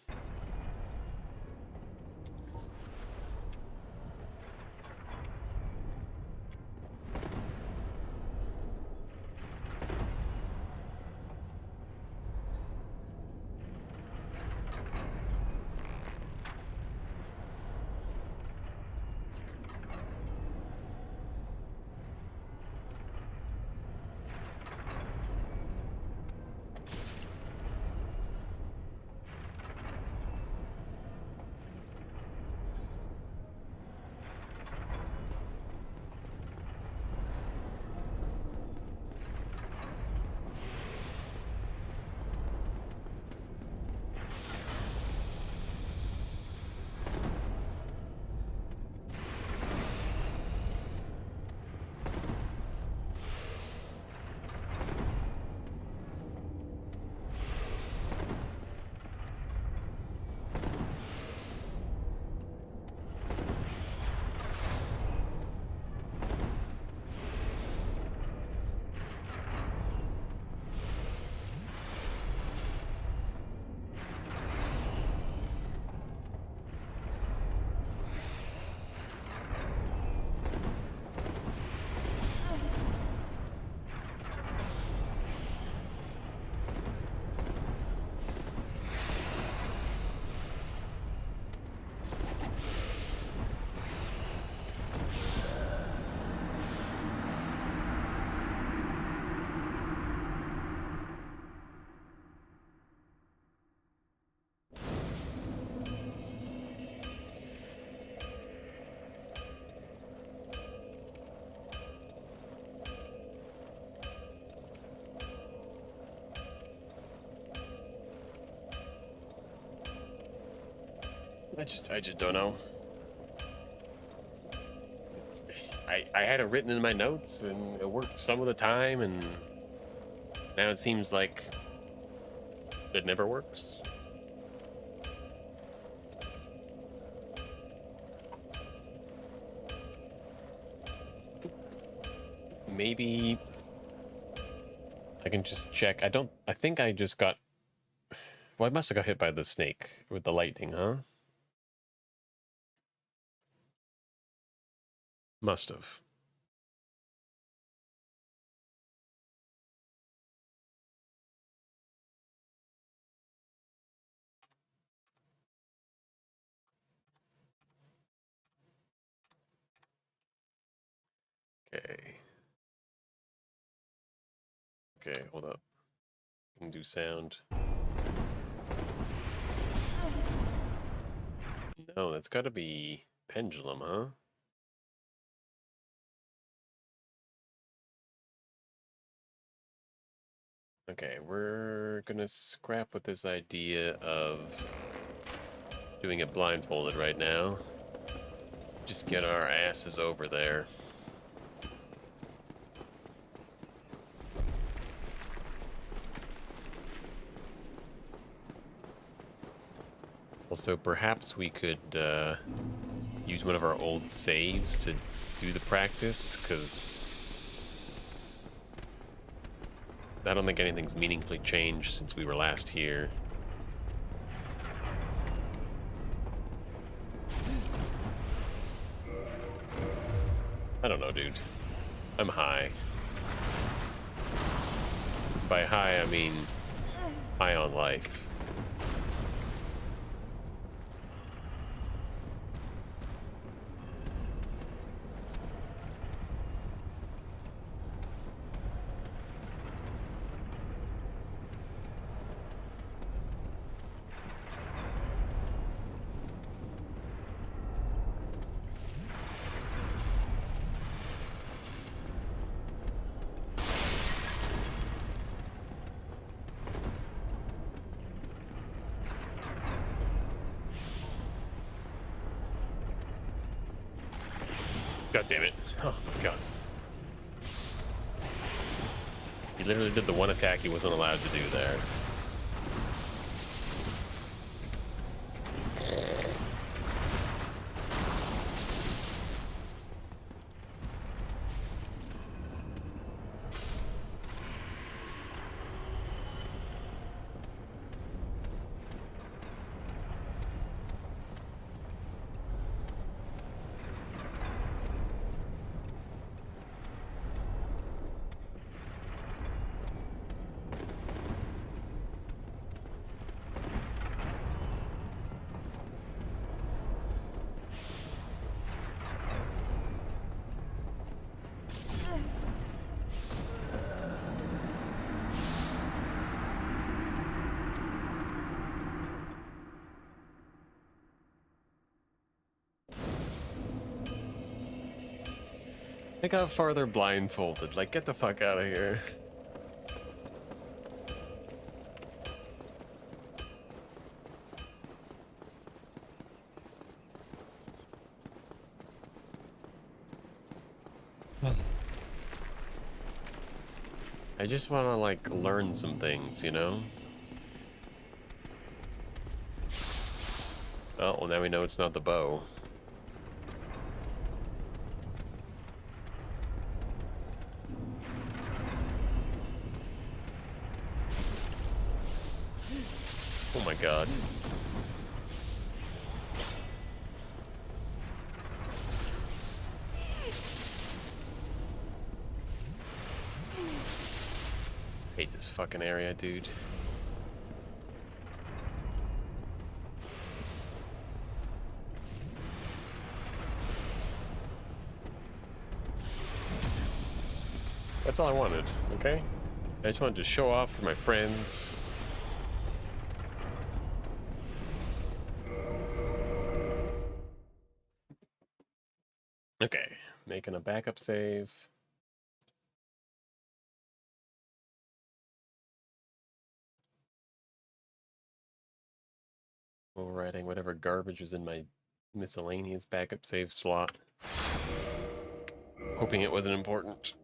[SPEAKER 1] I just don't know. I had it written in my notes, and it worked some of the time, and now it seems like it never works. Maybe I can just check. I think I just got. Well, I must have got hit by the snake with the lightning, huh? Must have. Okay. Okay, hold up. I can do sound. No, that's got to be pendulum, huh? Okay, we're gonna scrap with this idea of doing it blindfolded right now. Just get our asses over there. Also, perhaps we could use one of our old saves to do the practice, because I don't think anything's meaningfully changed since we were last here. I don't know, dude. I'm high. By high, I mean high on life. God damn it. Oh my god. He literally did the one attack he wasn't allowed to do there. I got farther blindfolded. Like, get the fuck out of here. I just want to, like, learn some things, you know? Oh, well, now we know it's not the bow. Oh my god. Hate this fucking area, dude. That's all I wanted, okay? I just wanted to show off for my friends. Okay, making a backup save. Overriding whatever garbage was in my miscellaneous backup save slot. Hoping it wasn't important.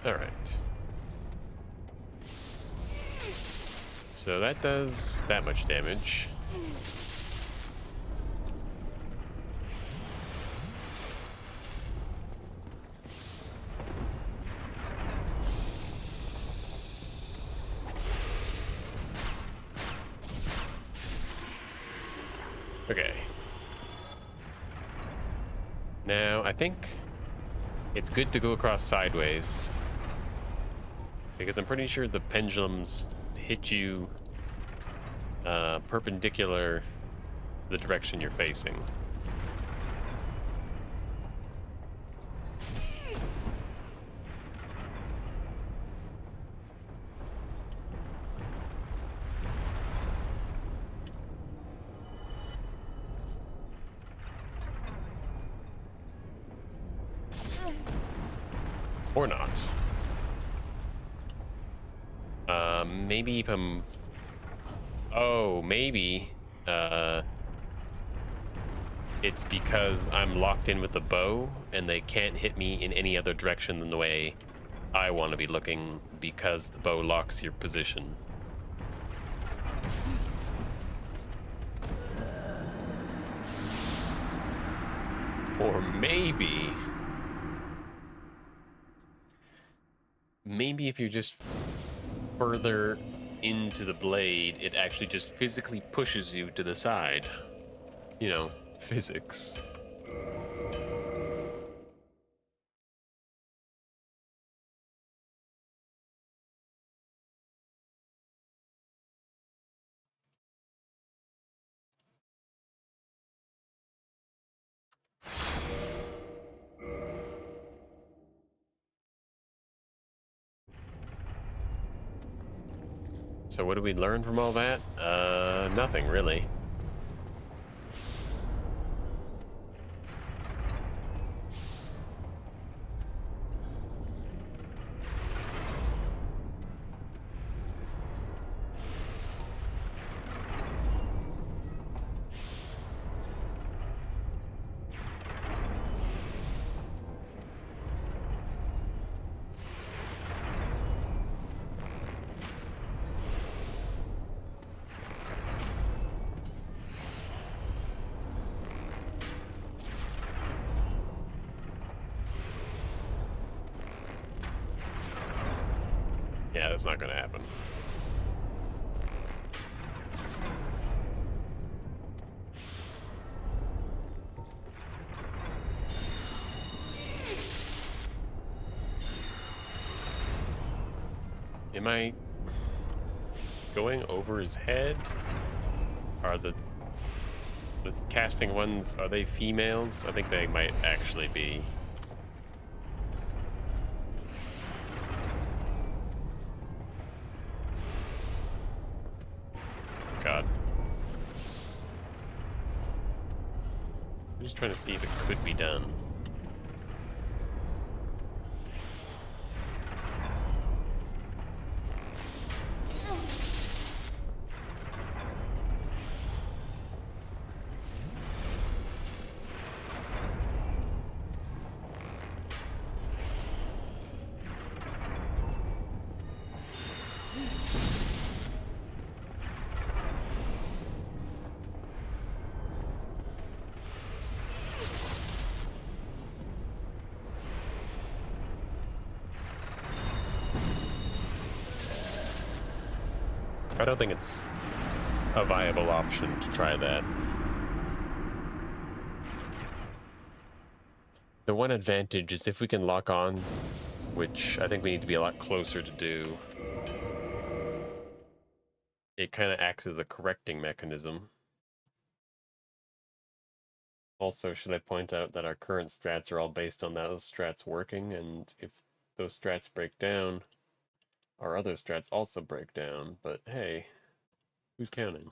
[SPEAKER 1] Alright. So that does that much damage. Okay. Now, I think it's good to go across sideways, because I'm pretty sure the pendulums hit you perpendicular to the direction you're facing. Or not. Maybe if I'm... Oh, maybe it's because I'm locked in with the bow and they can't hit me in any other direction than the way I want to be looking, because the bow locks your position. Or maybe if you're just further into the blade, it actually just physically pushes you to the side. You know, physics. So what did we learn from all that? Nothing really. Yeah, that's not gonna happen. Am I going over his head? Are the casting ones, are they females? I think they might actually be. God. I'm just trying to see if it could be done. I don't think it's a viable option to try that. The one advantage is if we can lock on, which I think we need to be a lot closer to do, it kind of acts as a correcting mechanism. Also, should I point out that our current strats are all based on those strats working, and if those strats break down, our other strats also break down, but hey, who's counting?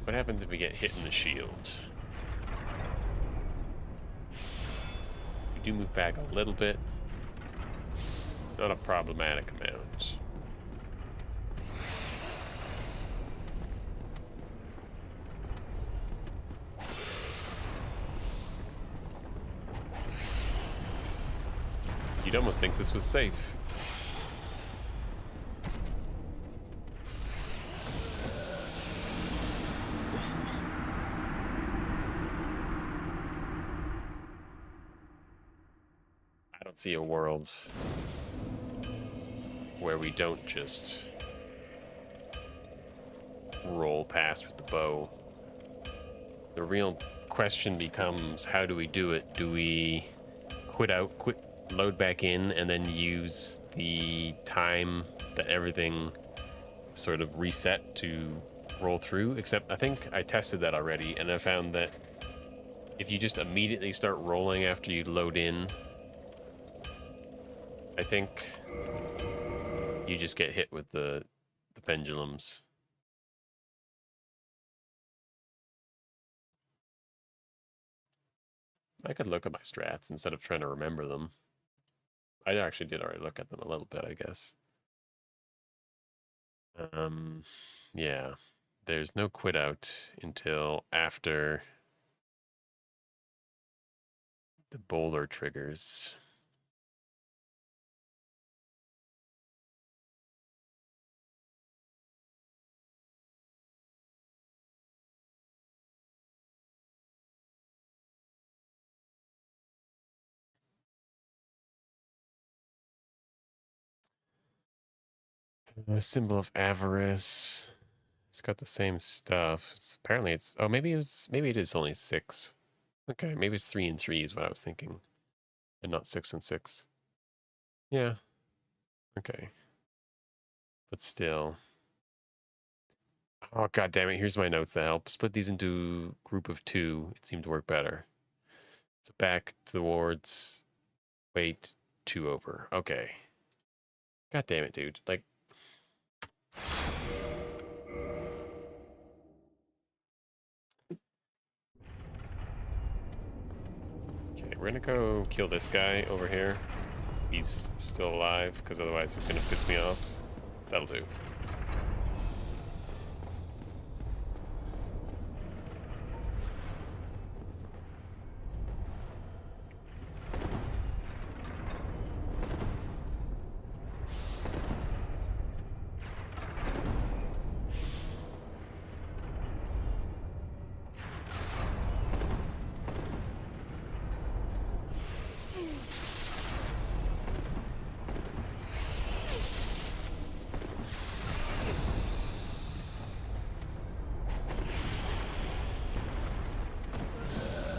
[SPEAKER 1] What happens if we get hit in the shield? We do move back a little bit. Not a problematic amount. You'd almost think this was safe. I don't see a world where we don't just roll past with the bow. The real question becomes, how do we do it? Do we load back in, and then use the time that everything sort of reset to roll through? Except I think I tested that already, and I found that if you just immediately start rolling after you load in, I think you just get hit with the pendulums. I could look at my strats instead of trying to remember them. I actually did already look at them a little bit, I guess. Yeah. There's no quit out until after the boulder triggers. A symbol of avarice. It's got the same stuff. Apparently it's, oh, maybe it is only 6. Okay, maybe it's 3 and 3 is what I was thinking, and not 6 and 6. Yeah. Okay. But still. Oh, god damn it. Here's my notes that help. Split these into group of 2. It seemed to work better. So back to the wards. Wait, 2 over. Okay. God damn it, dude. Like, okay, we're gonna go kill this guy over here. He's still alive, because otherwise he's gonna piss me off. That'll do.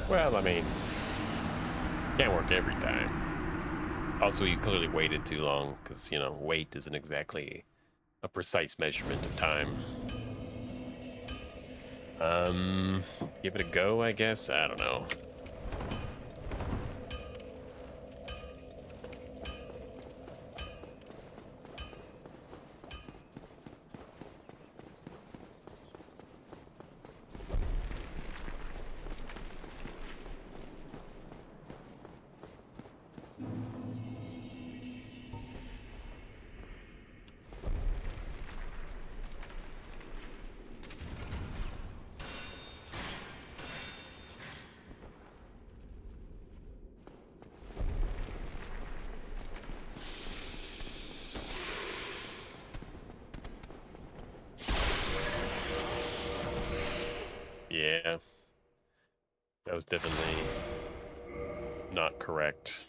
[SPEAKER 1] Well, I mean, can't work every time. Also, you clearly waited too long, because, you know, wait isn't exactly a precise measurement of time. Give it a go, I guess? I don't know. Yeah. That was definitely not correct.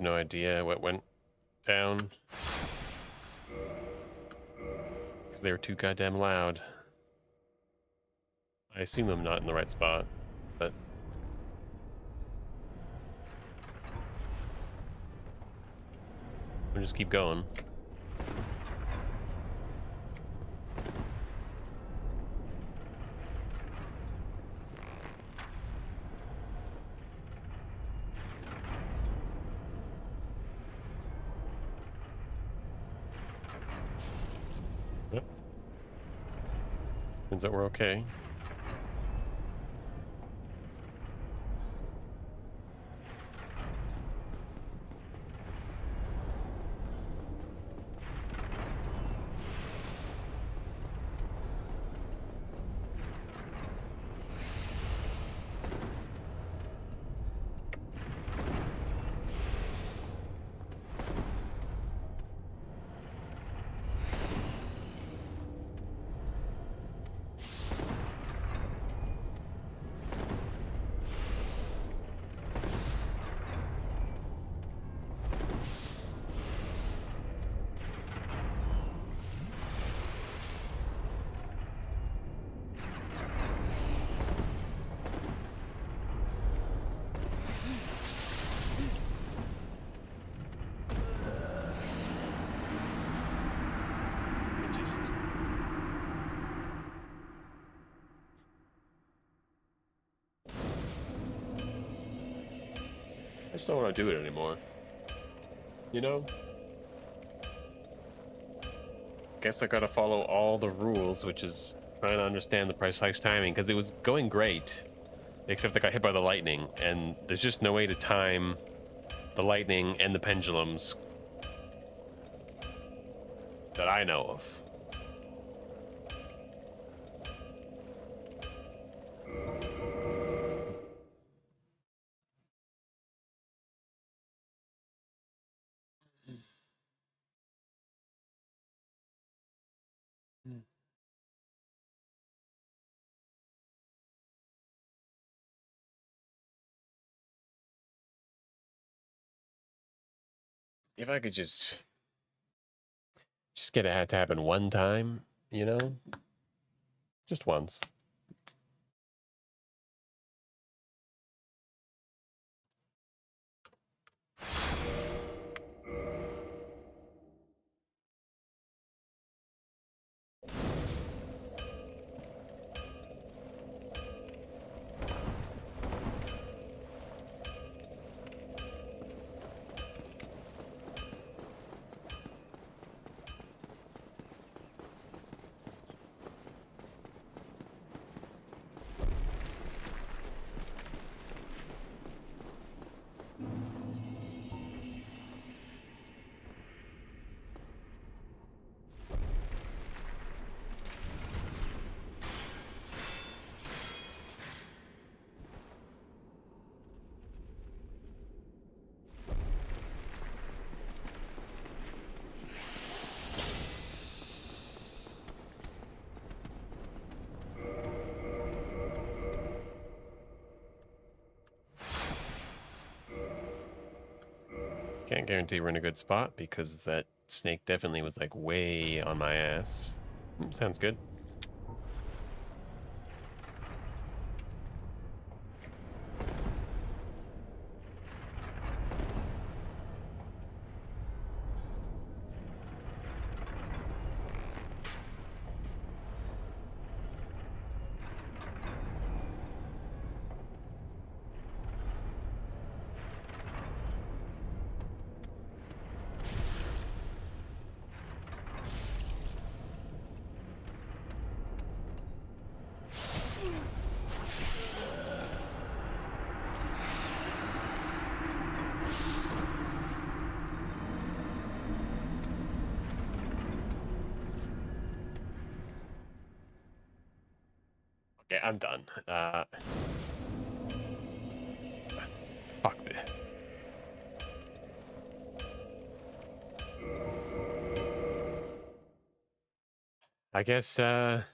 [SPEAKER 1] no idea what went down. Because they were too goddamn loud. I assume I'm not in the right spot, but... we'll just keep going. Yep. Turns out we're okay. I just don't want to do it anymore. You know? Guess I gotta follow all the rules, which is trying to understand the precise timing, because it was going great, except I got hit by the lightning, and there's just no way to time the lightning and the pendulums that I know of. If I could just get it to happen one time, you know? Just once. Can't guarantee we're in a good spot because that snake definitely was like way on my ass. Sounds good. Okay, I'm done. Fuck this. I guess, thanks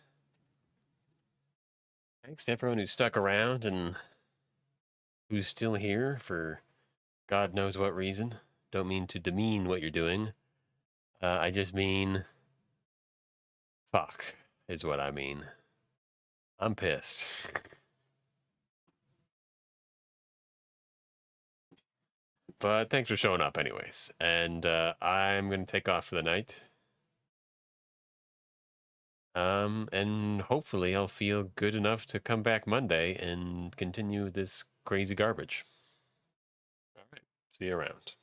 [SPEAKER 1] to everyone who stuck around and who's still here for God knows what reason. Don't mean to demean what you're doing. I just mean, fuck, is what I mean. I'm pissed. But thanks for showing up, anyways. And I'm gonna take off for the night. And hopefully I'll feel good enough to come back Monday and continue this crazy garbage. All right. See you around.